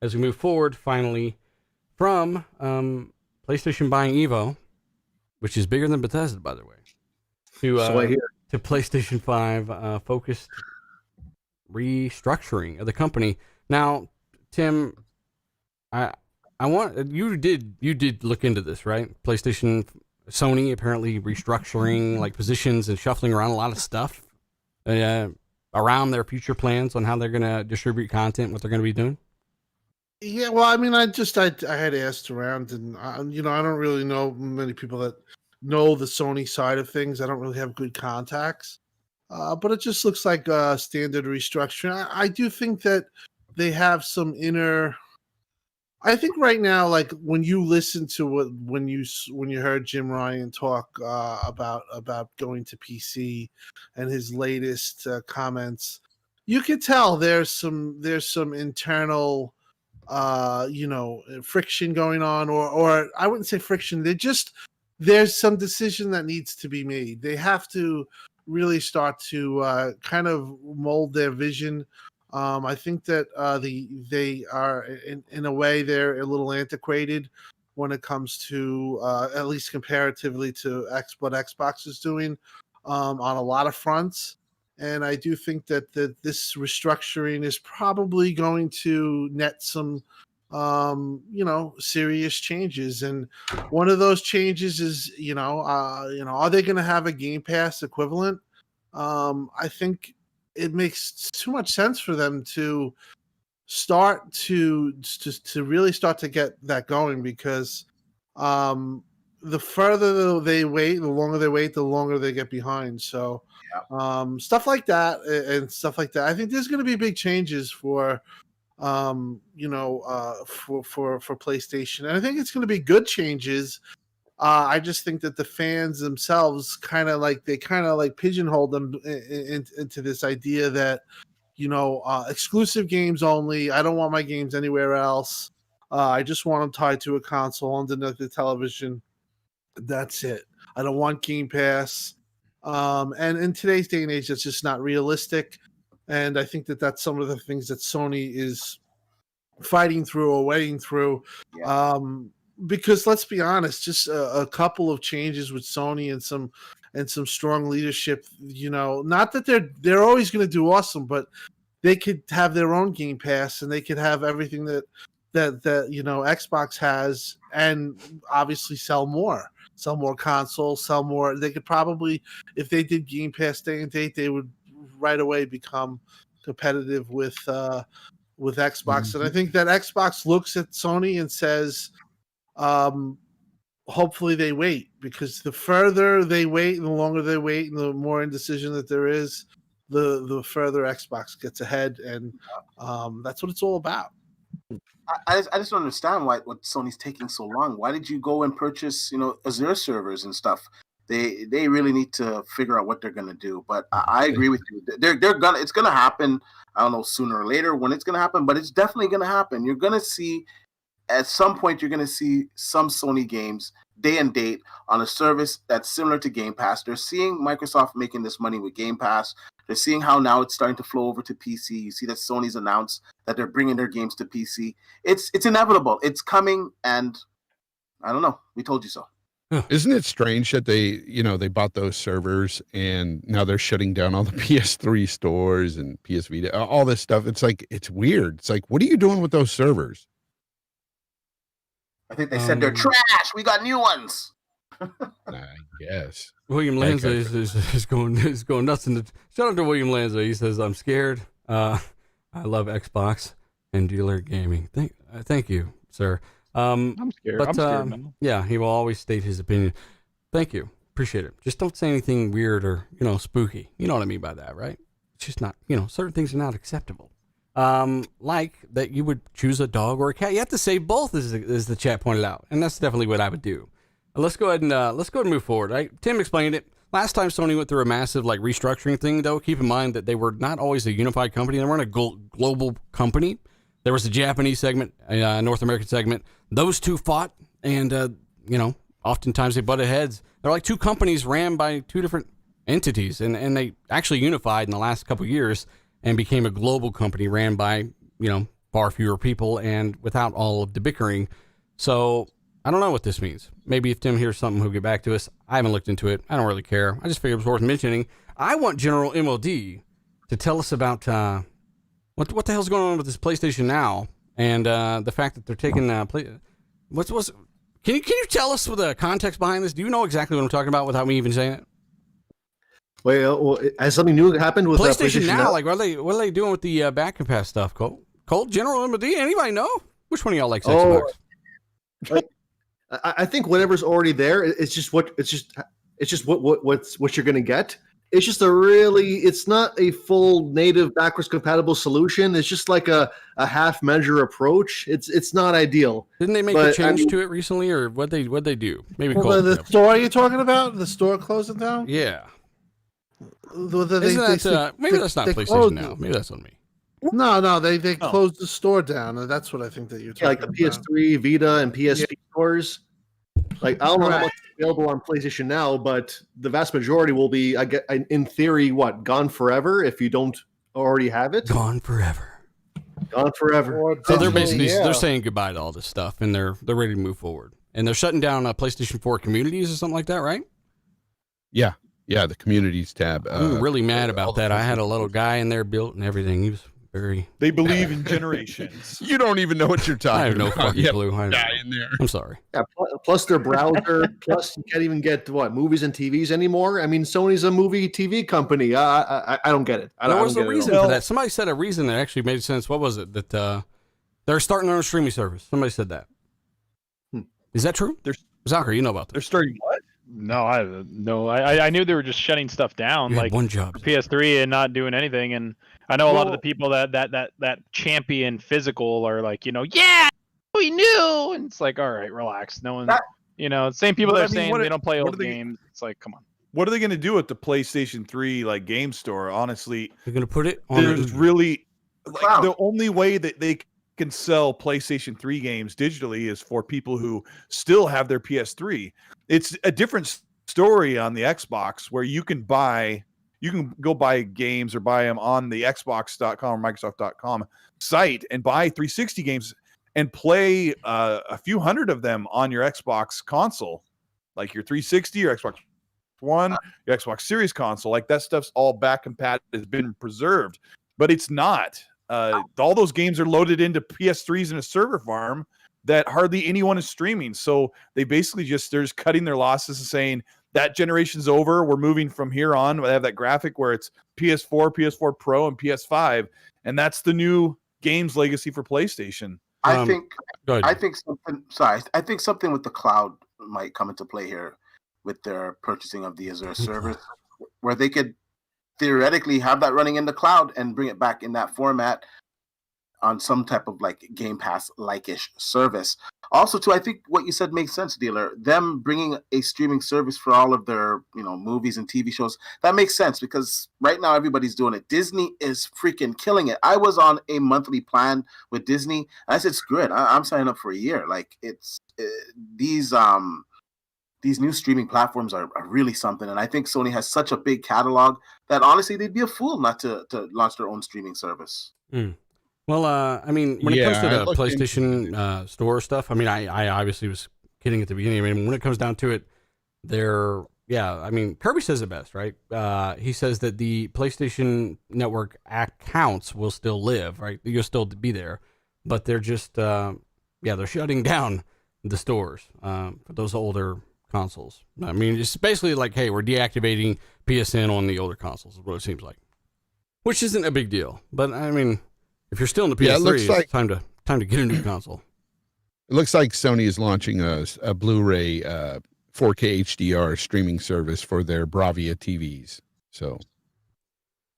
as we move forward. Finally, from PlayStation buying Evo, which is bigger than Bethesda, by the way, to PlayStation 5 focused restructuring of the company. Now, Tim, I want you did look into this, right? PlayStation, Sony apparently restructuring like positions and shuffling around a lot of stuff around their future plans on how they're going to distribute content, what they're going to be doing. Yeah, well, I mean, I had asked around, and I don't really know many people that know the Sony side of things. I don't really have good contacts, but it just looks like standard restructuring. I do think that they have some inner. I think right now, like when you listen to when you heard Jim Ryan talk about going to PC and his latest comments, you could tell there's some internal friction going on, or I wouldn't say friction. There's some decision that needs to be made. They have to really start to kind of mold their vision. I think that they are in a way they're a little antiquated when it comes to at least comparatively to what Xbox is doing on a lot of fronts. And I do think that this restructuring is probably going to net some serious changes. And one of those changes is are they going to have a Game Pass equivalent? I think it makes too much sense for them to start to really start to get that going, because the further they wait, the longer they wait, the longer they get behind. So stuff like that and stuff like that. I think there's going to be big changes for PlayStation, and I think it's going to be good changes. I just think that the fans themselves kind of pigeonhole them into this idea that, exclusive games only. I don't want my games anywhere else. I just want them tied to a console underneath the television. That's it. I don't want Game Pass. And in today's day and age, that's just not realistic. And I think that that's some of the things that Sony is fighting through or wading through. Yeah. Because let's be honest, just a couple of changes with Sony and some strong leadership, not that they're always going to do awesome, but they could have their own Game Pass and they could have everything that Xbox has, and obviously sell more consoles, sell more. They could probably, if they did Game Pass day and date, they would right away become competitive with Xbox. Mm-hmm. And I think that Xbox looks at Sony and says, hopefully they wait, because the further they wait and the longer they wait and the more indecision that there is, the further Xbox gets ahead. And that's what it's all about. I just don't understand what Sony's taking so long. Why did you go and purchase, Azure servers and stuff? They really need to figure out what they're gonna do. But I agree with you. It's gonna happen. I don't know, sooner or later when it's gonna happen, but it's definitely gonna happen. You're gonna see at some point, you're gonna see some Sony games day and date on a service that's similar to Game Pass. They're seeing Microsoft making this money with Game Pass. They're seeing how now it's starting to flow over to PC. You see that Sony's announced that they're bringing their games to PC. It's inevitable. It's coming, and I don't know. We told you so. Isn't it strange that they bought those servers and now they're shutting down all the PS3 stores and PS Vita, all this stuff? It's like, it's weird. It's like, what are you doing with those servers? I think they said they're trash. We got new ones. I guess. William Lanza is going nuts. Shout out to William Lanza. He says, "I'm scared. I love Xbox and dealer gaming." Thank you, sir. I'm scared. But, I'm scared, man. Yeah, he will always state his opinion. Thank you. Appreciate it. Just don't say anything weird or spooky. You know what I mean by that, right? It's just not. Certain things are not acceptable. Like that you would choose a dog or a cat. You have to say both, as the chat pointed out, and that's definitely what I would do. Let's go ahead and move forward. Right? Tim explained it last time. Sony went through a massive restructuring thing. Though, keep in mind that they were not always a unified company. They weren't a global company. There was a Japanese segment, a North American segment. Those two fought, and oftentimes they butted heads. They're like two companies ran by two different entities, and they actually unified in the last couple of years and became a global company ran by far fewer people and without all of the bickering. So I don't know what this means. Maybe if Tim hears something, he'll get back to us. I haven't looked into it. I don't really care. I just figured it was worth mentioning. I want General MLD to tell us about what the hell's going on with this PlayStation Now and the fact that they're taking Can you tell us the context behind this? Do you know exactly what I'm talking about without me even saying it? Well, has something new happened with PlayStation Now? Like, what are they doing with the back and pass stuff? Colt, General MD, anybody know? Which one of y'all likes Xbox? I think whatever's already there, it's just what you're gonna get. It's just it's not a full native backwards compatible solution. It's just like a half measure approach. It's not ideal. Didn't they make a change to it recently, or what'd they do? Maybe the store you're talking about? The store closing down? Yeah. Maybe that's not PlayStation Now. Maybe that's on me. No, they closed the store down, and that's what I think that you're talking about. Like the PS3, Vita, and PSP stores. Like, I don't know how much is available on PlayStation Now, but the vast majority will be, in theory, gone forever if you don't already have it. Gone forever. Gone forever. So they're basically they're saying goodbye to all this stuff, and they're ready to move forward. And they're shutting down PlayStation 4 communities or something like that, right? Yeah, the communities tab. I'm really mad about that. I had a little guy in there built and everything. He was very. They believe in generations. You don't even know what you're talking about. I have no fucking clue. In there. I'm sorry. Yeah, plus their browser. Plus you can't even get movies and TVs anymore. I mean, Sony's a movie TV company. I don't get it. There was a reason for that. Somebody said a reason that actually made sense. What was it? That they're starting their own streaming service. Somebody said that. Is that true? Zachary, you know about that? They're starting what? No, I knew they were just shutting stuff down, like one job, PS3, and not doing anything. And I know a lot of the people that champion physical are like, yeah, we knew, and it's like, all right, relax. No one, same people that are saying they don't play old games. It's like, come on. What are they going to do with the PlayStation 3 game store? Honestly, they're going to put it on. There's really the only way that they can sell PlayStation 3 games digitally is for people who still have their PS3. It's a different story on the Xbox where you can go buy games or buy them on the Xbox.com or Microsoft.com site and buy 360 games and play a few hundred of them on your Xbox console, like your 360, your Xbox One, your Xbox Series console. Like that stuff's all back compat has been preserved, but it's not. All those games are loaded into PS3s in a server farm that hardly anyone is streaming. So they basically they're just cutting their losses and saying that generation's over. We're moving from here on. They have that graphic where it's PS4, PS4 Pro, and PS5, and that's the new games legacy for PlayStation. I think something with the cloud might come into play here with their purchasing of the Azure service, where they could theoretically have that running in the cloud and bring it back in that format on some type of Game Pass like-ish service. Also, too, I think what you said makes sense, Dealer. Them bringing a streaming service for all of their movies and TV shows, that makes sense because right now everybody's doing it. Disney is freaking killing it. I was on a monthly plan with Disney, and I said, screw it, I'm signing up for a year. These new streaming platforms are really something, and I think Sony has such a big catalog that honestly they'd be a fool not to launch their own streaming service. Well, I mean, when it comes to the PlayStation Store stuff, I mean, I obviously was kidding at the beginning. I mean, when it comes down to it, Kirby says it best, right? He says that the PlayStation Network accounts will still live, right? You'll still be there, but they're just, they're shutting down the stores for those older consoles. I mean, it's basically like, hey, we're deactivating PSN on the older consoles, is what it seems like. Which isn't a big deal, but I mean, if you're still in the PS3, it's time to get a new console. It looks like Sony is launching a Blu-ray 4K HDR streaming service for their Bravia TVs. So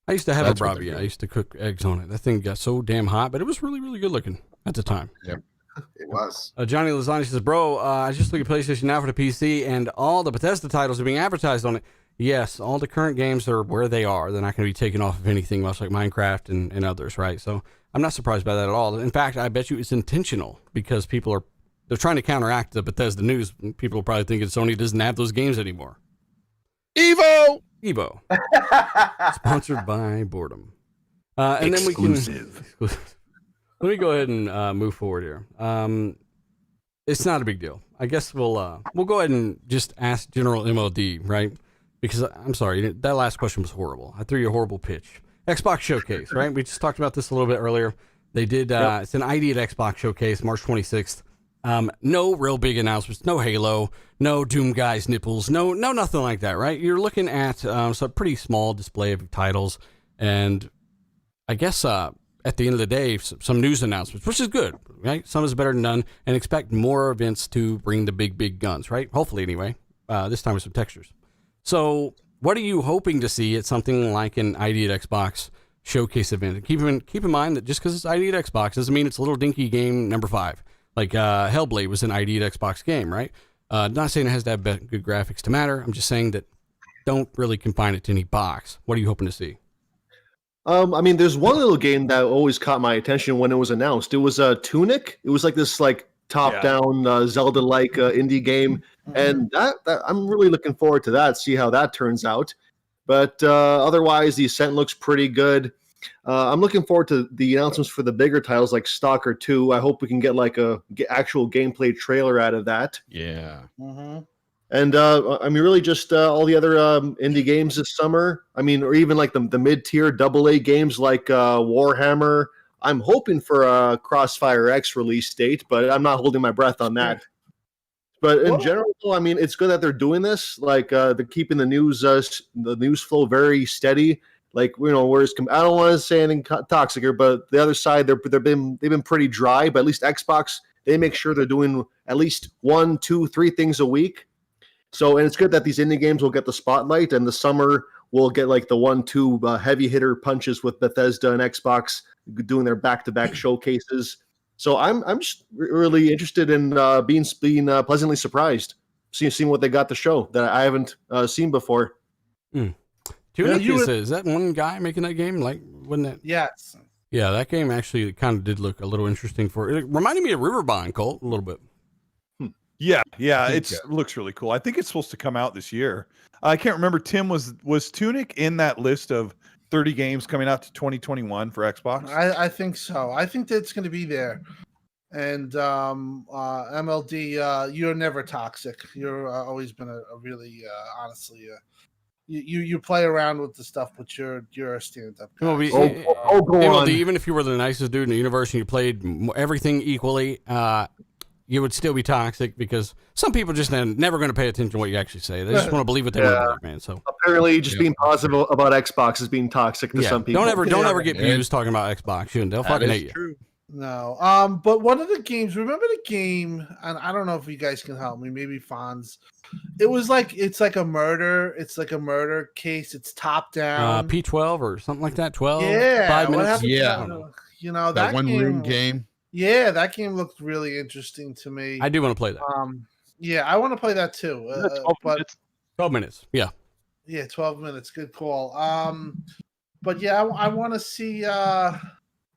I used to have a Bravia. I used to cook eggs on it. That thing got so damn hot, but it was really, really good looking at the time. Yeah. It was. Johnny Lozani says, bro, I just look at PlayStation Now for the PC, and all the Bethesda titles are being advertised on it. Yes, all the current games are where they are. They're not going to be taken off of anything, much like Minecraft and others, right? So I'm not surprised by that at all. In fact, I bet you it's intentional because they're trying to counteract the Bethesda news. People are probably thinking Sony doesn't have those games anymore. Evo. Sponsored by Boredom. And Exclusive. then we can let me go ahead and move forward here. It's not a big deal. I guess we'll go ahead and just ask General MLD, right? Because I'm sorry, that last question was horrible. I threw you a horrible pitch. Xbox Showcase, right? We just talked about this a little bit earlier. They did. It's an ID at Xbox Showcase, March 26th. No real big announcements. No Halo. No Doom Guy's nipples. No nothing like that, right? You're looking at some pretty small display of titles, and I guess at the end of the day, some news announcements, which is good, right? Some is better than none, and expect more events to bring the big guns, right? Hopefully, anyway. This time with some textures. So, what are you hoping to see at something like an ID at Xbox Showcase event? Keep in mind that just because it's ID at Xbox doesn't mean it's a little dinky game number 5. Like Hellblade was an ID at Xbox game, right? Not saying it has to have good graphics to matter. I'm just saying that don't really confine it to any box. What are you hoping to see? I mean, there's one little game that always caught my attention when it was announced. It was Tunic. It was like this top-down Zelda-like indie game, and that I'm really looking forward to that. See how that turns out. But otherwise, the Ascent looks pretty good. I'm looking forward to the announcements for the bigger titles like Stalker 2. I hope we can get like a actual gameplay trailer out of that. Yeah. Mm-hmm. And I mean, really just all the other indie games this summer. I mean, or even like the mid-tier AA games like Warhammer. I'm hoping for a Crossfire X release date, but I'm not holding my breath on that. But in general, I mean, it's good that they're doing this. Like they're keeping the news flow very steady. Like, you know, whereas I don't want to say anything toxic here, but the other side, they've been pretty dry. But at least Xbox, they make sure they're doing at least 1, 2, 3 things a week. So, and it's good that these indie games will get the spotlight, and the summer we'll get like the 1, 2 heavy hitter punches with Bethesda and Xbox doing their back-to-back showcases. So I'm just really interested in being pleasantly surprised, seeing what they got to show that I haven't seen before. Is that one guy making that game? Like, wasn't that? Yes. Yeah, that game actually kind of did look a little interesting. It reminded me of Riverbond, Colt, a little bit. Yeah, it looks really cool. I think it's supposed to come out this year. I can't remember. Tim, was Tunic in that list of 30 games coming out to 2021 for Xbox? I think so. I think that's going to be there. And MLD, you're never toxic. You're always been a really, honestly, you play around with the stuff, but you're a stand-up guy. Well, go on. Even if you were the nicest dude in the universe and you played everything equally, you would still be toxic because some people just never going to pay attention to what you actually say. They just want to believe what they want to believe, man. So apparently, just being positive about Xbox is being toxic to some people. Don't ever get views talking about Xbox. They'll fucking hate you. True. No. But one of the games, remember the game, and I don't know if you guys can help me, maybe Fonz. It's like a murder. It's like a murder case. It's top down. P12 or something like that. 12. Yeah. 5 minutes. You know, that one room game. Yeah, that game looked really interesting to me. I do want to play that. Yeah, I want to play that too. 12 minutes. Yeah. Yeah, 12 minutes. Good call. But yeah, I want to see. I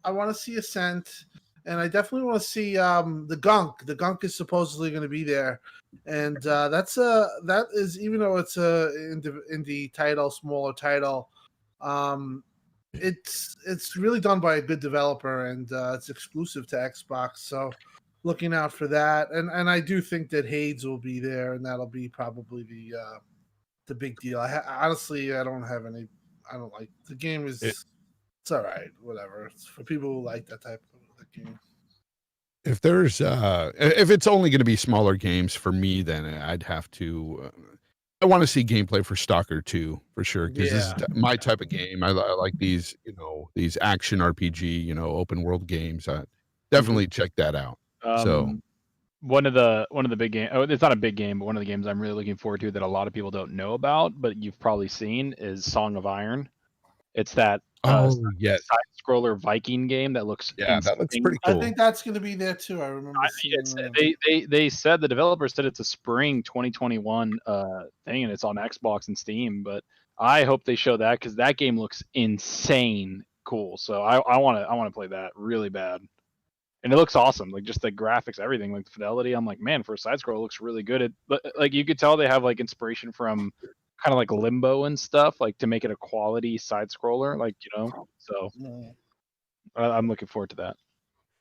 want to see Ascent, and I definitely want to see the Gunk. The Gunk is supposedly going to be there, and that is, even though it's a indie title, smaller title, it's really done by a good developer, and it's exclusive to Xbox. So looking out for that, and I do think that Hades will be there, and that'll be probably the big deal. Honestly, I don't like the game. It's all right, whatever. It's for people who like that type of game. If there's if it's only going to be smaller games for me, then I'd have to. I want to see gameplay for Stalker 2 for sure, because this is my type of game. I like these, these action RPG, open world games. Definitely check that out. So one of the big game. Oh, it's not a big game, but one of the games I'm really looking forward to that a lot of people don't know about, but you've probably seen, is Song of Iron. It's that side scroller Viking game that looks that looks pretty cool. I think that's going to be there too. I remember they said, the developer said it's a spring 2021 thing, and it's on Xbox and Steam. But I hope they show that, because that game looks insane cool. So I want to play that really bad. And it looks awesome, like just the graphics, everything, like fidelity. I'm like, man, for a side scroll, it looks really good. But like you could tell they have like inspiration from kind of like Limbo and stuff, like to make it a quality side scroller, like So I'm looking forward to that.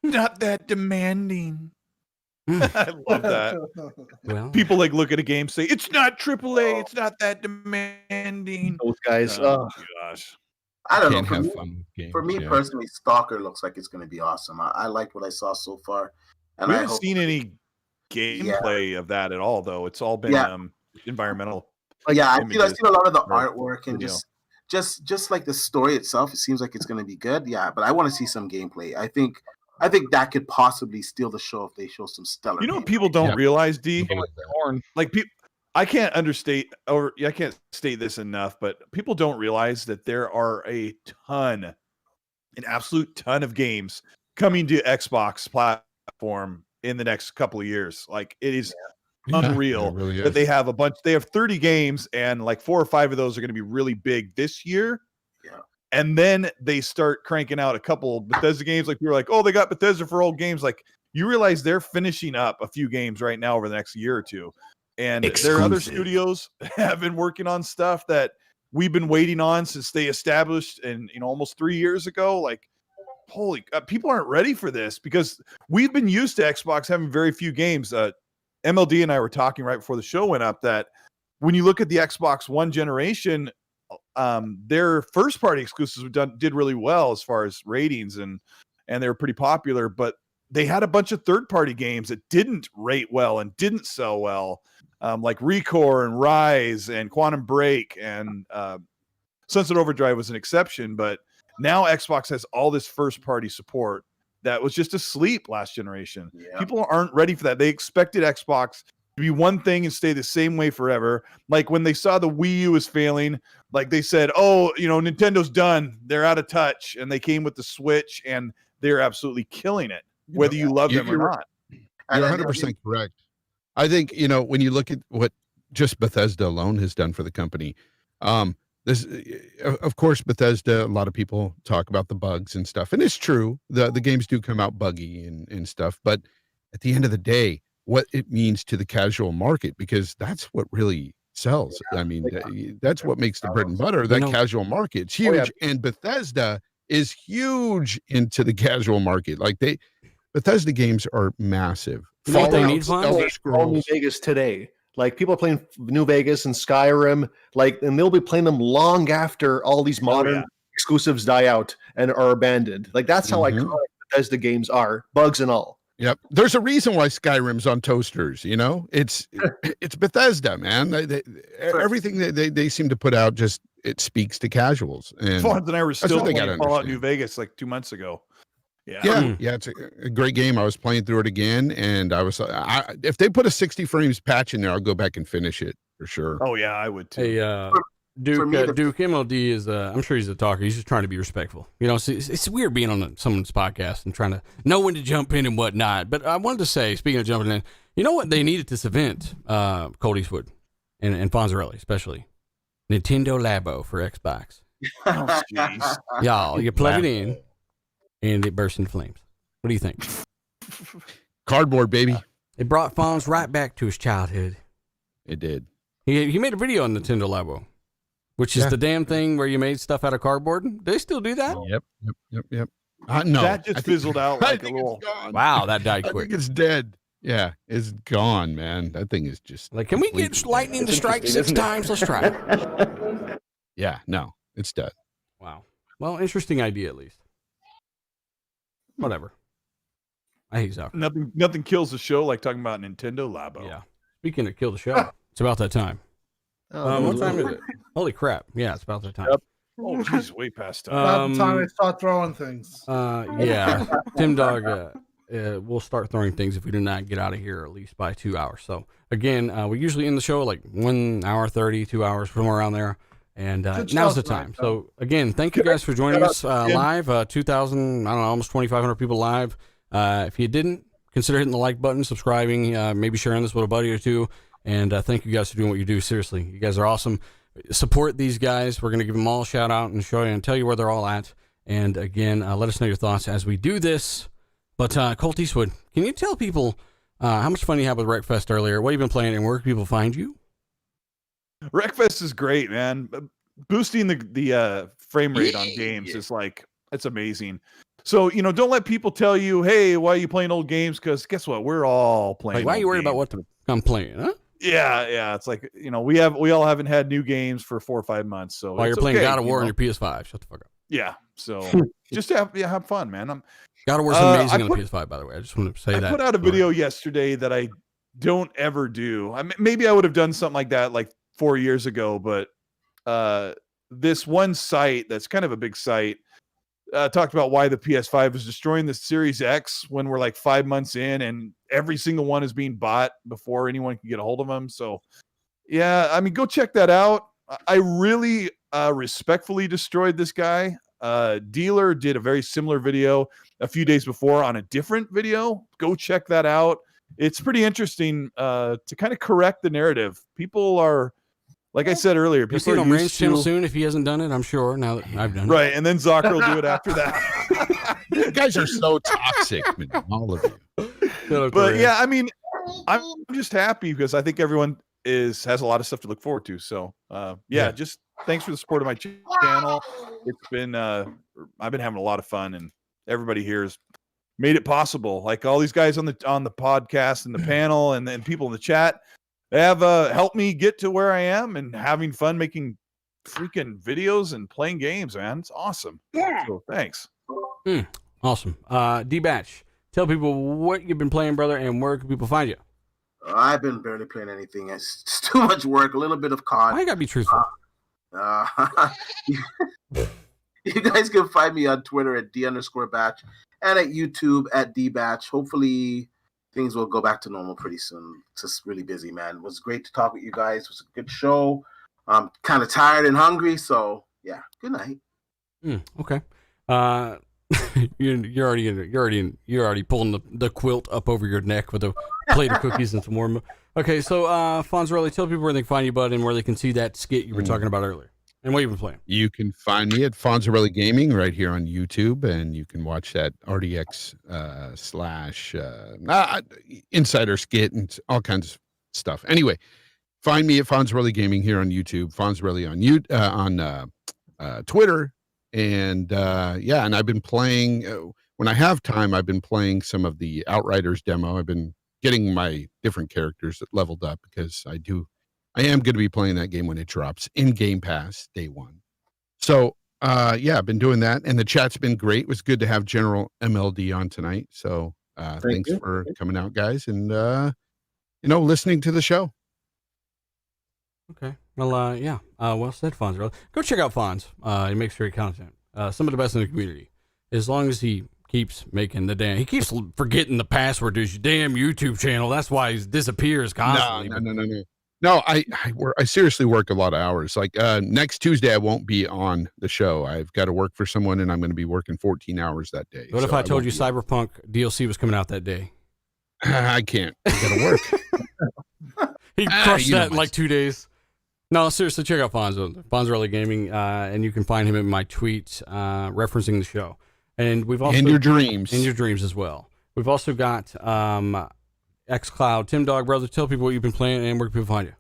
Not that demanding. I love that. Well, People like look at a game, say it's not AAA, it's not that demanding. Those guys. Oh gosh. I don't know. Can't For have me, fun with games, for me yeah. personally, Stalker looks like it's going to be awesome. I like what I saw so far, and We I haven't hope seen any gameplay of that at all, though. It's all been Yeah. Environmental. Yeah, I've images seen a lot of the or artwork and video. just like the story itself. It seems like it's going to be good. Yeah, but I want to see some gameplay. I think that could possibly steal the show if they show some stellar. You know what gameplay. people don't Yeah. realize, D? Corn. Like people, I can't state this enough, but people don't realize that there are an absolute ton of games coming to Xbox platform in the next couple of years. Like it is unreal it really that is. they have they have 30 games and like 4 or 5 of those are going to be really big this year. Yeah. And then they start cranking out a couple Bethesda games. Like we were like, oh, they got Bethesda for old games. Like you realize they're finishing up a few games right now over the next year or two. And their other studios have been working on stuff that we've been waiting on since they established and almost 3 years ago. Like, holy, people aren't ready for this because we've been used to Xbox having very few games. MLD and I were talking right before the show went up that when you look at the Xbox One generation, their first party exclusives did really well as far as ratings and they were pretty popular, but they had a bunch of third party games that didn't rate well and didn't sell well. Like Recore and Rise and Quantum Break and Sunset Overdrive was an exception, but now Xbox has all this first party support that was just asleep last generation. Yeah. People aren't ready for that. They expected Xbox to be one thing and stay the same way forever. Like when they saw the Wii U was failing, like they said, oh, Nintendo's done. They're out of touch. And they came with the Switch and they're absolutely killing it, whether you love them or not. You're 100% correct. I think, when you look at what just Bethesda alone has done for the company, this, of course, Bethesda, a lot of people talk about the bugs and stuff, and it's true. The games do come out buggy and stuff, but at the end of the day, what it means to the casual market, because that's what really sells. I mean, that's what makes the bread and butter, that casual market. It's huge. And Bethesda is huge into the casual market. Like Bethesda games are massive. You know what they need, Elder Scrolls. New Vegas today. Like people are playing New Vegas and Skyrim, and they'll be playing them long after all these modern exclusives die out and are abandoned. Like that's how iconic Bethesda games are, bugs and all. Yep. There's a reason why Skyrim's on toasters, It's Bethesda, man. Everything that they seem to put out it speaks to casuals. And Fonz and I were still playing Fallout understand. New Vegas like 2 months ago. Yeah, it's a great game. I was playing through it again, and I was if they put a 60 frames patch in there, I'll go back and finish it for sure. Oh yeah, I would too. Hey, Duke MLD is I'm sure he's a talker. He's just trying to be respectful. It's weird being on someone's podcast and trying to know when to jump in and whatnot. But I wanted to say, speaking of jumping in, you know what they need at this event, Cold Eastwood and Fonzarelli especially, Nintendo Labo for Xbox. Oh, jeez. Y'all, you plug it in and it bursts into flames. What do you think? Cardboard, baby. It brought Fonz right back to his childhood. It did. He made a video on Nintendo Labo, which is the damn thing where you made stuff out of cardboard. Do they still do that? Yep. No, that just fizzled out like a little. Wow, that died I quick. think it's dead. Yeah, it's gone, man. That thing is just Like, can we get lightning to strike 6 times? Let's try it. Yeah, no, it's dead. Wow. Well, interesting idea at least. Whatever. I hate Zucker. Nothing kills the show like talking about Nintendo Labo. Yeah. Speaking of kill the show, it's about that time. What time is it? Holy crap. Yeah, it's about that time. Yep. Oh, geez, way past time. About the time I start throwing things. Yeah. Tim Dog, we'll start throwing things if we do not get out of here at least by 2 hours. So, again, we usually end the show like 1 hour 30, 2 hours, somewhere around there. And now's the time. So, again, thank you guys for joining us live. 2,000, I don't know, almost 2,500 people live. If you didn't, consider hitting the like button, subscribing, maybe sharing this with a buddy or two. And thank you guys for doing what you do. Seriously, you guys are awesome. Support these guys. We're going to give them all a shout out and show you and tell you where they're all at. And again, let us know your thoughts as we do this. But Colt Eastwood, can you tell people how much fun you had with Wreckfest earlier, what you've been playing, and where can people find you? Wreckfest is great, man. Boosting the frame rate on games is like, it's amazing. So, don't let people tell you, hey, why are you playing old games? Because guess what? We're all playing. Like, why are you worried about what I'm playing, huh? Yeah. It's like, we all haven't had new games for 4 or 5 months. So while you're playing God of War on your PS5, shut the fuck up. Yeah. So just have fun, man. God of War's amazing on the PS5, by the way. I just want to say that. I put out a video yesterday that I don't ever do. Maybe I would have done something like that like 4 years ago, but this one site that's kind of a big site talked about why the PS5 is destroying the Series X when we're like 5 months in and every single one is being bought before anyone can get a hold of them. So yeah, go check that out. I really respectfully destroyed this guy. Dealer did a very similar video a few days before on a different video. Go check that out. It's pretty interesting to kind of correct the narrative. People are, like I said earlier, people are used to channel soon if he hasn't done it, I'm sure, now that I've done it. Right, and then Zocker will do it after that. You guys are so toxic, man, all of you. But yeah, I'm just happy because I think everyone has a lot of stuff to look forward to. So yeah, just thanks for the support of my channel. It's been I've been having a lot of fun, and everybody here has made it possible. Like all these guys on the podcast and the panel, and then people in the chat, they have helped me get to where I am and having fun making freaking videos and playing games, man. It's awesome. Yeah. So thanks. Awesome. D-Batch, tell people what you've been playing, brother, and where can people find you? I've been barely playing anything. It's too much work, a little bit of COD. I gotta be truthful. You guys can find me on Twitter at D_batch and at YouTube at DBatch. Hopefully things will go back to normal pretty soon. It's just really busy, man. It was great to talk with you guys. It was a good show. I'm kind of tired and hungry, so yeah. Good night. Okay. You're already pulling the quilt up over your neck with a plate of cookies and some more. Okay, so Fonzarelli, tell people where they can find you, bud, and where they can see that skit you were talking about earlier, and what you've been playing. You can find me at Fonzarelli Gaming right here on YouTube, and you can watch that RDX / insider skit and all kinds of stuff. Anyway, find me at Fonzarelli Gaming here on YouTube, Fonzarelli on Twitter. And and I've been playing when I have time. I've been playing some of the Outriders demo. I've been getting my different characters leveled up because I am going to be playing that game when it drops in Game Pass day one. So I've been doing that, and the chat's been great. It was good to have General MLD on tonight. So thanks for coming out, guys, and listening to the show. Okay. Well, well said, Fonz. Go check out Fonz. He makes great content. Some of the best in the community. As long as he keeps making he keeps forgetting the password to his damn YouTube channel. That's why he disappears constantly. No, I seriously work a lot of hours. Like next Tuesday, I won't be on the show. I've got to work for someone, and I'm going to be working 14 hours that day. What if I told you Cyberpunk DLC was coming out that day? I can't. I got to work. He crushed that in like 2 days. No, seriously, check out Fonzarelli Gaming, and you can find him in my tweets referencing the show. And we've also in your dreams as well. We've also got xCloud. Tim Dog, brother, tell people what you've been playing and where can people find you.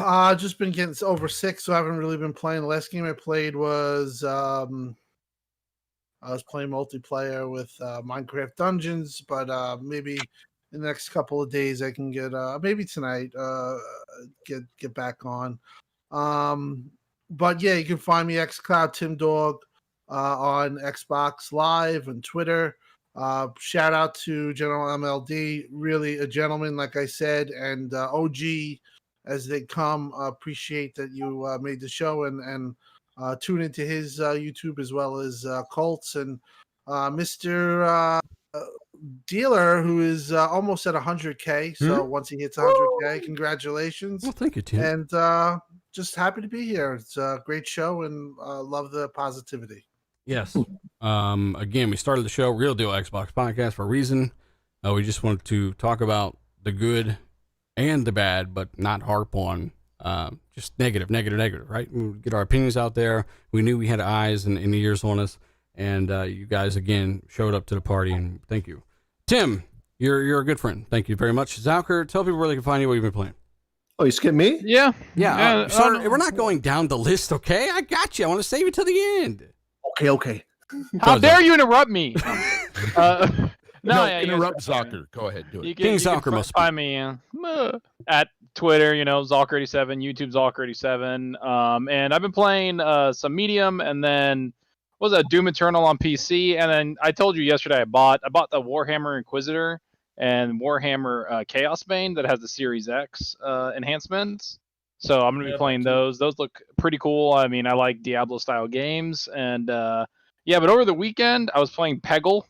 I've just been getting over sick, so I haven't really been playing. The last game I played was I was playing multiplayer with Minecraft Dungeons, but maybe in the next couple of days I can get maybe tonight get back on. But yeah, you can find me xCloud Tim Dog on Xbox Live and Twitter. Shout out to General MLD, really a gentleman, like I said, and OG as they come. Appreciate that you made the show and tune into his YouTube as well as Colts and Mr. Dealer, who is almost at 100K. So once he hits 100K, congratulations. Well, thank you, Tim. And just happy to be here. It's a great show and love the positivity. Yes. Again, we started the show, Real Deal Xbox Podcast, for a reason. We just wanted to talk about the good and the bad, but not harp on just negative, right? We get our opinions out there. We knew we had eyes and ears on us, and you guys again showed up to the party, and thank you. Tim, you're a good friend. Thank you very much. Zalker, tell people where they can find you, what you've been playing. Oh, you skipped me? Yeah. Sir, we're not going down the list, okay? I got you. I want to save it till the end. Okay. How dare you interrupt me? Interrupt Zalker. Go ahead, do it. King Zalker must find me at Twitter, Zalker87, YouTube Zalker87. And I've been playing some Medium, and then what was that, Doom Eternal on PC, and then I told you yesterday I bought the Warhammer Inquisitor and Warhammer Chaos Bane that has the Series X enhancements. So I'm gonna be playing those. Those look pretty cool. I mean, I like Diablo style games, and but over the weekend I was playing Peggle.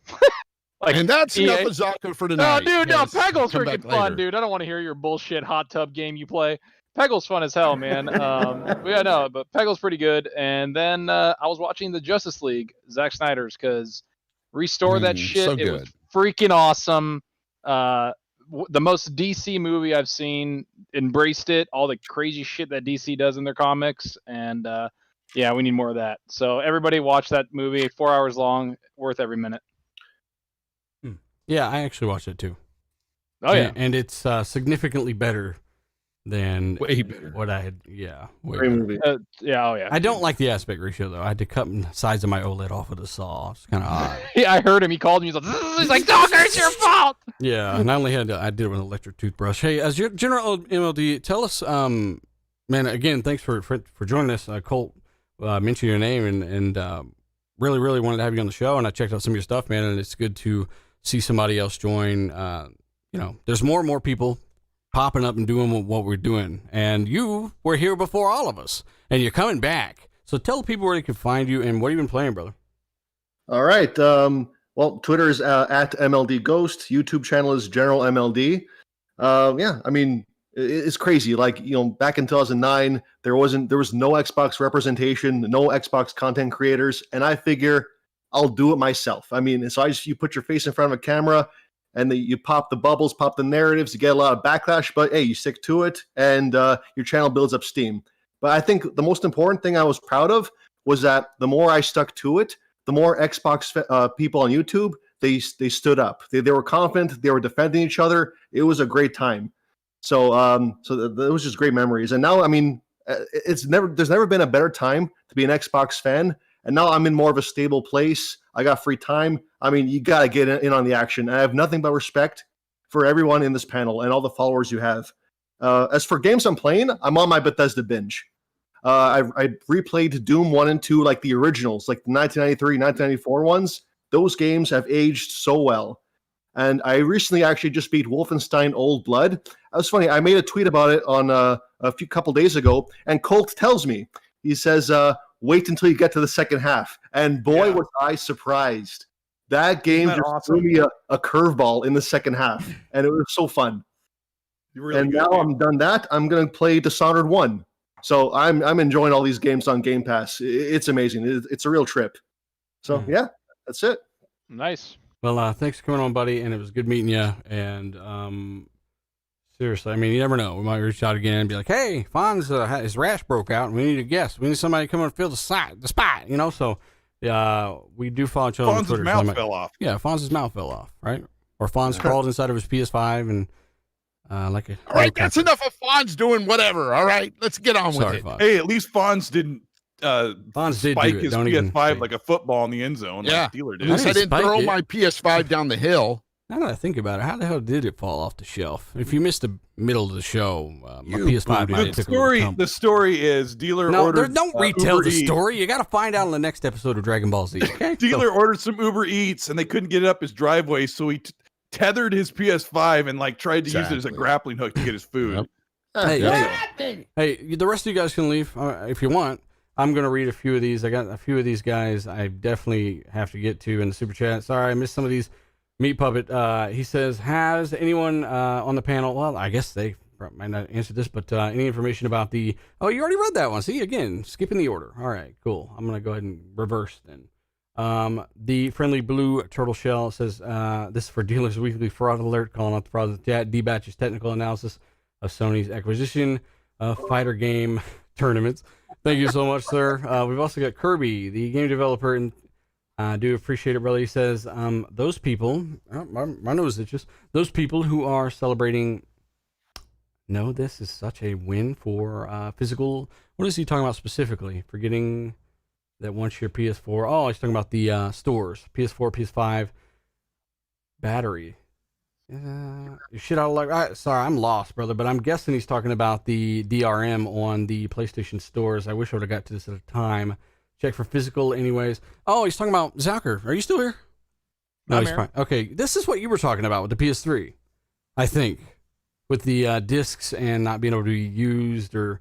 And that's enough of Zalker for tonight. No, dude, Peggle's freaking fun, dude. I don't want to hear your bullshit hot tub game you play. Peggle's fun as hell, man. But Peggle's pretty good. And then I was watching the Justice League, Zack Snyder's, because restore that shit. So it was freaking awesome. The most DC movie I've seen. Embraced it. All the crazy shit that DC does in their comics, and we need more of that. So everybody watch that movie. 4 hours long, worth every minute. Yeah, I actually watched it too. Oh yeah, and it's significantly better than way better. What I had. Yeah, way Great better. movie. I don't like the aspect ratio though. I had to cut the sides of my OLED off with a saw. It's kind of odd. I heard him. He called me. He's like, "Zalker, it's your fault." Yeah, and I did it with an electric toothbrush. Hey, as your general MLD, tell us, man. Again, thanks for joining us. Colt mentioned your name and really wanted to have you on the show. And I checked out some of your stuff, man. And it's good to see somebody else join. There's more and more people popping up and doing what we're doing. And you were here before all of us, and you're coming back. So tell people where they can find you and what have you been playing, brother? All right. Well, Twitter is at MLD Ghost. YouTube channel is General MLD. I mean, it's crazy. Like, back in 2009, there was no Xbox representation, no Xbox content creators, and I figure I'll do it myself. I mean, so you put your face in front of a camera, and you pop the bubbles, pop the narratives. You get a lot of backlash, but hey, you stick to it, and your channel builds up steam. But I think the most important thing I was proud of was that the more I stuck to it, the more Xbox people on YouTube they stood up. They were confident. They were defending each other. It was a great time. So it was just great memories. And now, I mean, there's never been a better time to be an Xbox fan. And now I'm in more of a stable place. I got free time. I mean, you got to get in on the action. And I have nothing but respect for everyone in this panel and all the followers you have. As for games I'm playing, I'm on my Bethesda binge. I replayed Doom 1 and 2, like the originals, like the 1993, 1994 ones. Those games have aged so well. And I recently actually just beat Wolfenstein Old Blood. That was funny. I made a tweet about it on a couple days ago, and Colt tells me, he says, wait until you get to the second half. And boy, was I surprised. That game just threw me a curveball in the second half, and it was so fun. Now I'm done that. I'm going to play Dishonored 1. So I'm enjoying all these games on Game Pass. It's amazing. It's a real trip. So, yeah, that's it. Nice. Well, thanks for coming on, buddy, and it was good meeting you. And seriously, I mean, you never know. We might reach out again and be like, "Hey, Fonz, his rash broke out, and we need a guest. We need somebody to come and fill the spot." So, we do follow each other on Twitter. Fonz's mouth fell off. Yeah, Fonz's mouth fell off, right? Or Fonz crawled inside of his PS5 and all right, that's enough of Fonz doing whatever. All right, let's get on with it. Fonz. Hey, at least Fonz didn't Fonz did spike do it. his Don't PS5 like a football in the end zone. Yeah, like Steeler did. At least I didn't throw it. my PS5 down the hill. Now that I think about it, how the hell did it fall off the shelf? If you missed the middle of the show, my PS5 might have took a little tumble. The story is Dealer ordered. Don't retell Uber the story. You got to find out in the next episode of Dragon Ball Z. Okay? Dealer ordered some Uber Eats, and they couldn't get it up his driveway, so he tethered his PS5 and tried to use it as a grappling hook to get his food. Yep. Hey, the rest of you guys can leave if you want. I'm going to read a few of these. I got a few of these guys I definitely have to get to in the super chat. Sorry, I missed some of these. Meat Puppet, he says, has anyone on the panel, well, I guess they might not answer this, but any information about you already read that one. See, again, skipping the order. All right, cool. I'm going to go ahead and reverse then. The Friendly Blue Turtle Shell says, this is for Dealer's Weekly Fraud Alert, calling out the fraud. D-Batch's technical analysis of Sony's acquisition fighter game tournaments. Thank you so much, sir. We've also got Kirby, the game developer, and I do appreciate it, brother. He says, those people, my nose itches, those people who are celebrating, no, this is such a win for physical. What is he talking about specifically? Forgetting that once your PS4, oh, he's talking about the stores, PS4, PS5, battery. Shit out of luck. Sorry, I'm lost, brother, but I'm guessing he's talking about the DRM on the PlayStation stores. I wish I would have got to this at a time. Check for physical anyways. Oh, he's talking about Zalker. Are you still here? No, he's fine. Okay, this is what you were talking about with the PS3, I think, with the discs and not being able to be used or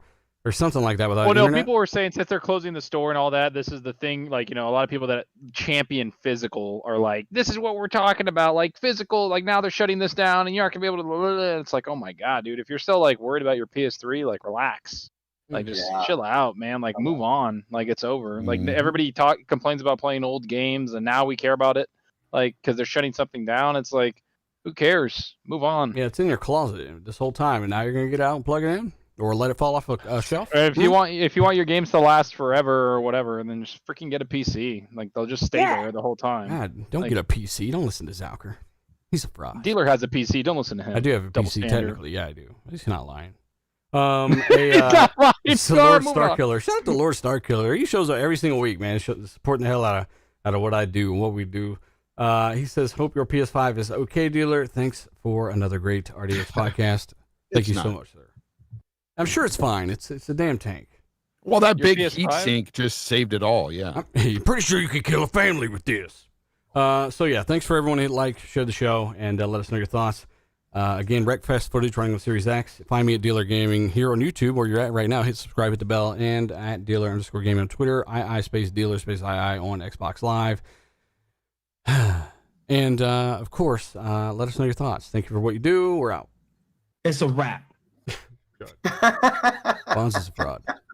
something like that without internet. People were saying since they're closing the store and all that, this is the thing. Like, a lot of people that champion physical are like, this is what we're talking about. Like physical, like now they're shutting this down and you aren't gonna be able to. It's like, oh my god, dude, if you're still like worried about your PS3, like relax. Like just chill out, man. Like move on. Like it's over. Like everybody complains about playing old games, and now we care about it. Like because they're shutting something down. It's like, who cares? Move on. Yeah, it's in your closet this whole time, and now you're gonna get out and plug it in, or let it fall off a shelf. If you want your games to last forever or whatever, and then just freaking get a PC. Like they'll just stay there the whole time. God, don't get a PC. Don't listen to Zalker. He's a fraud. Dealer has a PC. Don't listen to him. I do have a PC technically. Yeah, I do. He's not lying. Lord Starkiller. Shout out to Lord Starkiller. He shows up every single week, man. Supporting the hell out of what I do and what we do. He says, hope your PS5 is okay, dealer. Thanks for another great RDX podcast. Thank you so much, sir. I'm sure it's fine. It's a damn tank. Well, that big heat sink just saved it all. Yeah. I'm pretty sure you could kill a family with this. So yeah, thanks for everyone who share the show, and let us know your thoughts. Again, Wreckfest footage running with Series X. Find me at Dealer Gaming here on YouTube, where you're at right now. Hit subscribe, hit the bell, and at Dealer_Gaming on Twitter. II_Dealer II on Xbox Live. And of course, let us know your thoughts. Thank you for what you do. We're out. It's a wrap. Bonds is a fraud.